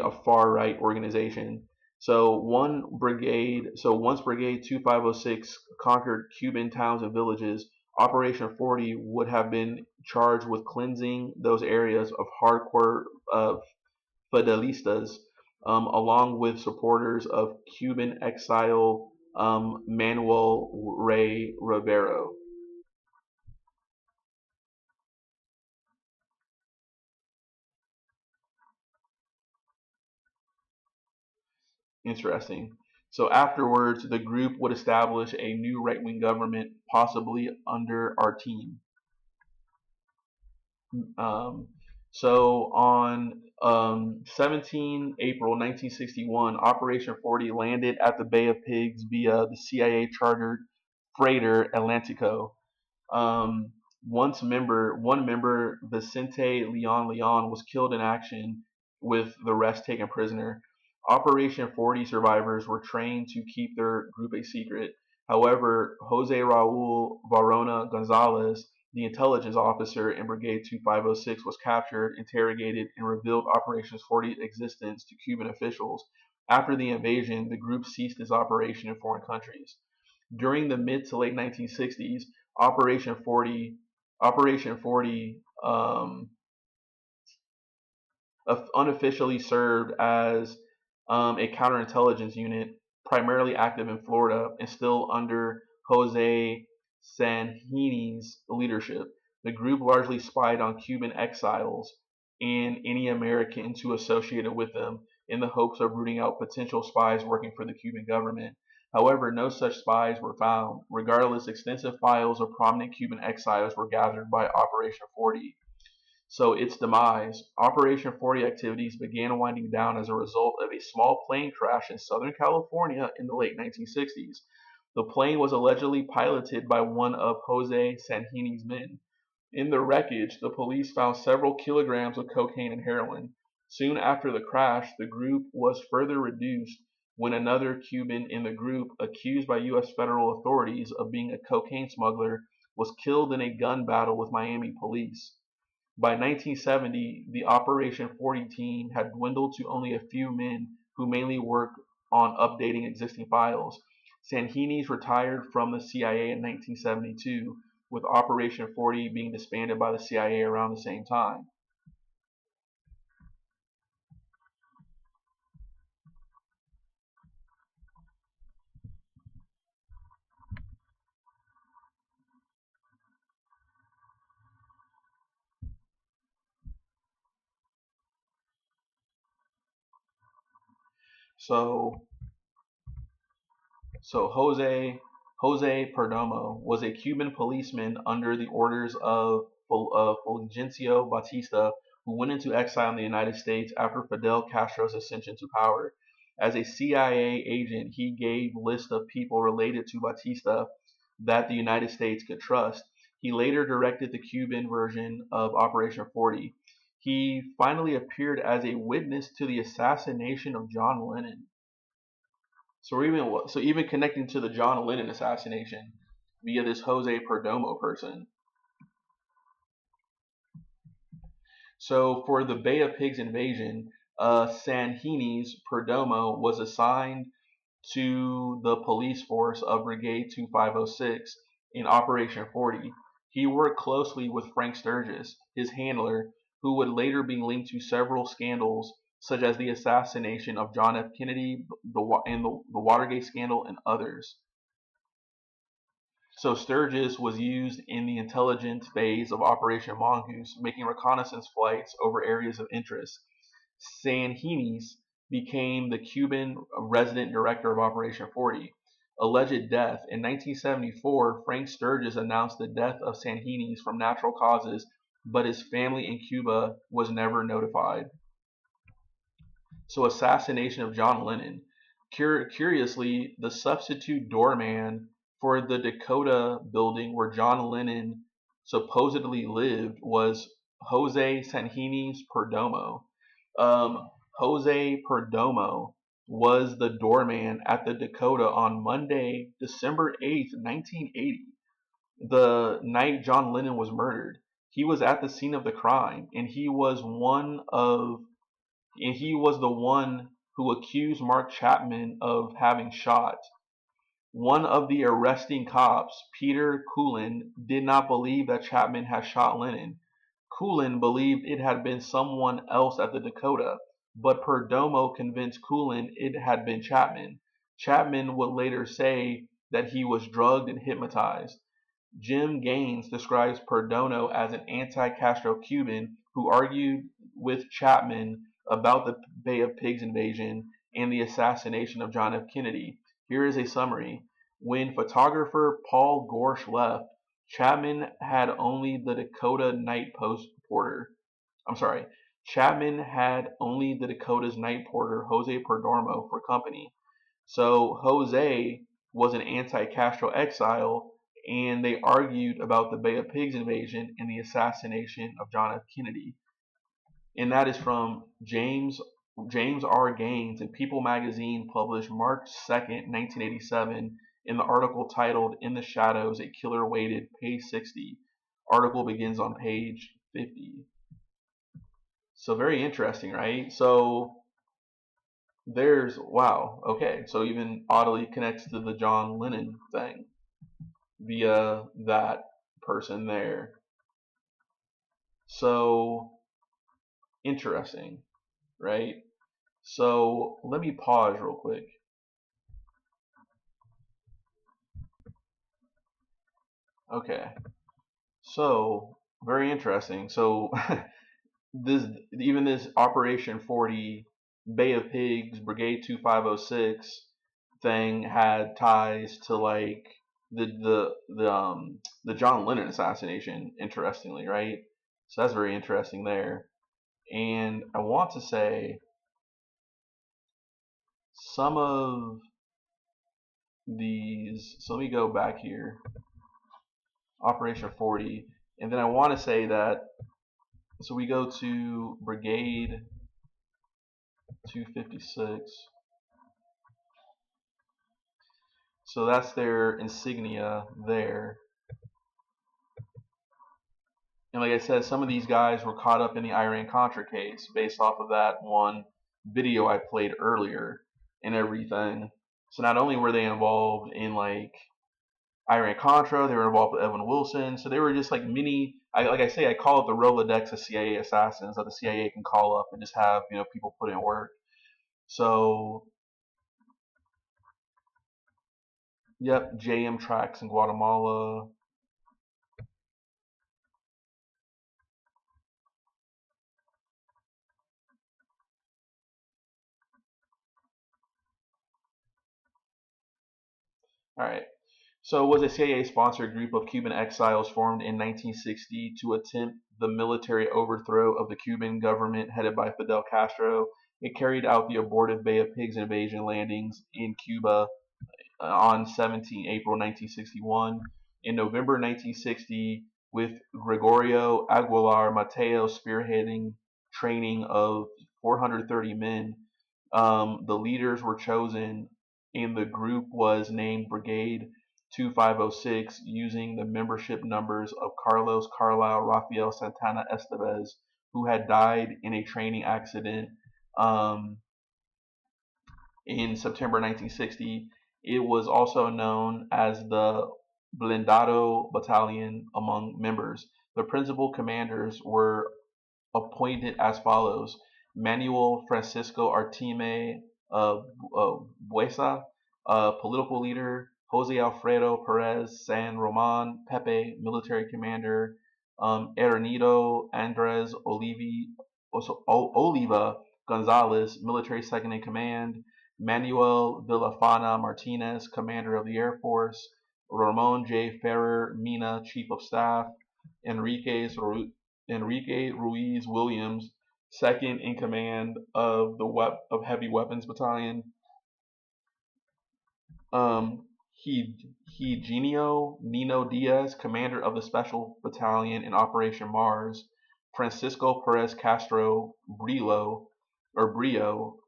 a far-right organization. So once Brigade 2506 conquered Cuban towns and villages, Operation 40 would have been charged with cleansing those areas of hardcore Fidelistas, along with supporters of Cuban exile Manuel Rey Rivero. Interesting. So afterwards, the group would establish a new right-wing government, possibly under our team. So on 17 April 1961, Operation 40 landed at the Bay of Pigs via the CIA-chartered freighter Atlantico. One member, Vicente Leon, was killed in action, with the rest taken prisoner. Operation 40 survivors were trained to keep their group a secret. However, Jose Raul Varona Gonzalez, the intelligence officer in Brigade 2506, was captured, interrogated, and revealed Operation 40's existence to Cuban officials. After the invasion, the group ceased its operation in foreign countries. During the mid to late 1960s, Operation 40 unofficially served as a counterintelligence unit, primarily active in Florida and still under Jose Sanjini's leadership. The group largely spied on Cuban exiles and any Americans who associated with them, in the hopes of rooting out potential spies working for the Cuban government. However, no such spies were found. Regardless, extensive files of prominent Cuban exiles were gathered by Operation 40. So its demise. Operation 40 activities began winding down as a result of a small plane crash in Southern California in the late 1960s. The plane was allegedly piloted by one of Jose Sanjini's men. In the wreckage, the police found several kilograms of cocaine and heroin. Soon after the crash, the group was further reduced when another Cuban in the group, accused by U.S. federal authorities of being a cocaine smuggler, was killed in a gun battle with Miami police. By 1970, the Operation 40 team had dwindled to only a few men who mainly worked on updating existing files. Sanhini's retired from the CIA in 1972, with Operation 40 being disbanded by the CIA around the same time. So Jose Perdomo was a Cuban policeman under the orders of Fulgencio Batista, who went into exile in the United States after Fidel Castro's ascension to power. As a CIA agent, he gave lists of people related to Batista that the United States could trust. He later directed the Cuban version of Operation 40. He finally appeared as a witness to the assassination of John Lennon. So even connecting to the John Lennon assassination via this Jose Perdomo person. So for the Bay of Pigs invasion, Sanhini's Perdomo was assigned to the police force of Brigade 2506 in Operation 40. He worked closely with Frank Sturgis, his handler, who would later be linked to several scandals such as the assassination of John F. Kennedy, the Watergate scandal, and others. So Sturgis was used in the intelligence phase of Operation Mongoose, making reconnaissance flights over areas of interest. Sanhini's became the Cuban resident director of Operation 40. Alleged death. In 1974, Frank Sturgis announced the death of Sanhini's from natural causes, but his family in Cuba was never notified. So assassination of John Lennon. Curiously, the substitute doorman for the Dakota building where John Lennon supposedly lived was Jose Sanhini's Perdomo. Jose Perdomo was the doorman at the Dakota on Monday, December 8th, 1980, the night John Lennon was murdered. He was at the scene of the crime, and he was the one who accused Mark Chapman of having shot. One of the arresting cops, Peter Cullen, did not believe that Chapman had shot Lennon. Cullen believed it had been someone else at the Dakota, but Perdomo convinced Cullen it had been Chapman. Chapman would later say that he was drugged and hypnotized. Jim Gaines describes Perdomo as an anti-Castro Cuban who argued with Chapman about the Bay of Pigs invasion and the assassination of John F. Kennedy. Here is a summary. When photographer Paul Gorsh left, Chapman had only the Dakota Night Post porter. Chapman had only the Dakota's night porter, Jose Perdomo, for company. So Jose was an anti-Castro exile, and they argued about the Bay of Pigs invasion and the assassination of John F. Kennedy. And that is from James R. Gaines in People magazine, published March 2nd, 1987, in the article titled "In the Shadows, a Killer Waited," page 60. Article begins on page 50. So very interesting, right? So there's, wow, okay, so even oddly connects to the John Lennon thing via that person there. So interesting, right? So let me pause real quick. Okay, so very interesting. So this Operation 40 Bay of Pigs Brigade 2506 thing had ties to like the John Lennon assassination, interestingly, right? So that's very interesting there. And I want to say some of these, so let me go back here. Operation 40, and then I want to say that, so we go to Brigade 256. So that's their insignia there. And like I said, some of these guys were caught up in the Iran-Contra case based off of that one video I played earlier and everything. So not only were they involved in like Iran-Contra, they were involved with Edwin Wilson. So they were just like mini, like I say, I call it the Rolodex of CIA assassins that the CIA can call up and just have, people put in work. So, yep, JM tracks in Guatemala. All right. So it was a CIA-sponsored group of Cuban exiles formed in 1960 to attempt the military overthrow of the Cuban government headed by Fidel Castro. It carried out the abortive Bay of Pigs invasion landings in Cuba on 17 April 1961. In November 1960, with Gregorio Aguilar Mateo spearheading training of 430 men, the leaders were chosen, and the group was named Brigade 2506 using the membership numbers of Carlos Carlisle Rafael Santana Estevez, who had died in a training accident in September 1960. It was also known as the Blindado Battalion among members. The principal commanders were appointed as follows: Manuel Francisco Artime Buesa, political leader; Jose Alfredo Perez San Roman Pepe, military commander; Ernito Andres Oliva Gonzalez, military second in command; Manuel Villafana Martinez, commander of the Air Force; Ramon J. Ferrer Mina, chief of staff; Enrique Ruiz Williams, second in command of the Heavy Weapons Battalion; Eugenio Nino Diaz, commander of the Special Battalion in Operation Mars; Francisco Perez Castro Brio,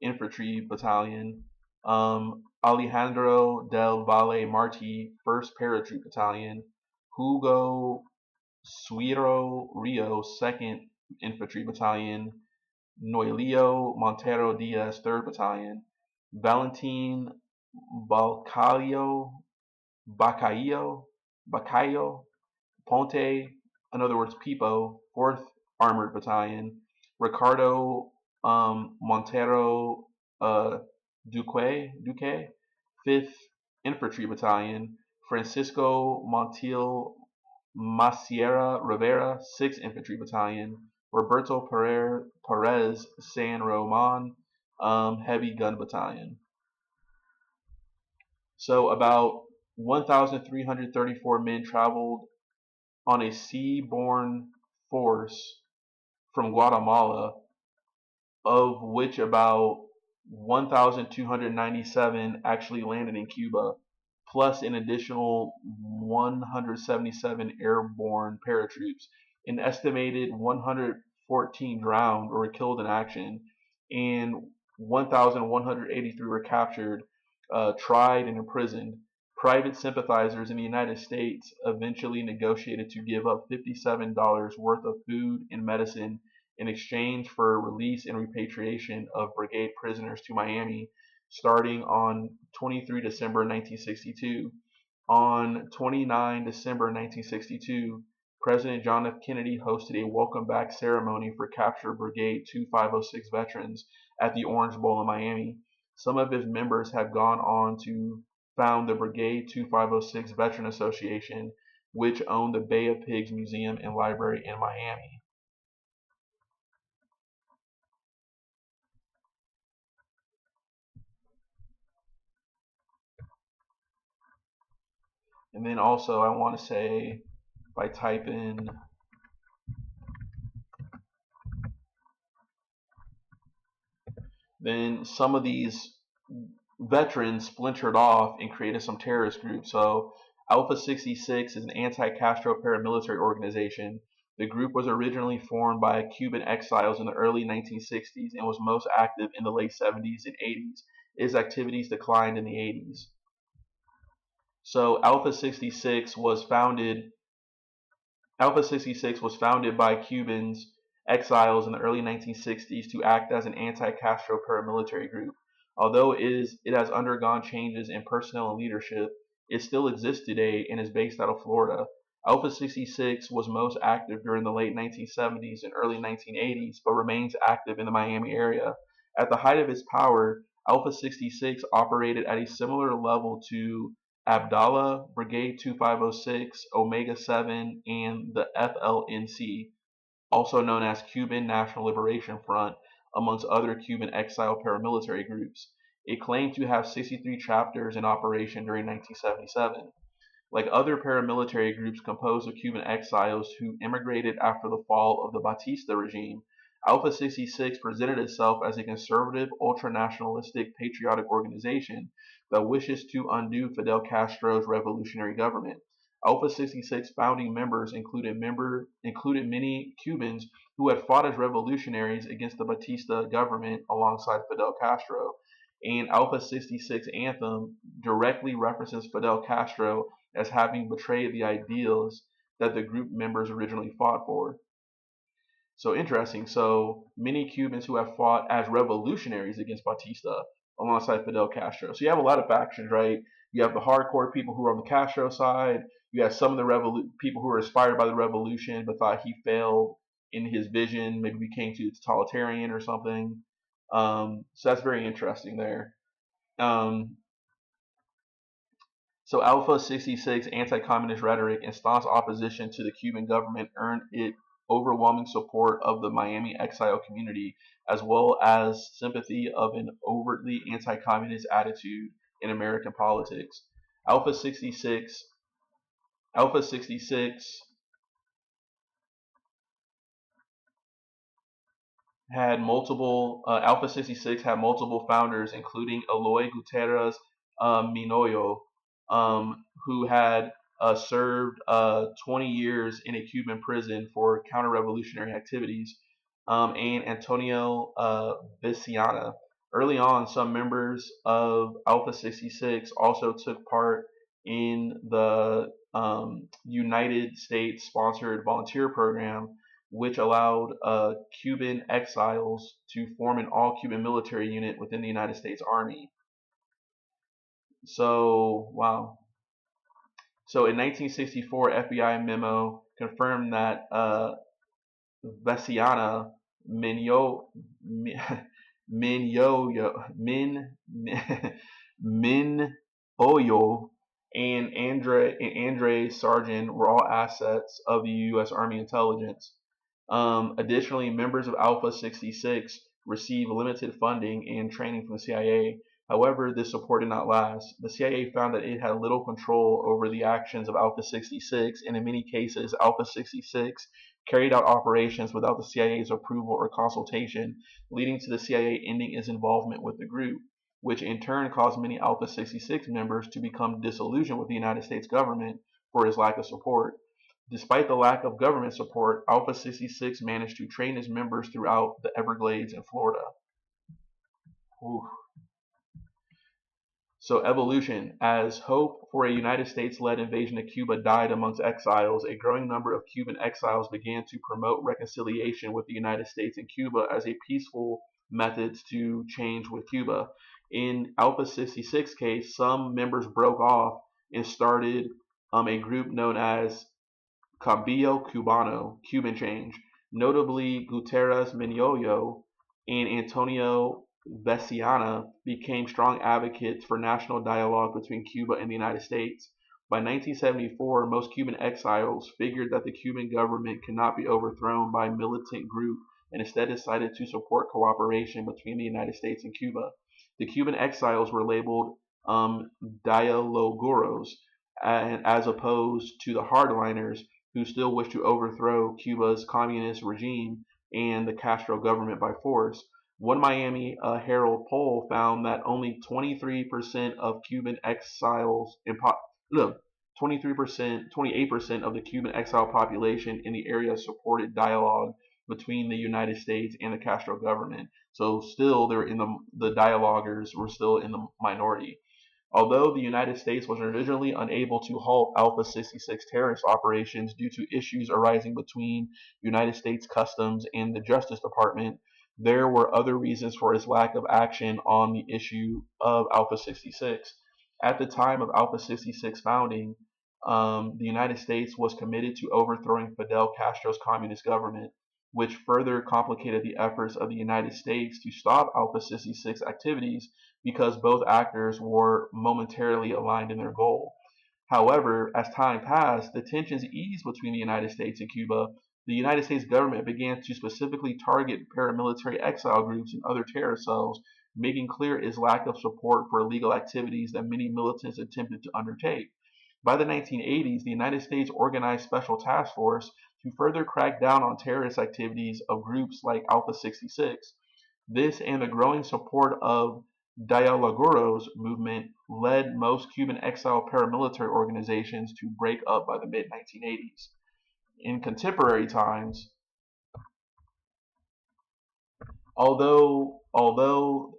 Infantry Battalion; Alejandro del Valle Marti, 1st Paratroop Battalion; Hugo Suiro Rio, 2nd Infantry Battalion; Noelio Montero Diaz, 3rd Battalion; Valentin Bacayo Ponte, in other words, Pipo, 4th Armored Battalion; Ricardo Montero Duque, 5th Infantry Battalion; Francisco Montiel Maciera Rivera, 6th Infantry Battalion; Roberto Perez San Roman, Heavy Gun Battalion. So about 1,334 men traveled on a seaborne force from Guatemala, of which about 1,297 actually landed in Cuba, plus an additional 177 airborne paratroops. An estimated 114 drowned or were killed in action, and 1,183 were captured, tried, and imprisoned. Private sympathizers in the United States eventually negotiated to give up $57 worth of food and medicine in exchange for release and repatriation of Brigade prisoners to Miami, starting on 23 December 1962. On 29 December 1962, President John F. Kennedy hosted a welcome back ceremony for captured Brigade 2506 veterans at the Orange Bowl in Miami. Some of his members have gone on to found the Brigade 2506 Veteran Association, which owned the Bay of Pigs Museum and Library in Miami. And then also I want to say, if I type in then some of these veterans splintered off and created some terrorist groups. So Alpha 66 is an anti-Castro paramilitary organization. The group was originally formed by Cuban exiles in the early 1960s and was most active in the late 70s and 80s. Its activities declined in the 80s. So Alpha 66 was founded Alpha 66 was founded by Cubans exiles in the early 1960s to act as an anti-Castro paramilitary group. Although it has undergone changes in personnel and leadership, it still exists today and is based out of Florida. Alpha 66 was most active during the late 1970s and early 1980s, but remains active in the Miami area. At the height of its power, Alpha 66 operated at a similar level to Abdallah, Brigade 2506, Omega 7, and the FLNC, also known as Cuban National Liberation Front, amongst other Cuban exile paramilitary groups. It claimed to have 63 chapters in operation during 1977. Like other paramilitary groups composed of Cuban exiles who immigrated after the fall of the Batista regime, Alpha 66 presented itself as a conservative, ultra-nationalistic, patriotic organization that wishes to undo Fidel Castro's revolutionary government. Alpha 66 founding members included many Cubans who had fought as revolutionaries against the Batista government alongside Fidel Castro. And Alpha 66 anthem directly references Fidel Castro as having betrayed the ideals that the group members originally fought for. So interesting. So many Cubans who have fought as revolutionaries against Batista alongside Fidel Castro. So you have a lot of factions, right? You have the hardcore people who are on the Castro side. You have some of the people who were inspired by the revolution but thought he failed in his vision, maybe became too totalitarian or something. So that's very interesting there. So Alpha 66 anti-communist rhetoric and staunch opposition to the Cuban government earned it overwhelming support of the Miami exile community, as well as sympathy of an overtly anti-communist attitude in American politics. Alpha 66 had multiple Alpha 66 had multiple founders, including Eloy Gutierrez Minoyo, who had served 20 years in a Cuban prison for counter-revolutionary activities, and Antonio Viciana. Early on, some members of Alpha 66 also took part in the United States-sponsored volunteer program, which allowed Cuban exiles to form an all-Cuban military unit within the United States Army. So, wow. So in 1964, FBI memo confirmed that Veciana, Minyoyo, and Andre Sargent were all assets of the U.S. Army intelligence. Additionally, members of Alpha 66 received limited funding and training from the CIA. However, this support did not last. The CIA found that it had little control over the actions of Alpha 66, and in many cases, Alpha 66 carried out operations without the CIA's approval or consultation, leading to the CIA ending its involvement with the group, which in turn caused many Alpha 66 members to become disillusioned with the United States government for its lack of support. Despite the lack of government support, Alpha 66 managed to train its members throughout the Everglades in Florida. Ooh. So evolution. As hope for a United States-led invasion of Cuba died amongst exiles, a growing number of Cuban exiles began to promote reconciliation with the United States and Cuba as a peaceful method to change with Cuba. In Alpha 66 case, some members broke off and started a group known as Cambio Cubano, Cuban Change. Notably, Gutierrez Minoyo and Antonio Veciana became strong advocates for national dialogue between Cuba and the United States. By 1974, most Cuban exiles figured that the Cuban government could not be overthrown by a militant group and instead decided to support cooperation between the United States and Cuba. The Cuban exiles were labeled dialogueros, as opposed to the hardliners who still wished to overthrow Cuba's communist regime and the Castro government by force. One Miami Herald poll found that only 23% of Cuban exiles, 28% of the Cuban exile population in the area supported dialogue between the United States and the Castro government. So still, the dialoguers were still in the minority. Although the United States was originally unable to halt Alpha 66 terrorist operations due to issues arising between United States Customs and the Justice Department, there were other reasons for its lack of action on the issue of Alpha 66. At the time of Alpha 66 founding, the United States was committed to overthrowing Fidel Castro's communist government, which further complicated the efforts of the United States to stop Alpha 66 activities because both actors were momentarily aligned in their goal. However, as time passed, the tensions eased between the United States and Cuba. The United States government began to specifically target paramilitary exile groups and other terror cells, making clear its lack of support for illegal activities that many militants attempted to undertake. By the 1980s, the United States organized special task force to further crack down on terrorist activities of groups like Alpha 66. This and the growing support of Dialogueros movement led most Cuban exile paramilitary organizations to break up by the mid-1980s. In contemporary times, although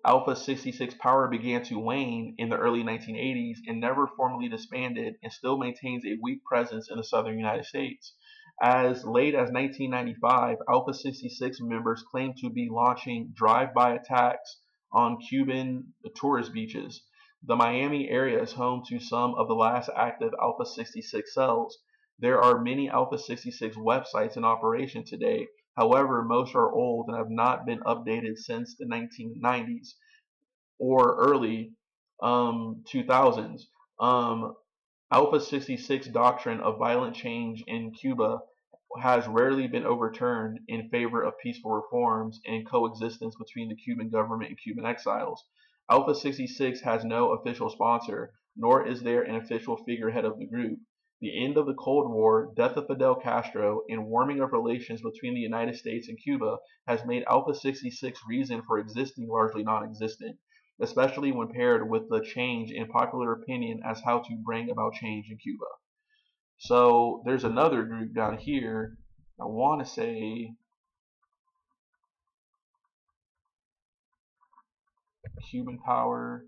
Alpha 66 power began to wane in the early 1980s, it never formally disbanded and still maintains a weak presence in the southern United States. As late as 1995, Alpha 66 members claimed to be launching drive-by attacks on Cuban tourist beaches. The Miami area is home to some of the last active Alpha 66 cells. There are many Alpha 66 websites in operation today. However, most are old and have not been updated since the 1990s or early 2000s. Alpha 66 doctrine of violent change in Cuba has rarely been overturned in favor of peaceful reforms and coexistence between the Cuban government and Cuban exiles. Alpha 66 has no official sponsor, nor is there an official figurehead of the group. The end of the Cold War, death of Fidel Castro, and warming of relations between the United States and Cuba has made Alpha 66 reason for existing largely non-existent, especially when paired with the change in popular opinion as how to bring about change in Cuba. So there's another group down here, I want to say Cuban Power.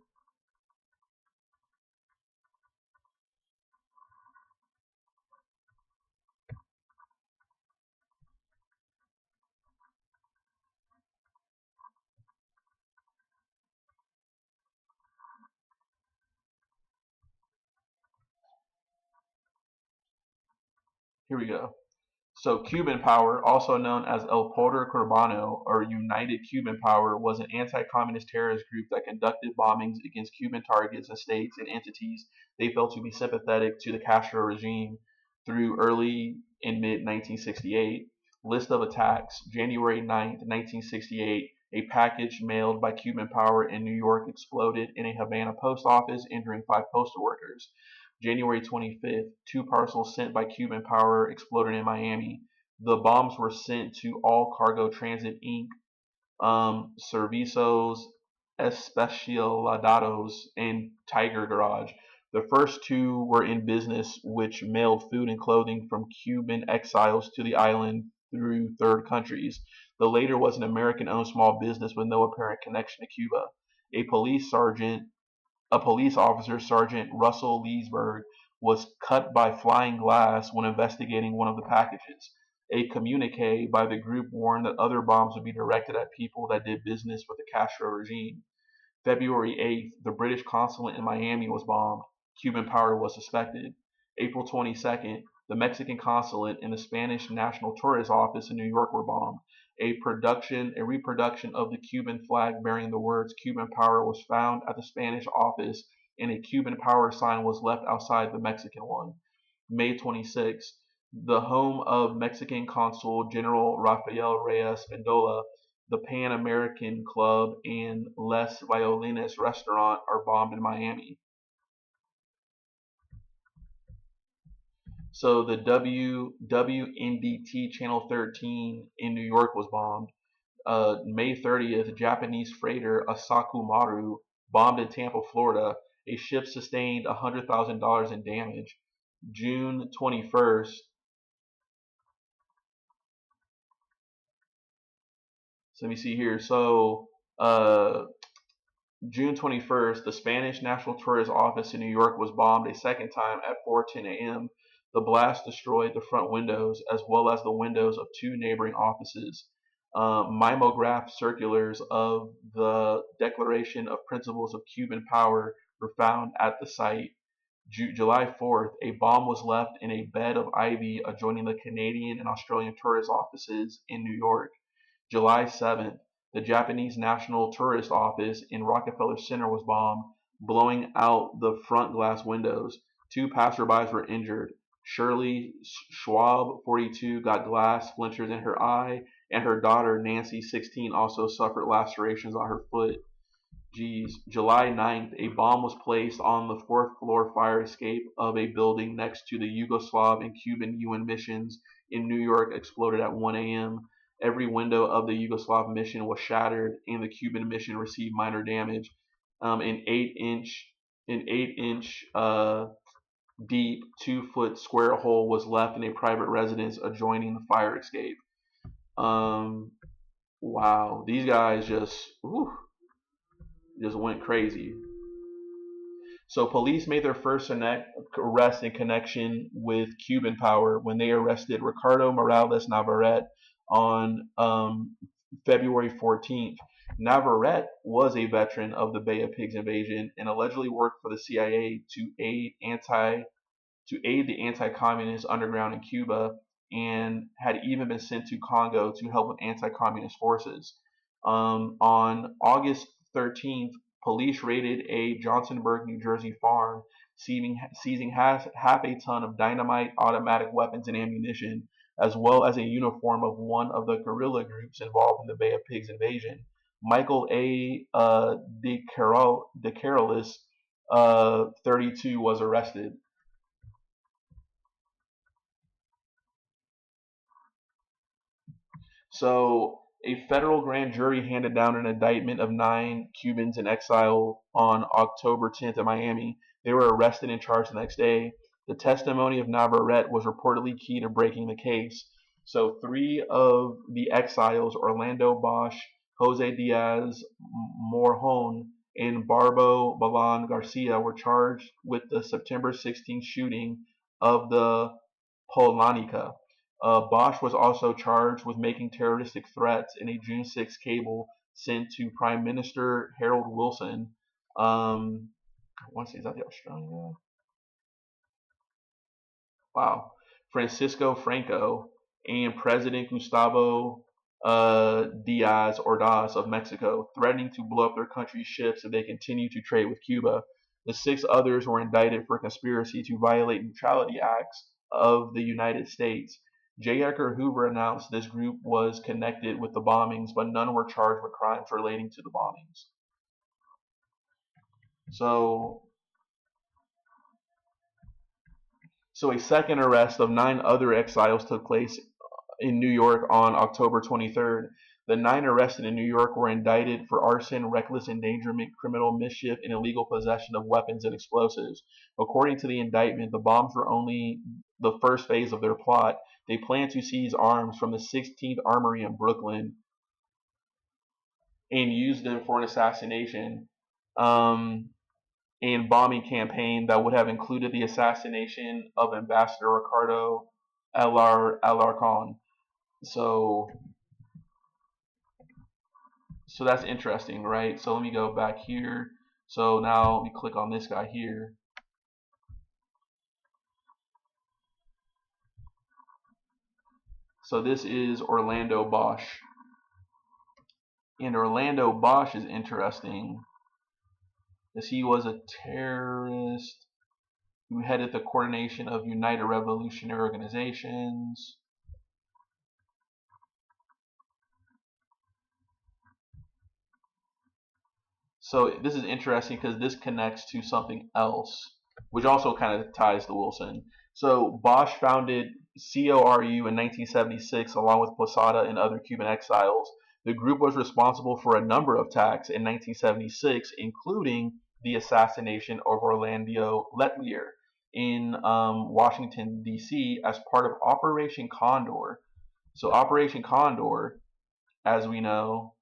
Here we go. So Cuban Power, also known as El Poder Cubano or United Cuban Power, was an anti-communist terrorist group that conducted bombings against Cuban targets and states and entities they felt to be sympathetic to the Castro regime through early and mid-1968. List of attacks. January 9th, 1968, a package mailed by Cuban Power in New York exploded in a Havana post office, injuring 5 postal workers. January 25th, 2 parcels sent by Cuban Power exploded in Miami. The bombs were sent to All Cargo Transit Inc., Servicios Especializados, and Tiger Garage. The first 2 were in business, which mailed food and clothing from Cuban exiles to the island through third countries. The later was an American-owned small business with no apparent connection to Cuba. A police officer, Sergeant Russell Leesburg, was cut by flying glass when investigating one of the packages. A communique by the group warned that other bombs would be directed at people that did business with the Castro regime. February 8th, the British consulate in Miami was bombed. Cuban Power was suspected. April 22nd, the Mexican consulate and the Spanish National Tourist Office in New York were bombed. A reproduction of the Cuban flag bearing the words Cuban Power was found at the Spanish office, and a Cuban Power sign was left outside the Mexican one. May 26, the home of Mexican Consul General Rafael Reyes Pendola, the Pan American Club, and Les Violines restaurant are bombed in Miami. So the WNDT Channel 13 in New York was bombed. May 30th, Japanese freighter Asaku Maru bombed in Tampa, Florida. A ship sustained $100,000 in damage. June 21st, so let me see here. So June 21st, the Spanish National Tourist Office in New York was bombed a second time at 4:10 a.m. The blast destroyed the front windows as well as the windows of two neighboring offices. Mimeograph circulars of the Declaration of Principles of Cuban Power were found at the site. July 4th, a bomb was left in a bed of ivy adjoining the Canadian and Australian tourist offices in New York. July 7th, the Japanese National Tourist Office in Rockefeller Center was bombed, blowing out the front glass windows. Two passerbys were injured. Shirley Schwab, 42, got glass splinters in her eye, and her daughter, Nancy, 16, also suffered lacerations on her foot. July 9th, a bomb was placed on the fourth floor fire escape of a building next to the Yugoslav and Cuban UN missions in New York, exploded at 1 a.m. Every window of the Yugoslav mission was shattered, and the Cuban mission received minor damage. An 8-inch deep, 2-foot square hole was left in a private residence adjoining the fire escape. Wow, these guys just went crazy. So police made their first arrest in connection with Cuban power when they arrested Ricardo Morales Navarrete on February 14th. Navarrete was a veteran of the Bay of Pigs invasion and allegedly worked for the CIA to aid the anti-communist underground in Cuba, and had even been sent to Congo to help with anti-communist forces. On August 13th, police raided a Johnsonburg, New Jersey farm, seizing half a ton of dynamite, automatic weapons, and ammunition, as well as a uniform of one of the guerrilla groups involved in the Bay of Pigs invasion. Michael A. DeCarolis, 32, was arrested. So, a federal grand jury handed down an indictment of 9 Cubans in exile on October 10th in Miami. They were arrested and charged the next day. The testimony of Navarrete was reportedly key to breaking the case. So 3 of the exiles, Orlando Bosch, Jose Diaz Morjon, and Barbo Balan Garcia, were charged with the September 16th shooting of the Polonica. Bosch was also charged with making terroristic threats in a June 6 cable sent to Prime Minister Harold Wilson. I want to say, is that the Australian guy? Wow. Francisco Franco and President Gustavo Diaz Ordaz of Mexico, threatening to blow up their country's ships if they continue to trade with Cuba. The 6 others were indicted for conspiracy to violate neutrality acts of the United States. J. Edgar Hoover announced this group was connected with the bombings, but none were charged with crimes relating to the bombings. So a second arrest of 9 other exiles took place in New York on October 23rd. The 9 arrested in New York were indicted for arson, reckless endangerment, criminal mischief, and illegal possession of weapons and explosives. According to the indictment, the bombs were only the first phase of their plot. They planned to seize arms from the 16th Armory in Brooklyn and use them for an assassination and bombing campaign that would have included the assassination of Ambassador Ricardo Alarcon. So that's interesting, right? So let me go back here. So now let me click on this guy here. So this is Orlando Bosch. And Orlando Bosch is interesting, as he was a terrorist who headed the coordination of United Revolutionary Organizations. So this is interesting because this connects to something else, which also kind of ties to Wilson. So Bosch founded CORU in 1976 along with Posada and other Cuban exiles. The group was responsible for a number of attacks in 1976, including the assassination of Orlando Letelier in Washington, D.C. as part of Operation Condor. So Operation Condor, as we know,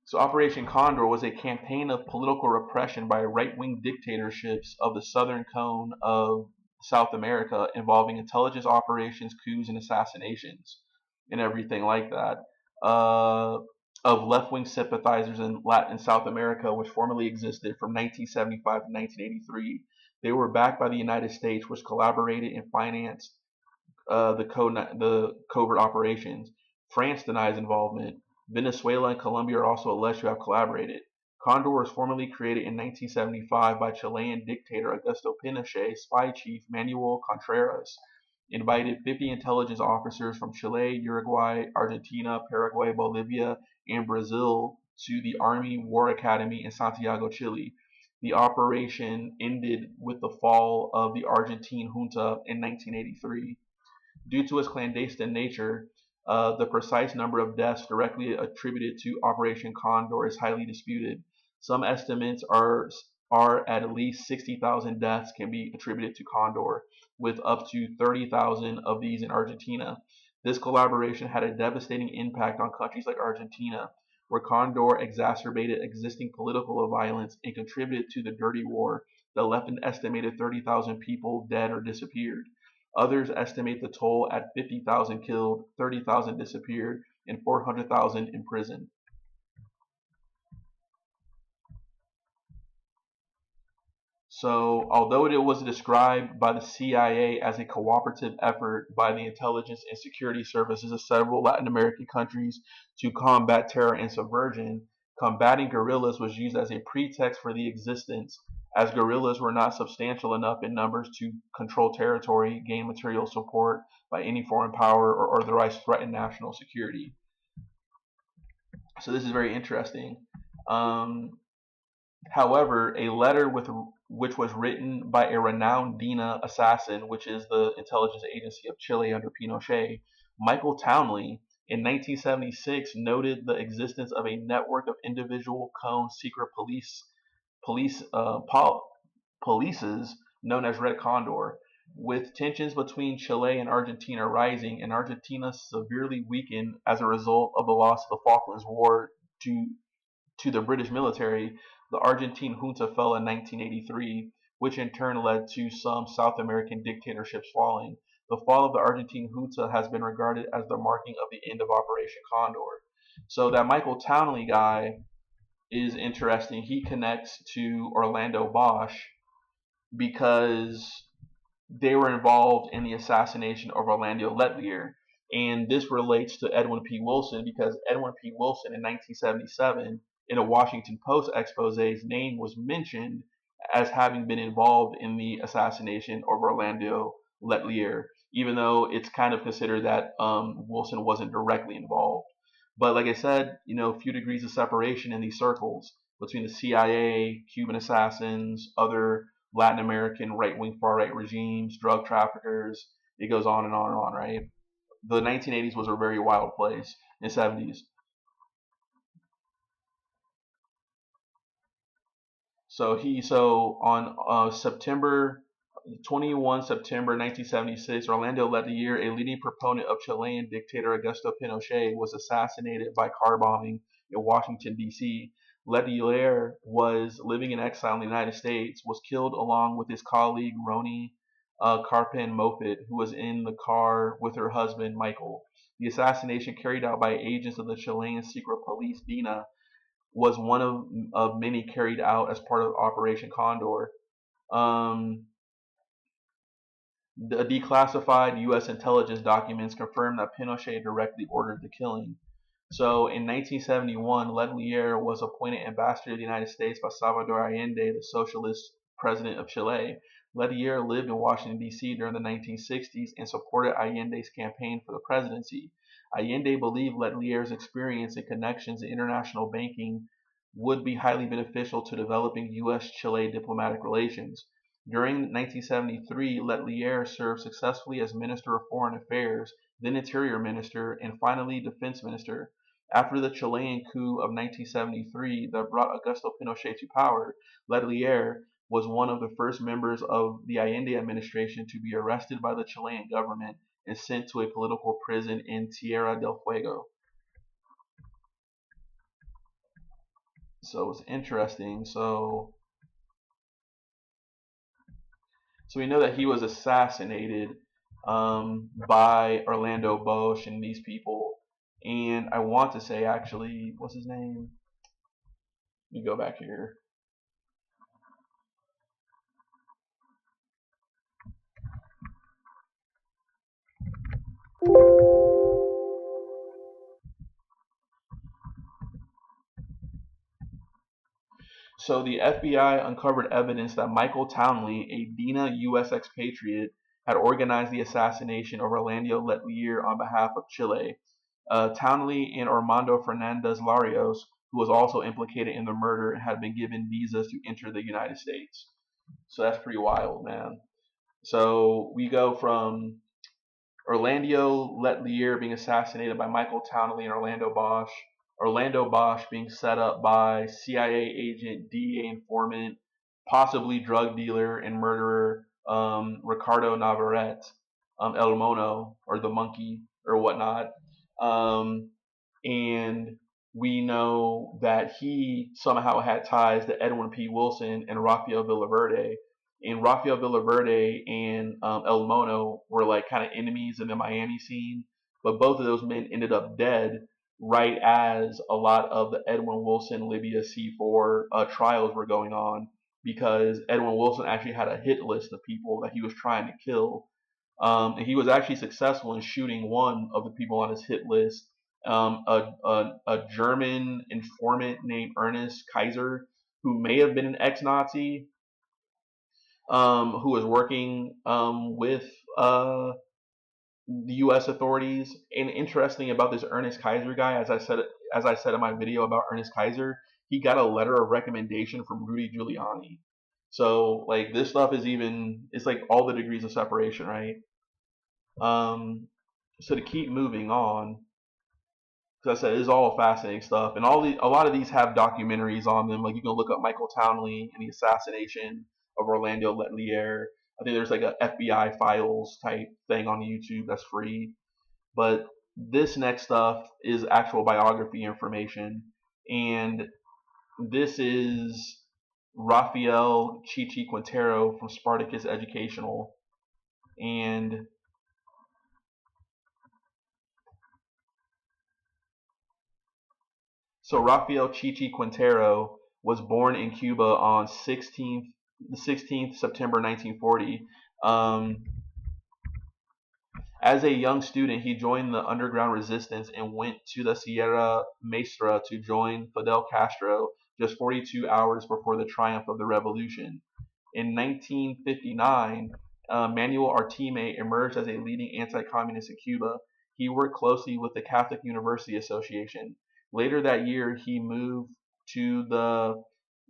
So Operation Condor was a campaign of political repression by right-wing dictatorships of the southern cone of South America involving intelligence operations, coups, and assassinations, and everything like that, of left-wing sympathizers in Latin and South America, which formerly existed from 1975 to 1983. They were backed by the United States, which collaborated and financed the covert operations. France denies involvement. Venezuela and Colombia are also alleged to have collaborated. Condor was formally created in 1975 by Chilean dictator Augusto Pinochet. Spy chief Manuel Contras invited 50 intelligence officers from Chile, Uruguay, Argentina, Paraguay, Bolivia, and Brazil to the Army War Academy in Santiago, Chile. The operation ended with the fall of the Argentine junta in 1983. Due to its clandestine nature, the precise number of deaths directly attributed to Operation Condor is highly disputed. Some estimates are at least 60,000 deaths can be attributed to Condor, with up to 30,000 of these in Argentina. This collaboration had a devastating impact on countries like Argentina, where Condor exacerbated existing political violence and contributed to the dirty war that left an estimated 30,000 people dead or disappeared. Others estimate the toll at 50,000 killed, 30,000 disappeared, and 400,000 imprisoned. So, although it was described by the CIA as a cooperative effort by the intelligence and security services of several Latin American countries to combat terror and subversion, combating guerrillas was used as a pretext for the existence, as guerrillas were not substantial enough in numbers to control territory, gain material support by any foreign power, or otherwise threaten national security. So this is very interesting. However, a letter which was written by a renowned DINA assassin, which is the intelligence agency of Chile under Pinochet, Michael Townley, in 1976 noted the existence of a network of individual cone secret polices known as Red Condor. With tensions between Chile and Argentina rising, and Argentina severely weakened as a result of the loss of the Falklands War to the British military, the Argentine junta fell in 1983, which in turn led to some South American dictatorships falling. The fall of the Argentine junta has been regarded as the marking of the end of Operation Condor. So that Michael Townley guy is interesting. He connects to Orlando Bosch because they were involved in the assassination of Orlando Letelier. And this relates to Edwin P. Wilson because Edwin P. Wilson in 1977, in a Washington Post expose's name was mentioned as having been involved in the assassination of Orlando Letelier, even though it's kind of considered that Wilson wasn't directly involved. But like I said, a few degrees of separation in these circles between the CIA, Cuban assassins, other Latin American right-wing far-right regimes, drug traffickers. It goes on and on and on, right? The 1980s was a very wild place, in the 70s. So on September 1976, Orlando Letelier, a leading proponent of Chilean dictator Augusto Pinochet, was assassinated by car bombing in Washington, D.C. Letelier was living in exile in the United States, was killed along with his colleague Roni Carpen Moffitt, who was in the car with her husband Michael. The assassination, carried out by agents of the Chilean secret police DINA, was one of many carried out as part of Operation Condor. The declassified U.S. intelligence documents confirmed that Pinochet directly ordered the killing. So in 1971, Letelier was appointed ambassador to the United States by Salvador Allende, the socialist president of Chile. Letelier lived in Washington, D.C. during the 1960s and supported Allende's campaign for the presidency. Allende believed Letelier's experience and connections in international banking would be highly beneficial to developing U.S.-Chile diplomatic relations. During 1973, Letelier served successfully as Minister of Foreign Affairs, then Interior Minister, and finally Defense Minister. After the Chilean coup of 1973 that brought Augusto Pinochet to power, Letelier was one of the first members of the Allende administration to be arrested by the Chilean government and sent to a political prison in Tierra del Fuego. So it's interesting. So we know that he was assassinated by Orlando Bosch and these people. And I want to say, actually, what's his name? Let me go back here. So the FBI uncovered evidence that Michael Townley, a DINA U.S. expatriate, had organized the assassination of Orlando Letelier on behalf of Chile. Townley and Armando Fernandez Larios, who was also implicated in the murder, had been given visas to enter the United States. So that's pretty wild, man. So we go from Orlando Letelier being assassinated by Michael Townley and Orlando Bosch. Orlando Bosch being set up by CIA agent, DEA informant, possibly drug dealer and murderer Ricardo Navarrete, El Mono, or the monkey, or whatnot. And we know that he somehow had ties to Edwin P. Wilson and Rafael Villaverde. And Rafael Villaverde and El Mono were like kind of enemies in the Miami scene, but both of those men ended up dead right as a lot of the Edwin Wilson Libya C4 trials were going on, because Edwin Wilson actually had a hit list of people that he was trying to kill. And he was actually successful in shooting one of the people on his hit list, a German informant named Ernest Kaiser, who may have been an ex-Nazi, who was working with the U.S. authorities. And interesting about this Ernest Kaiser guy, as I said in my video about Ernest Kaiser, he got a letter of recommendation from Rudy Giuliani. So like this stuff is it's like all the degrees of separation, right? So to keep moving on, because I said it's all fascinating stuff, and a lot of these have documentaries on them. Like you can look up Michael Townley and the assassination of Orlando Letelier. I think there's like a FBI files type thing on YouTube that's free. But this next stuff is actual biography information, and this is Rafael Chichi Quintero from Spartacus Educational, and so Rafael Chichi Quintero was born in Cuba on the 16th September 1940. As a young student, he joined the underground resistance and went to the Sierra Maestra to join Fidel Castro just 42 hours before the triumph of the revolution. In 1959, Manuel Artime emerged as a leading anti-communist in Cuba. He worked closely with the Catholic University Association. Later that year, he moved to the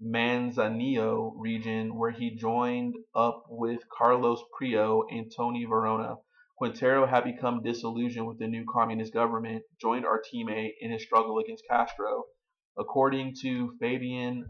Manzanillo region, where he joined up with Carlos Prio and Tony Verona. Quintero had become disillusioned with the new communist government, joined Artime in his struggle against Castro. According to Fabian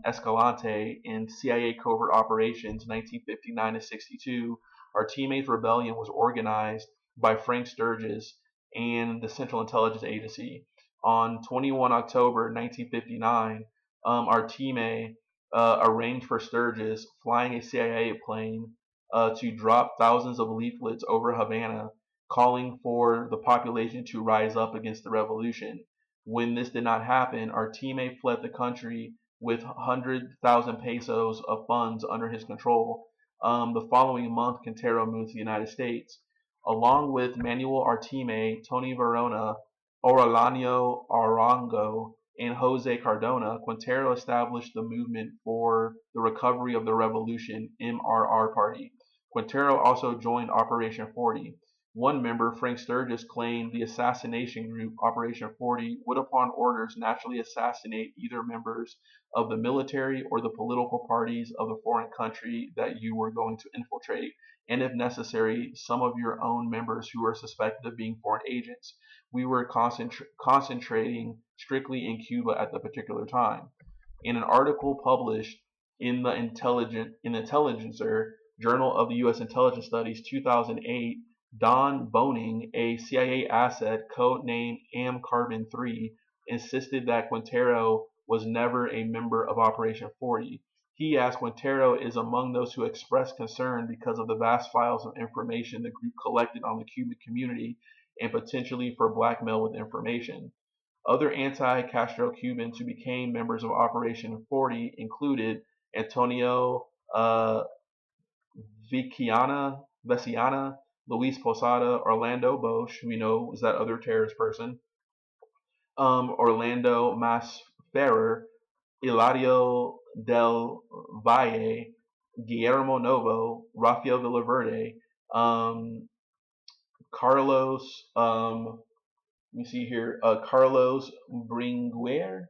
Escalante in CIA Covert Operations 1959 to 62, Artime's rebellion was organized by Frank Sturgis and the Central Intelligence Agency. On 21 October 1959, Artime arranged for Sturgis, flying a CIA plane, to drop thousands of leaflets over Havana, calling for the population to rise up against the revolution. When this did not happen, Artime fled the country with 100,000 pesos of funds under his control. The following month, Quintero moved to the United States. Along with Manuel Artime, Tony Verona, Aurelio Arango, and Jose Cardona, Quintero established the Movement for the Recovery of the Revolution, MRR Party. Quintero also joined Operation 40. One member, Frank Sturgis, claimed the assassination group, Operation 40, would upon orders naturally assassinate either members of the military or the political parties of the foreign country that you were going to infiltrate, and if necessary, some of your own members who were suspected of being foreign agents. We were concentrating strictly in Cuba at the particular time. In an article published in the Intelligencer, Journal of the U.S. Intelligence Studies, 2008, Don Boning, a CIA asset codenamed AM Carbon 3, insisted that Quintero was never a member of Operation 40. He asked Quintero is among those who expressed concern because of the vast files of information the group collected on the Cuban community and potentially for blackmail with information. Other anti-Castro Cubans who became members of Operation 40 included Antonio Veciana, Luis Posada, Orlando Bosch, who we know was that other terrorist person, Orlando Masferrer, Hilario del Valle, Guillermo Novo, Rafael Villaverde, Carlos, let me see here, Carlos Bringuer,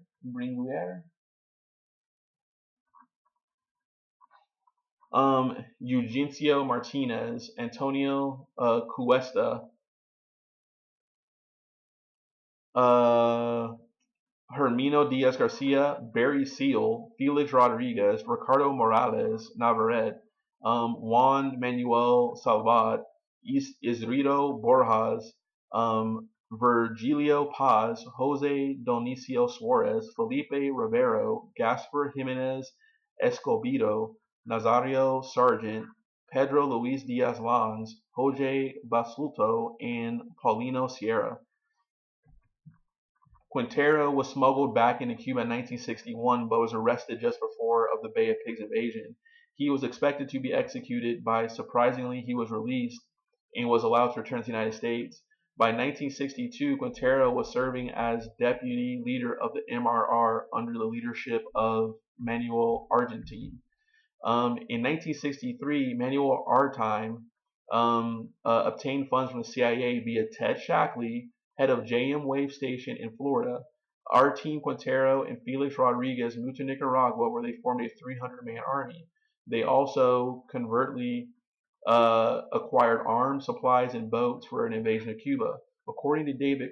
Eugencio Martinez, Antonio Cuesta, Hermino Diaz Garcia, Barry Seal, Felix Rodriguez, Ricardo Morales Navarrete, Juan Manuel Salvat, Isrito Borjas, Virgilio Paz, Jose Donicio Suarez, Felipe Rivero, Gaspar Jimenez Escobedo, Nazario Sargent, Pedro Luis Diaz Lanz, Jose Basulto, and Paulino Sierra. Quintero was smuggled back into Cuba in 1961 but was arrested just before of the Bay of Pigs invasion. He was expected to be executed, but surprisingly he was released and was allowed to return to the United States. By 1962, Quintero was serving as deputy leader of the MRR under the leadership of Manuel Argentine. In 1963, Manuel Argentine obtained funds from the CIA via Ted Shackley, head of JM Wave Station in Florida. Argentine, Quintero, and Felix Rodriguez moved to Nicaragua, where they formed a 300-man army. They also covertly acquired arms, supplies, and boats for an invasion of Cuba. According to David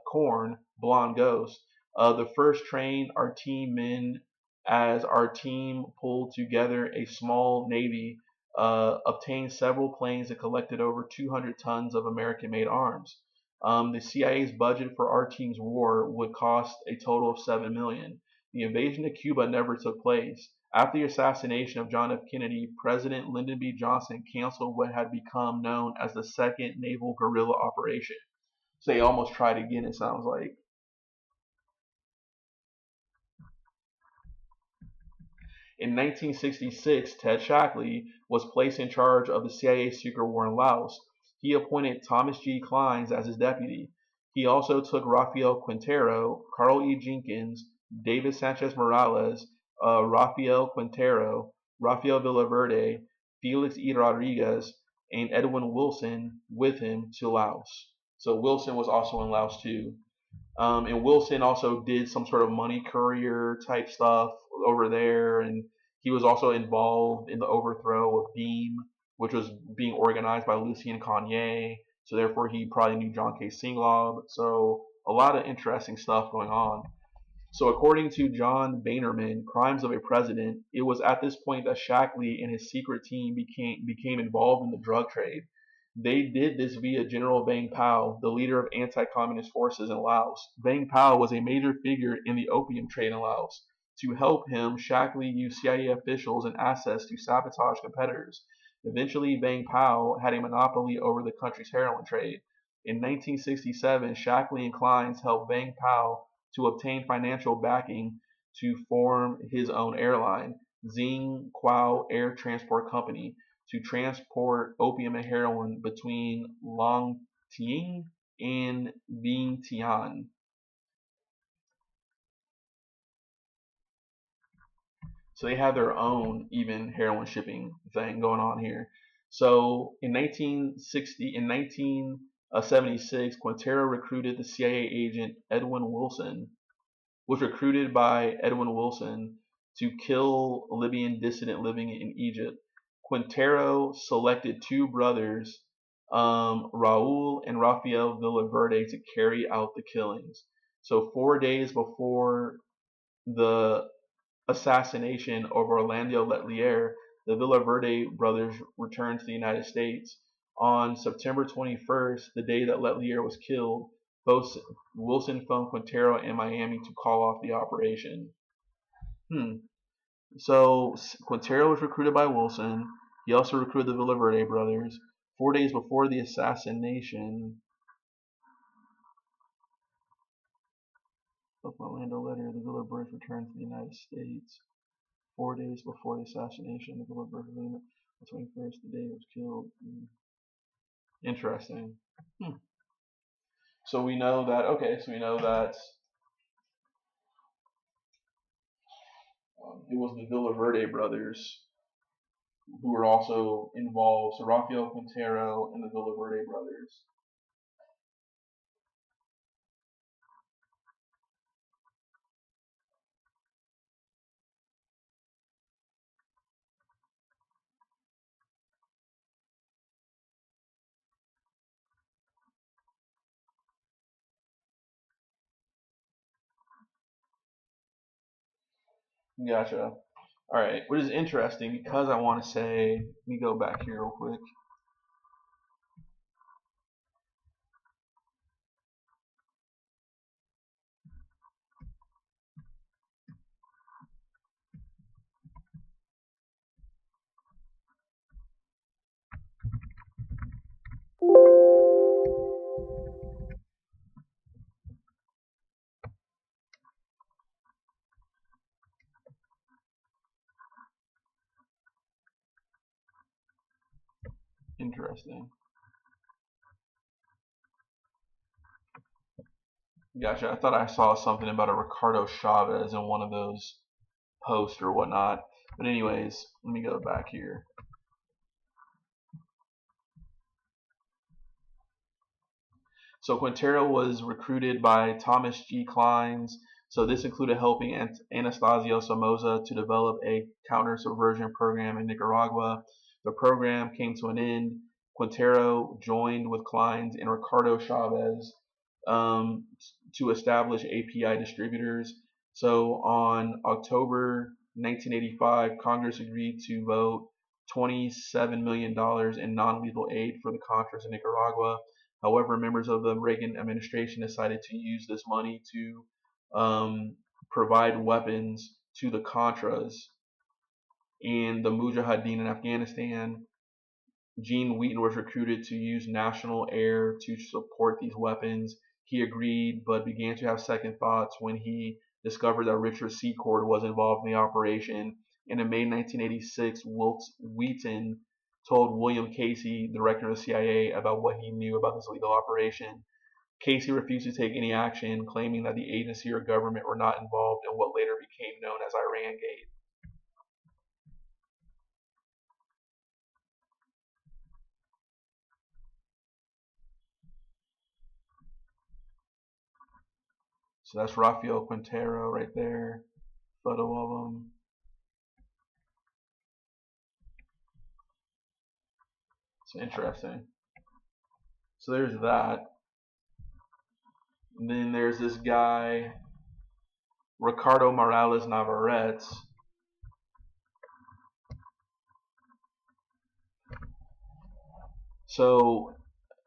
Korn, Blonde Ghost, the first trained our team men as our team pulled together a small navy, obtained several planes that collected over 200 tons of American-made arms. The CIA's budget for our team's war would cost a total of $7 million. The invasion of Cuba never took place. After the assassination of John F. Kennedy, President Lyndon B. Johnson canceled what had become known as the Second Naval Guerrilla Operation. So they almost tried again, it sounds like. In 1966, Ted Shackley was placed in charge of the CIA secret war in Laos. He appointed Thomas G. Clines as his deputy. He also took Rafael Quintero, Carl E. Jenkins, David Sanchez Morales, Rafael Quintero, Rafael Villaverde, Felix E. Rodriguez, and Edwin Wilson with him to Laos. So Wilson was also in Laos too. And Wilson also did some sort of money courier type stuff over there, and he was also involved in the overthrow of Beam, which was being organized by Lucien Cognier. So therefore, he probably knew John K. Singlaub. So a lot of interesting stuff going on. So according to John Boehnerman, Crimes of a President, it was at this point that Shackley and his secret team became involved in the drug trade. They did this via General Vang Pao, the leader of anti-communist forces in Laos. Vang Pao was a major figure in the opium trade in Laos. To help him, Shackley used CIA officials and assets to sabotage competitors. Eventually, Vang Pao had a monopoly over the country's heroin trade. In 1967, Shackley and Clines helped Vang Pao to obtain financial backing to form his own airline, Xing Quao Air Transport Company, to transport opium and heroin between Longting and Vientiane. So they have their own even heroin shipping thing going on here. So in 1976, Quintero recruited the CIA agent Edwin Wilson, was recruited by Edwin Wilson to kill a Libyan dissident living in Egypt. Quintero selected two brothers, Raul and Rafael Villaverde, to carry out the killings. So 4 days before the assassination of Orlando Letelier, the Villaverde brothers returned to the United States. On September 21st, the day that Letelier was killed, Wilson phoned Quintero in Miami to call off the operation. So Quintero was recruited by Wilson. He also recruited the Villaverde brothers. 4 days before the assassination of Orlando Letter, the Villaverde returned to the United States. 4 days before the assassination of the Villaverde, the 21st, the day he was killed. Interesting. So we know that. Okay, so we know that it was the Villaverde brothers who were also involved. So Rafael Quintero and the Villaverde brothers. Gotcha. All right. What is interesting, because I want to say, let me go back here real quick. Interesting. Gotcha. I thought I saw something about a Ricardo Chavez in one of those posts or whatnot. But anyways, let me go back here. So Quintero was recruited by Thomas G. Clines. So this included helping Anastasio Somoza to develop a counter-subversion program in Nicaragua. The program came to an end. Quintero joined with Clines and Ricardo Chavez to establish API distributors. So on October 1985, Congress agreed to vote $27 million in non-lethal aid for the Contras in Nicaragua. However, members of the Reagan administration decided to use this money to provide weapons to the Contras and the Mujahideen in Afghanistan. Gene Wheaton was recruited to use National Air to support these weapons. He agreed, but began to have second thoughts when he discovered that Richard Secord was involved in the operation. And in May 1986, Wheaton told William Casey, director of the CIA, about what he knew about this illegal operation. Casey refused to take any action, claiming that the agency or government were not involved in what later became known as Iran Gate. So that's Rafael Quintero right there. Photo of him. It's interesting. So there's that. And then there's this guy, Ricardo Morales Navarrete. So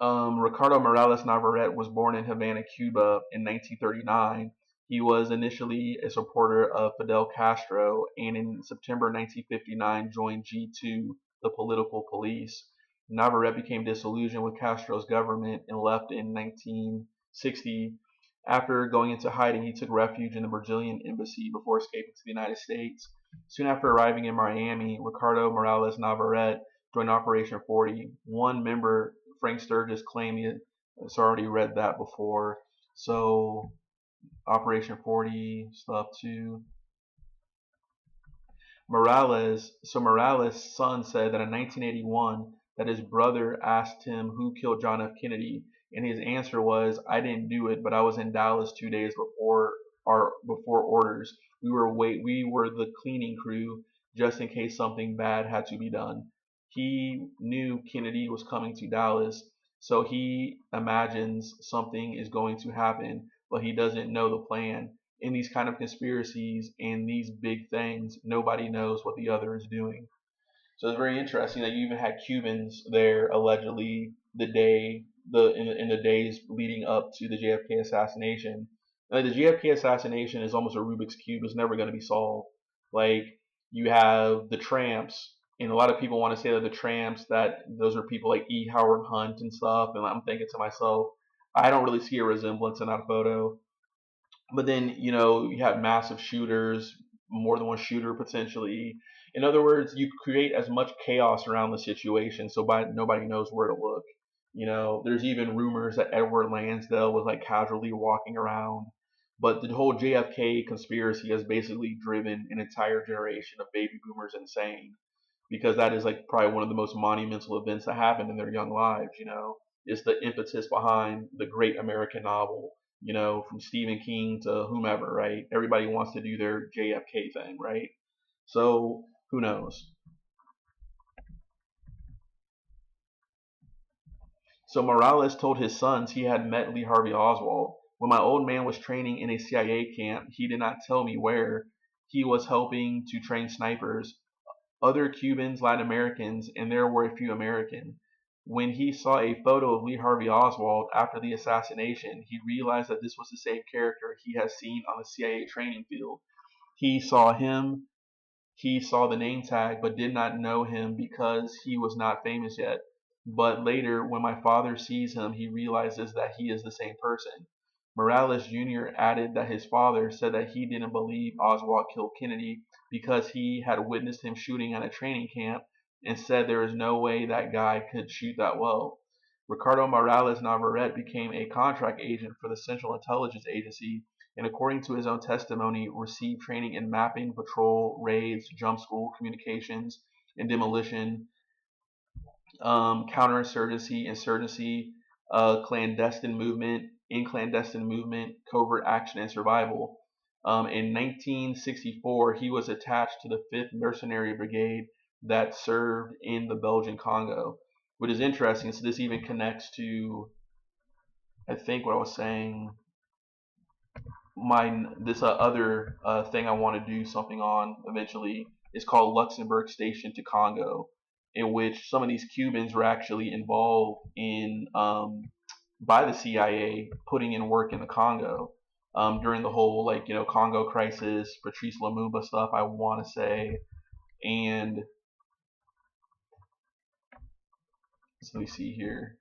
Ricardo Morales Navarrete was born in Havana, Cuba in 1939. He was initially a supporter of Fidel Castro, and in September 1959 joined G2, the political police. Navarrete became disillusioned with Castro's government and left in 1960. After going into hiding, he took refuge in the Brazilian embassy before escaping to the United States. Soon after arriving in Miami, Ricardo Morales Navarrete joined Operation 40. One member, Frank Sturgis, claimed he has already read that before. So Operation 40 stuff too. Morales' son said that in 1981 that his brother asked him who killed John F. Kennedy, and his answer was, "I didn't do it, but I was in Dallas 2 days before orders. We were the cleaning crew just in case something bad had to be done." He knew Kennedy was coming to Dallas, so he imagines something is going to happen, but he doesn't know the plan. In these kind of conspiracies and these big things, nobody knows what the other is doing. So it's very interesting that you even had Cubans there allegedly the day in the days leading up to the JFK assassination. Like the JFK assassination is almost a Rubik's cube. It's never going to be solved. Like you have the tramps, and a lot of people want to say that the tramps, that those are people like E. Howard Hunt and stuff. And I'm thinking to myself, I don't really see a resemblance in that photo. But then, you have massive shooters, more than one shooter potentially. In other words, you create as much chaos around the situation so nobody knows where to look. There's even rumors that Edward Lansdale was like casually walking around. But the whole JFK conspiracy has basically driven an entire generation of baby boomers insane, because that is like probably one of the most monumental events that happened in their young lives. It's the impetus behind the great American novel, from Stephen King to whomever, right? Everybody wants to do their JFK thing, right? So who knows? So Morales told his sons he had met Lee Harvey Oswald. When my old man was training in a CIA camp, he did not tell me where. He was helping to train snipers, other Cubans, Latin Americans, and there were a few American. When he saw a photo of Lee Harvey Oswald after the assassination, he realized that this was the same character he had seen on the CIA training field. He saw him, he saw the name tag, but did not know him because he was not famous yet. But later, when my father sees him, he realizes that he is the same person. Morales Jr. added that his father said that he didn't believe Oswald killed Kennedy because he had witnessed him shooting at a training camp and said there is no way that guy could shoot that well. Ricardo Morales Navarrete became a contract agent for the Central Intelligence Agency and, according to his own testimony, received training in mapping, patrol, raids, jump school, communications, and demolition, counterinsurgency, insurgency, clandestine movement, in clandestine movement, covert action, and survival. In 1964, he was attached to the 5th Mercenary Brigade that served in the Belgian Congo, which is interesting. So this even connects to, I think, what I was saying. This other thing I want to do something on eventually is called Luxembourg Station to Congo, in which some of these Cubans were actually involved in by the CIA putting in work in the Congo during the whole Congo crisis, Patrice Lumumba stuff, I want to say. And so let me see here.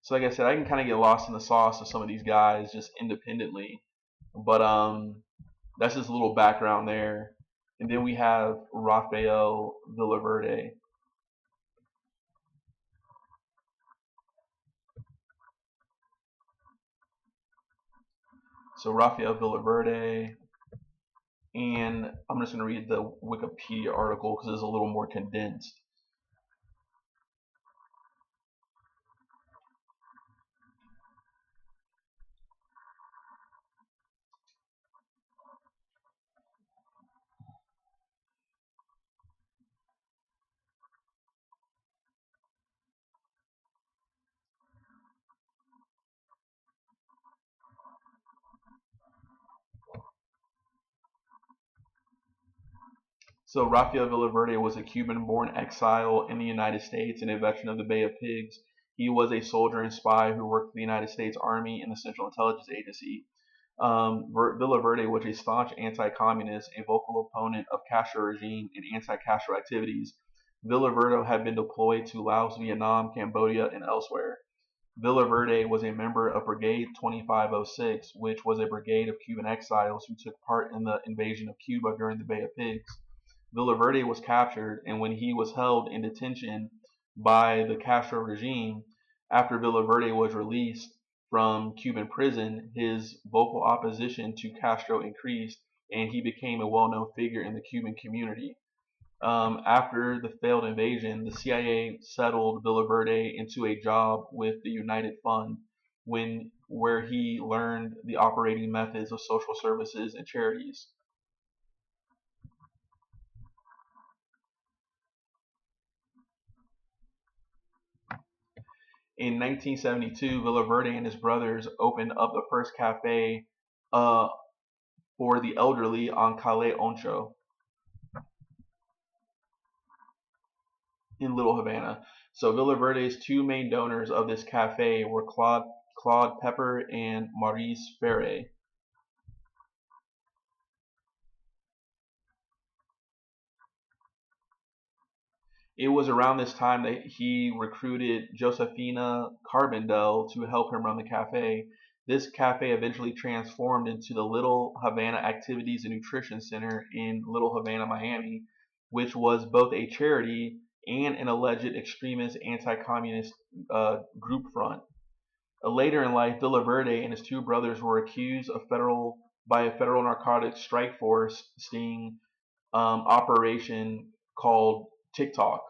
So like I said, I can kind of get lost in the sauce of some of these guys just independently, but that's just a little background there. And then we have Rafael Villaverde. So Rafael Villaverde, and I'm just going to read the Wikipedia article because it's a little more condensed. So Rafael Villaverde was a Cuban-born exile in the United States and a veteran of the Bay of Pigs. He was a soldier and spy who worked for the United States Army and the Central Intelligence Agency. Villaverde was a staunch anti-communist, a vocal opponent of Castro regime and anti-Castro activities. Villaverde had been deployed to Laos, Vietnam, Cambodia, and elsewhere. Villaverde was a member of Brigade 2506, which was a brigade of Cuban exiles who took part in the invasion of Cuba during the Bay of Pigs. Villaverde was captured, and when he was held in detention by the Castro regime, after Villaverde was released from Cuban prison, his vocal opposition to Castro increased, and he became a well-known figure in the Cuban community. After the failed invasion, the CIA settled Villaverde into a job with the United Fund, where he learned the operating methods of social services and charities. In 1972, Villaverde and his brothers opened up the first cafe for the elderly on Calle Oncho. in Little Havana. So Villaverde's two main donors of this cafe were Claude Pepper and Maurice Ferre. It was around this time that he recruited Josefina Carbondel to help him run the cafe. This cafe eventually transformed into the Little Havana Activities and Nutrition Center in Little Havana, Miami, which was both a charity and an alleged extremist anti-communist group front. Later in life, Villaverde and his two brothers were accused by a federal narcotics strike force sting operation called TikTok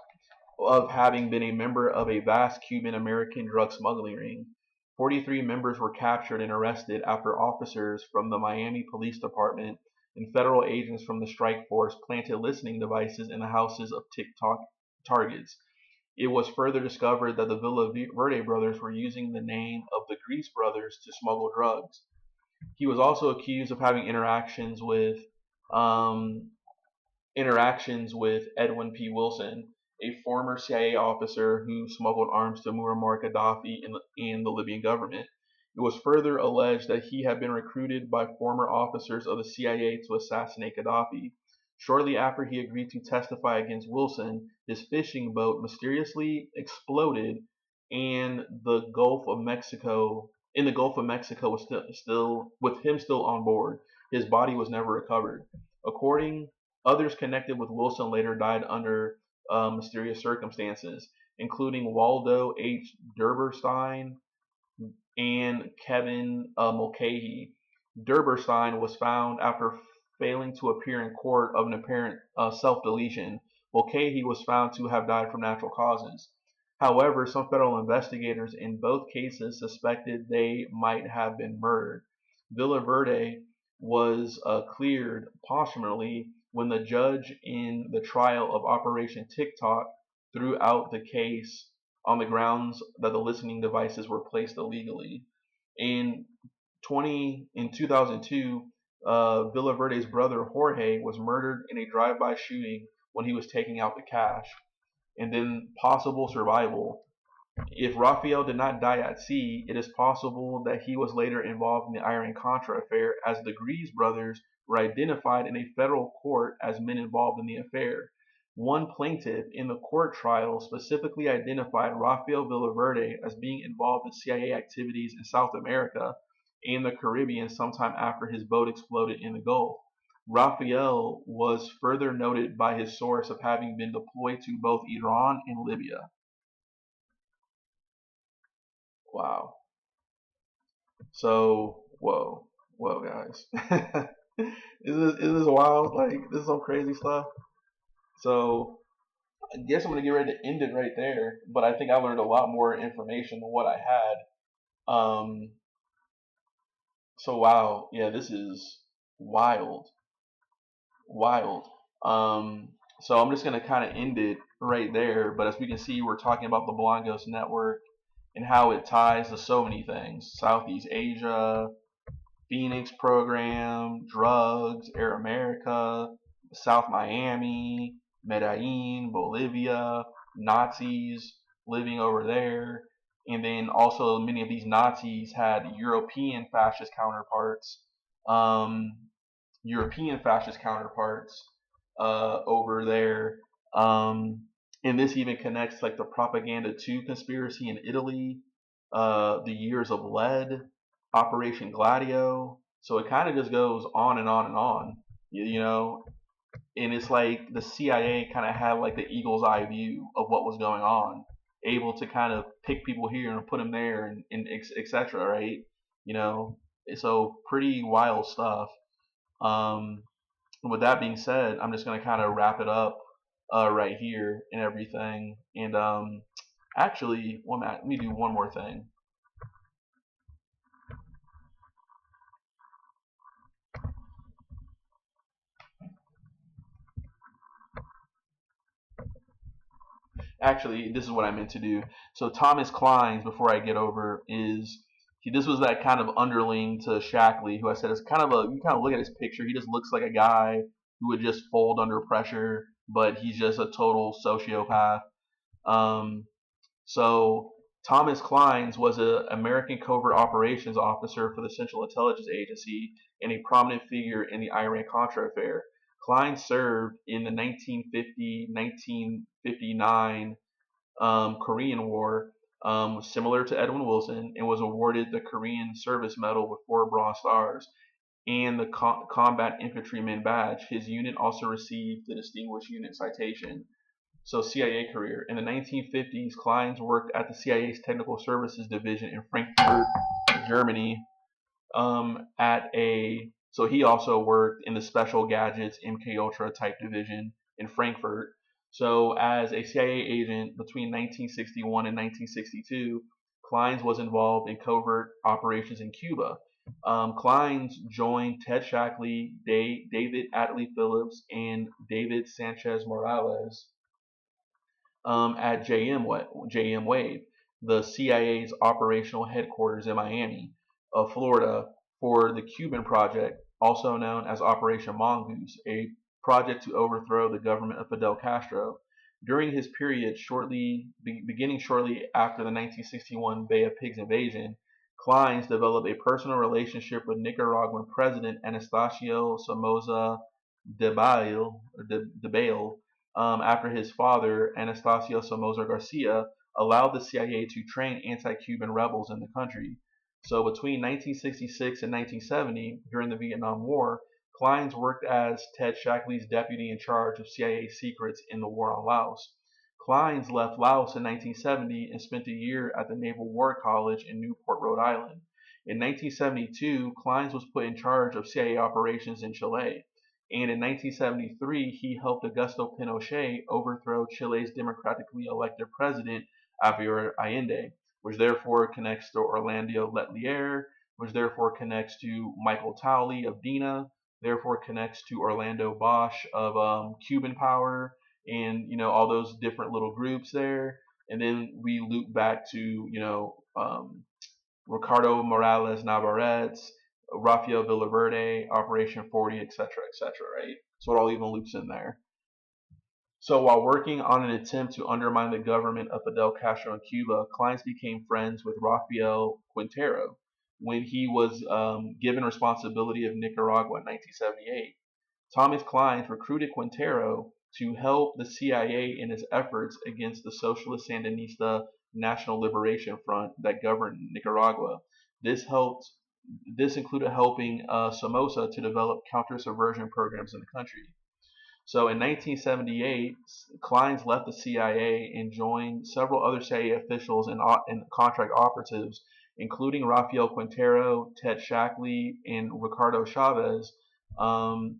of having been a member of a vast Cuban American drug smuggling ring. 43 members were captured and arrested after officers from the Miami Police Department and federal agents from the strike force planted listening devices in the houses of TikTok targets. It was further discovered that the Villaverde brothers were using the name of the Grease brothers to smuggle drugs. He was also accused of having interactions with Edwin P. Wilson, a former CIA officer who smuggled arms to Muammar Gaddafi and the Libyan government. It was further alleged that he had been recruited by former officers of the CIA to assassinate Gaddafi. Shortly after he agreed to testify against Wilson, his fishing boat mysteriously exploded, and the Gulf of Mexico was still with him still on board. His body was never recovered. Others connected with Wilson later died under mysterious circumstances, including Waldo H. Derberstein and Kevin Mulcahy. Derberstein was found after failing to appear in court of an apparent self-deletion. Mulcahy was found to have died from natural causes. However, some federal investigators in both cases suspected they might have been murdered. Villaverde was cleared posthumously when the judge in the trial of Operation TikTok threw out the case on the grounds that the listening devices were placed illegally. In 2002, Villaverde's brother Jorge was murdered in a drive-by shooting when he was taking out the cash. And then possible survival. If Rafael did not die at sea, it is possible that he was later involved in the Iran-Contra affair, as the Grease brothers were identified in a federal court as men involved in the affair. One plaintiff in the court trial specifically identified Rafael Villaverde as being involved in CIA activities in South America and the Caribbean sometime after his boat exploded in the Gulf. Rafael was further noted by his source of having been deployed to both Iran and Libya. Wow. So, whoa, guys. Is this wild? Like, this is some crazy stuff. So, I guess I'm gonna get ready to end it right there. But I think I learned a lot more information than what I had. So wow, yeah, this is wild. So I'm just gonna kind of end it right there. But as we can see, we're talking about the Blangos Network and how it ties to so many things: Southeast Asia, Phoenix Program, drugs, Air America, South Miami, Medellin, Bolivia, Nazis living over there, and then also many of these Nazis had European fascist counterparts. Over there. And this even connects like the Propaganda 2 conspiracy in Italy, the Years of Lead, Operation Gladio. So it kind of just goes on and on and on, you know. And it's like the CIA kind of had like the eagle's eye view of what was going on, able to kind of pick people here and put them there and etc. Right? You know, so pretty wild stuff. With that being said, I'm just gonna kind of wrap it up right here and everything. And actually, let me do one more thing. Actually, this is what I meant to do. So Thomas Clines, before I get over, this was that kind of underling to Shackley, who I said is kind of you kind of look at his picture, he just looks like a guy who would just fold under pressure, but he's just a total sociopath. So Thomas Clines was an American covert operations officer for the Central Intelligence Agency and a prominent figure in the Iran-Contra affair. Clines served in the 1950-1959 Korean War, similar to Edwin Wilson, and was awarded the Korean Service Medal with 4 Bronze Stars and the Combat Infantryman Badge. His unit also received the Distinguished Unit Citation. So CIA career. In the 1950s, Clines worked at the CIA's Technical Services Division in Frankfurt, Germany. So he also worked in the Special Gadgets MK Ultra type division in Frankfurt. So as a CIA agent between 1961 and 1962, Clines was involved in covert operations in Cuba. Clines joined Ted Shackley, David Atlee Phillips, and David Sanchez Morales at JM Wave, the CIA's operational headquarters in Miami, Florida, for the Cuban project, also known as Operation Mongoose, a project to overthrow the government of Fidel Castro. During his period, beginning shortly after the 1961 Bay of Pigs invasion, Clines developed a personal relationship with Nicaraguan President Anastasio Somoza Debayle, after his father, Anastasio Somoza Garcia, allowed the CIA to train anti-Cuban rebels in the country. So between 1966 and 1970, during the Vietnam War, Clines worked as Ted Shackley's deputy in charge of CIA secrets in the war on Laos. Clines left Laos in 1970 and spent a year at the Naval War College in Newport, Rhode Island. In 1972, Clines was put in charge of CIA operations in Chile. And in 1973, he helped Augusto Pinochet overthrow Chile's democratically elected president, Javier Allende, which therefore connects to Orlando Letelier, which therefore connects to Michael Townley of DINA, therefore connects to Orlando Bosch of Cuban Power, and all those different little groups there. And then we loop back to Ricardo Morales Navarrete, Rafael Villaverde, Operation 40, etc., right? So it all even loops in there. So while working on an attempt to undermine the government of Fidel Castro in Cuba, Clines became friends with Rafael Quintero when he was given responsibility of Nicaragua in 1978. Thomas Clines recruited Quintero to help the CIA in its efforts against the Socialist Sandinista National Liberation Front that governed Nicaragua. This included helping Somoza to develop counter-subversion programs in the country. So in 1978, Clines left the CIA and joined several other CIA officials and contract operatives, including Rafael Quintero, Ted Shackley, and Ricardo Chavez,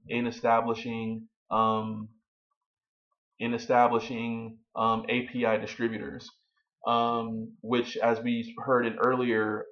in establishing API distributors, which, as we heard in earlier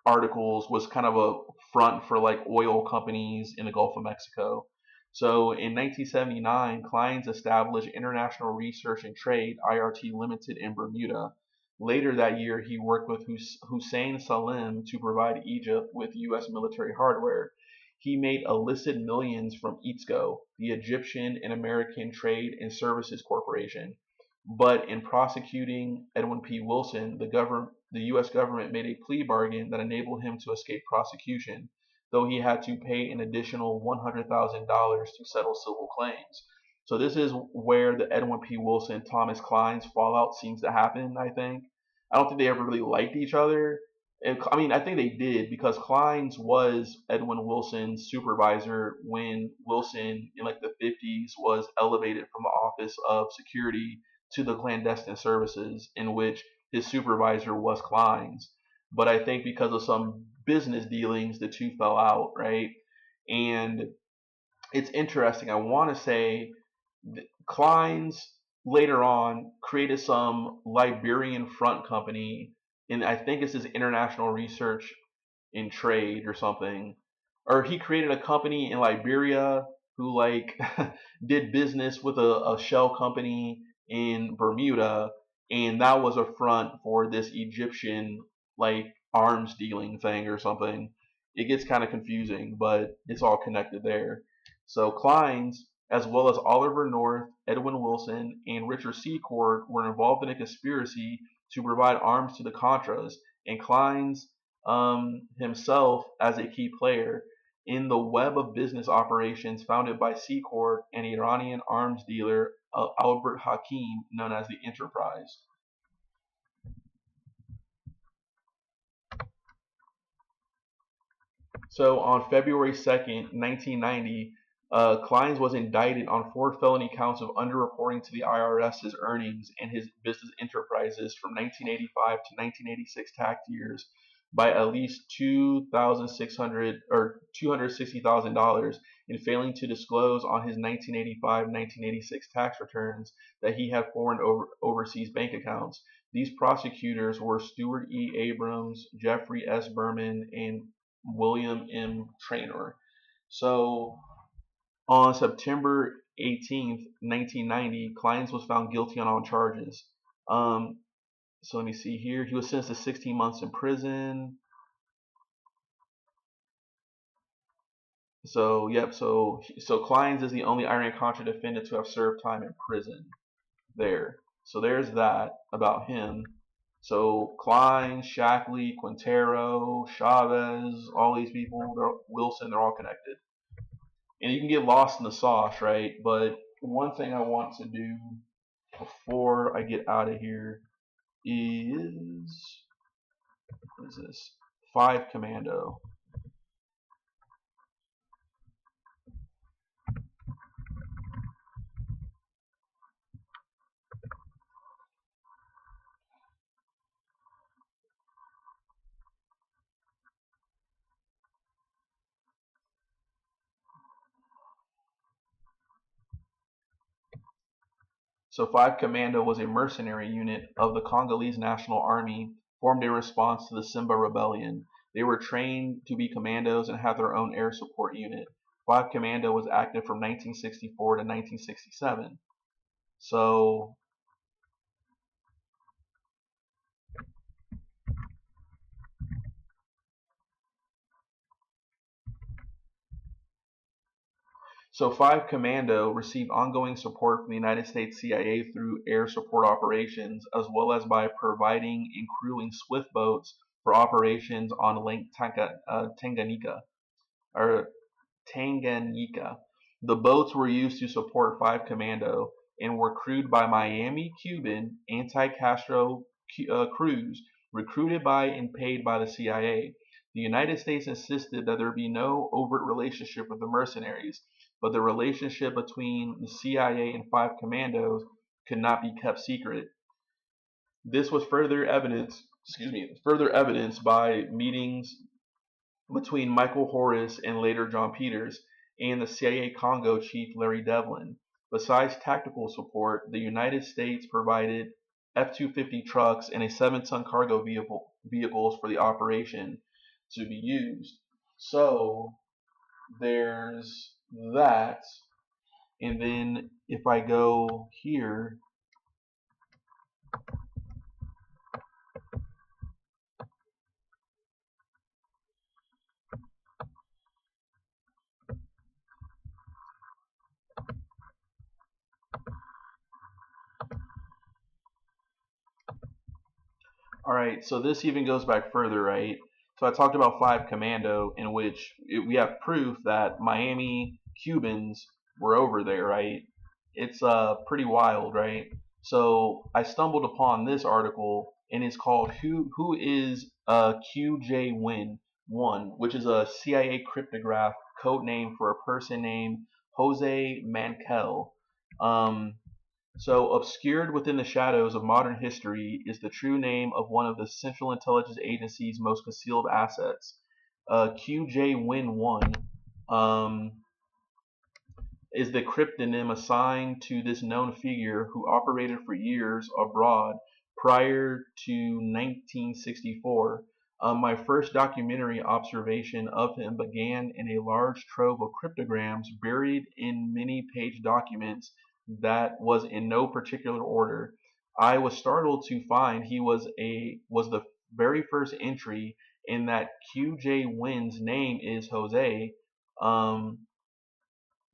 articles, was kind of a front for like oil companies in the Gulf of Mexico. So in 1979, Clines established International Research and Trade, IRT Limited, in Bermuda. Later that year, he worked with Hussein Salim to provide Egypt with U.S. military hardware. He made illicit millions from EATSCO, the Egyptian and American Trade and Services Corporation. But in prosecuting Edwin P. Wilson, the U.S. government made a plea bargain that enabled him to escape prosecution, though he had to pay an additional $100,000 to settle civil claims. So this is where the Edwin P. Wilson-Thomas Clines fallout seems to happen, I think. I don't think they ever really liked each other. I think they did, because Clines was Edwin Wilson's supervisor when Wilson, in like the 50s, was elevated from the Office of Security to the Clandestine Services, in which his supervisor was Clines. But I think because of some business dealings, the two fell out, right? And it's interesting. I want to say Clines later on created some Liberian front company, and I think this is International Research and Trade or something. Or he created a company in Liberia who like did business with a shell company in Bermuda, and that was a front for this Egyptian like arms dealing thing or something. It gets kind of confusing, but it's all connected there. So Clines, as well as Oliver North, Edwin Wilson, and Richard Secord, were involved in a conspiracy to provide arms to the Contras, and Clines himself as a key player in the web of business operations founded by Secord and Iranian arms dealer Albert Hakim, known as the Enterprise. So on February 2nd, 1990, Clines was indicted on 4 felony counts of underreporting to the IRS's earnings and his business enterprises from 1985 to 1986 tax years by at least $2,600 or $260,000 in failing to disclose on his 1985-1986 tax returns that he had foreign overseas bank accounts. These prosecutors were Stuart E. Abrams, Jeffrey S. Berman, and William M. Traynor. So on September 18th, 1990, Clines was found guilty on all charges. So let me see here. He was sentenced to 16 months in prison. So Clines is the only Iran-Contra defendant to have served time in prison there. So there's that about him. So Clines, Shackley, Quintero, Chavez, all these people, Wilson, they're all connected. And you can get lost in the sauce, right? But one thing I want to do before I get out of here is, what is this? 5 Commando. So 5 Commando was a mercenary unit of the Congolese National Army formed in response to the Simba Rebellion. They were trained to be commandos and had their own air support unit. 5 Commando was active from 1964 to 1967. So So 5 Commando received ongoing support from the United States CIA through air support operations, as well as by providing and crewing swift boats for operations on Lake Tanganyika. The boats were used to support 5 Commando and were crewed by Miami Cuban anti-Castro crews recruited by and paid by the CIA. The United States insisted that there be no overt relationship with the mercenaries, but the relationship between the CIA and 5 Commandos could not be kept secret. This was further evidenced by meetings between Michael Horace and later John Peters and the CIA Congo chief Larry Devlin. Besides tactical support, the United States provided F-250 trucks and a 7-ton cargo vehicles for the operation to be used. So there's that. And then if I go here, alright, so this even goes back further, right? So I talked about 5 Commando, in which we have proof that Miami Cubans were over there, right? It's pretty wild, right? So I stumbled upon this article, and it's called Who is QJ Win 1, which is a CIA cryptograph code name for a person named Jose Mankel. So obscured within the shadows of modern history is the true name of one of the Central Intelligence Agency's most concealed assets. QJ Win 1 is the cryptonym assigned to this known figure who operated for years abroad prior to 1964. My first documentary observation of him began in a large trove of cryptograms buried in many-page documents that was in no particular order. I was startled to find he was the very first entry in that QJ Win's name is Jose.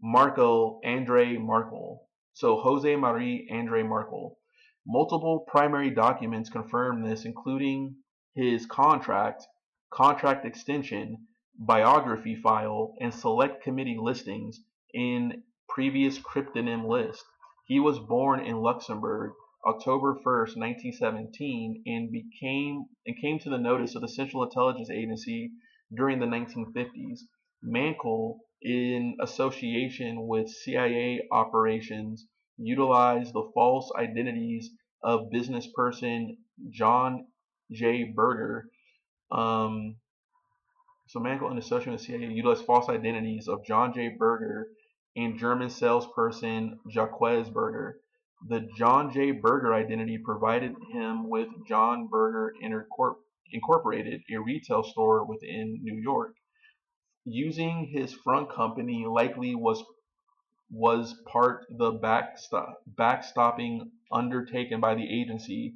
Marco Andre Markel. So Jose Marie Andre Markel. Multiple primary documents confirm this, including his contract extension, biography file, and select committee listings in previous cryptonym list. He was born in Luxembourg, October 1st, 1917, and came to the notice of the Central Intelligence Agency during the 1950s. Mankel, in association with CIA operations, utilized the false identities of business person John J. Berger. So Mankel, in association with CIA, utilized false identities of John J. Berger and German salesperson Jacques Berger. The John J. Berger identity provided him with John Berger Incorporated, a retail store within New York. Using his front company likely was part the backstopping undertaken by the agency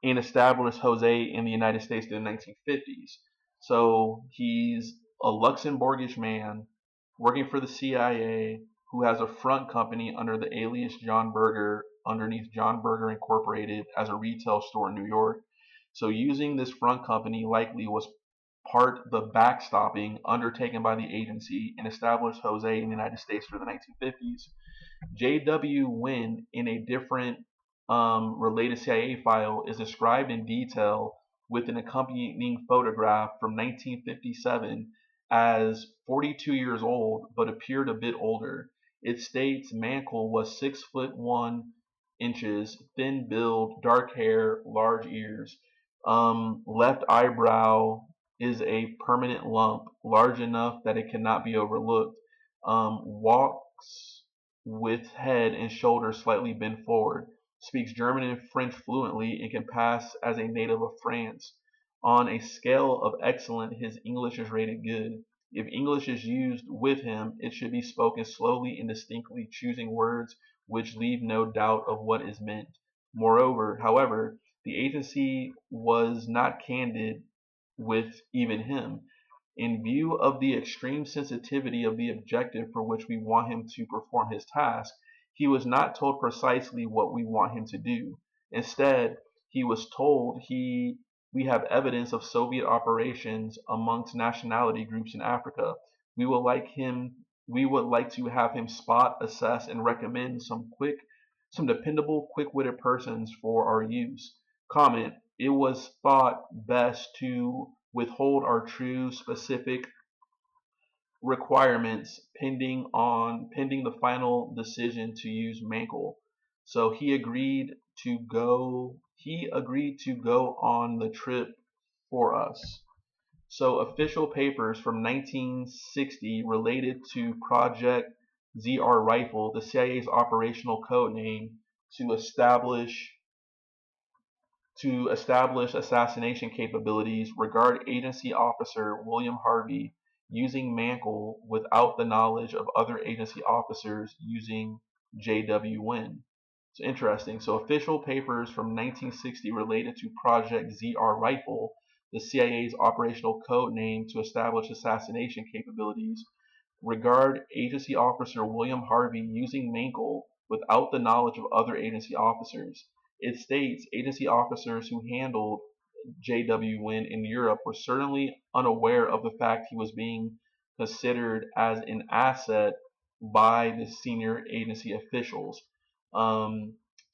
and established Jose in the United States in the 1950s. So he's a Luxembourgish man working for the CIA who has a front company under the alias John Berger, underneath John Berger Incorporated, as a retail store in New York. So using this front company likely was part the backstopping undertaken by the agency and established Jose in the United States for the 1950s. J.W. Wynn, in a different related CIA file, is described in detail with an accompanying photograph from 1957 as 42 years old, but appeared a bit older. It states Mankel was 6'1", thin build, dark hair, large ears. Left eyebrow is a permanent lump, large enough that it cannot be overlooked. Walks with head and shoulders slightly bent forward. Speaks German and French fluently and can pass as a native of France. On a scale of excellent, his English is rated good. If English is used with him, it should be spoken slowly and distinctly, choosing words which leave no doubt of what is meant. Moreover, however, the agency was not candid with even him. In view of the extreme sensitivity of the objective for which we want him to perform his task, he was not told precisely what we want him to do. Instead, he was told we have evidence of Soviet operations amongst nationality groups in Africa. We would like to have him spot, assess, and recommend some dependable, quick-witted persons for our use. Comment: it was thought best to withhold our true specific requirements pending the final decision to use Mankel. So he agreed to go on the trip for us. So official papers from 1960 related to Project ZR Rifle, the CIA's operational code name to establish assassination capabilities, regard agency officer William Harvey using Mankel without the knowledge of other agency officers using J.W. Wynn. It's interesting. So official papers from 1960 related to Project ZR Rifle, the CIA's operational code name to establish assassination capabilities, regard agency officer William Harvey using Mankel without the knowledge of other agency officers. It states agency officers who handled J.W. Wynn in Europe were certainly unaware of the fact he was being considered as an asset by the senior agency officials.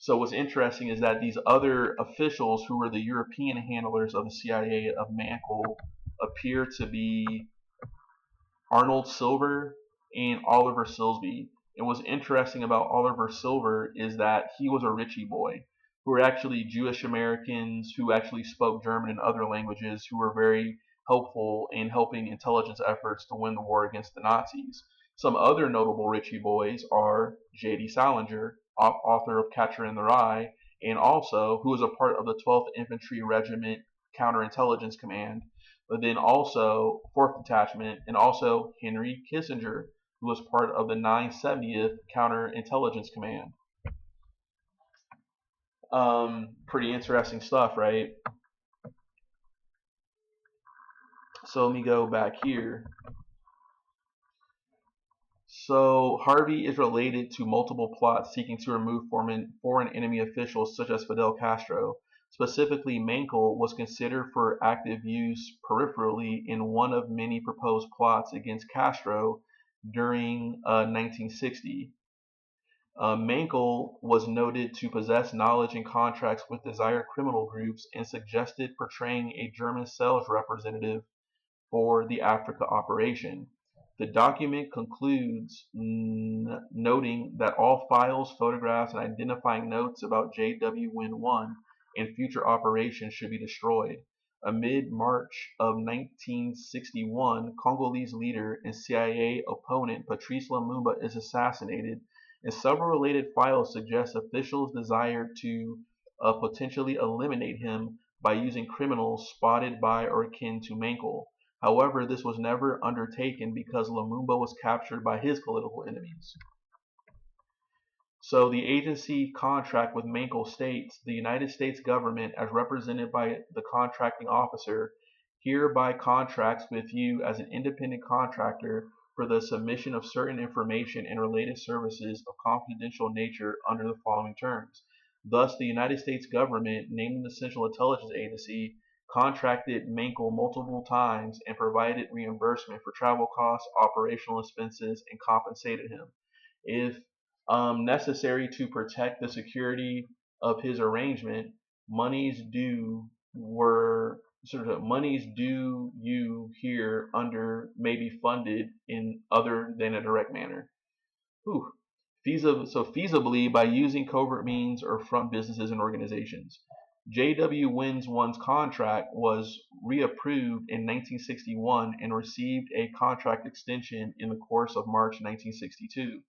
So what's interesting is that these other officials who were the European handlers of the CIA of Mankel appear to be Arnold Silver and Oliver Silsby. And what's interesting about Oliver Silver is that he was a Ritchie boy, who were actually Jewish Americans who actually spoke German and other languages, who were very helpful in helping intelligence efforts to win the war against the Nazis. Some other notable Ritchie boys are J.D. Salinger, author of Catcher in the Rye, and also who was a part of the 12th Infantry Regiment Counterintelligence Command, but then also 4th Detachment, and also Henry Kissinger, who was part of the 970th Counterintelligence Command. Pretty interesting stuff, right? So let me go back here. So Harvey is related to multiple plots seeking to remove foreign enemy officials such as Fidel Castro. Specifically, Mankel was considered for active use peripherally in one of many proposed plots against Castro during 1960. Mankel was noted to possess knowledge and contracts with desired criminal groups and suggested portraying a German sales representative for the Africa operation. The document concludes noting that all files, photographs, and identifying notes about JW Win-1 and future operations should be destroyed. Amid March of 1961, Congolese leader and CIA opponent Patrice Lumumba is assassinated, and several related files suggest officials desired to potentially eliminate him by using criminals spotted by or akin to Mankel. However, this was never undertaken because Lumumba was captured by his political enemies. So the agency contract with Mankel states, the United States government, as represented by the contracting officer, hereby contracts with you as an independent contractor for the submission of certain information and related services of confidential nature under the following terms. Thus, the United States government, namely the Central Intelligence Agency, contracted Mankel multiple times and provided reimbursement for travel costs, operational expenses, and compensated him. If necessary to protect the security of his arrangement, monies due you here under may be funded in other than a direct manner. Whew. Feasibly by using covert means or front businesses and organizations. J.W. Win-1's contract was reapproved in 1961 and received a contract extension in the course of March 1962.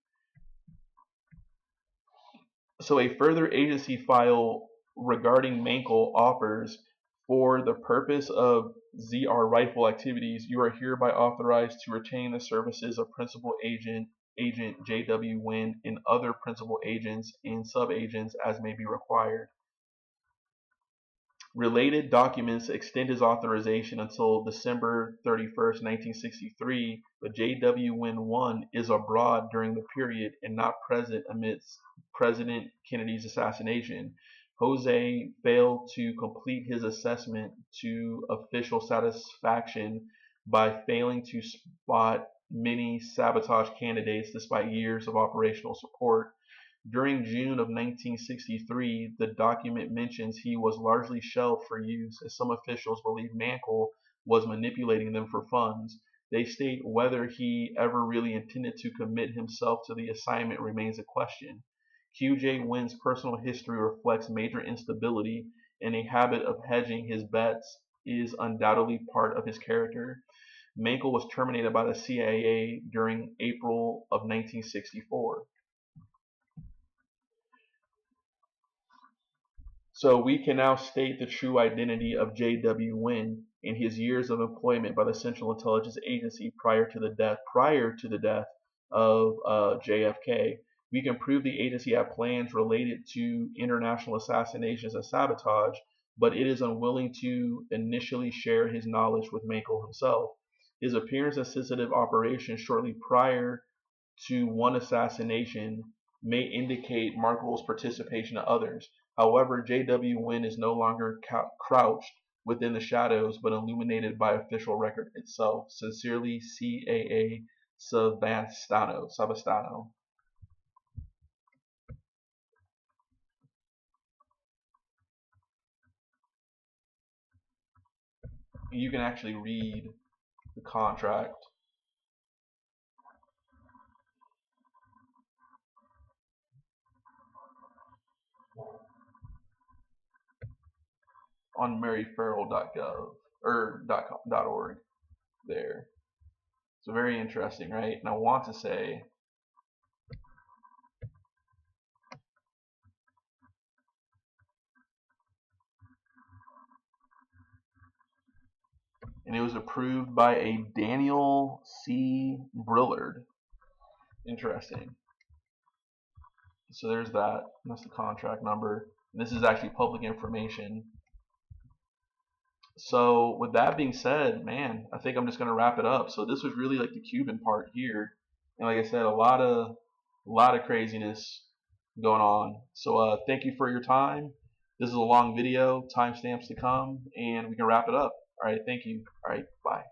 So a further agency file regarding Mankel offers, for the purpose of ZR rifle activities, you are hereby authorized to retain the services of Principal Agent J.W. Win and other principal agents and sub-agents as may be required. Related documents extend his authorization until December 31st, 1963, but J.W. Win-1 is abroad during the period and not present amidst President Kennedy's assassination. Jose failed to complete his assessment to official satisfaction by failing to spot many sabotage candidates despite years of operational support. During June of 1963, the document mentions he was largely shelved for use as some officials believe Mankel was manipulating them for funds. They state whether he ever really intended to commit himself to the assignment remains a question. QJ Win's personal history reflects major instability, and a habit of hedging his bets is undoubtedly part of his character. Mankel was terminated by the CIA during April of 1964. So we can now state the true identity of J.W. Win in his years of employment by the Central Intelligence Agency prior to the death of JFK. We can prove the agency had plans related to international assassinations and sabotage, but it is unwilling to initially share his knowledge with Mankel himself. His appearance in sensitive operations shortly prior to one assassination may indicate Mankel's participation in others. However, J.W. Win is no longer crouched within the shadows, but illuminated by official record itself. Sincerely, CAA Savastano. You can actually read the contract. On maryfarrell.gov or .org there. So very interesting, right? And I want to say and it was approved by a Daniel C. Brillard. Interesting. So there's that. That's the contract number. And this is actually public information. So with that being said, man, I think I'm just going to wrap it up. So this was really like the Cuban part here. And like I said, a lot of craziness going on. So thank you for your time. This is a long video, timestamps to come, and we can wrap it up. All right, thank you. All right, bye.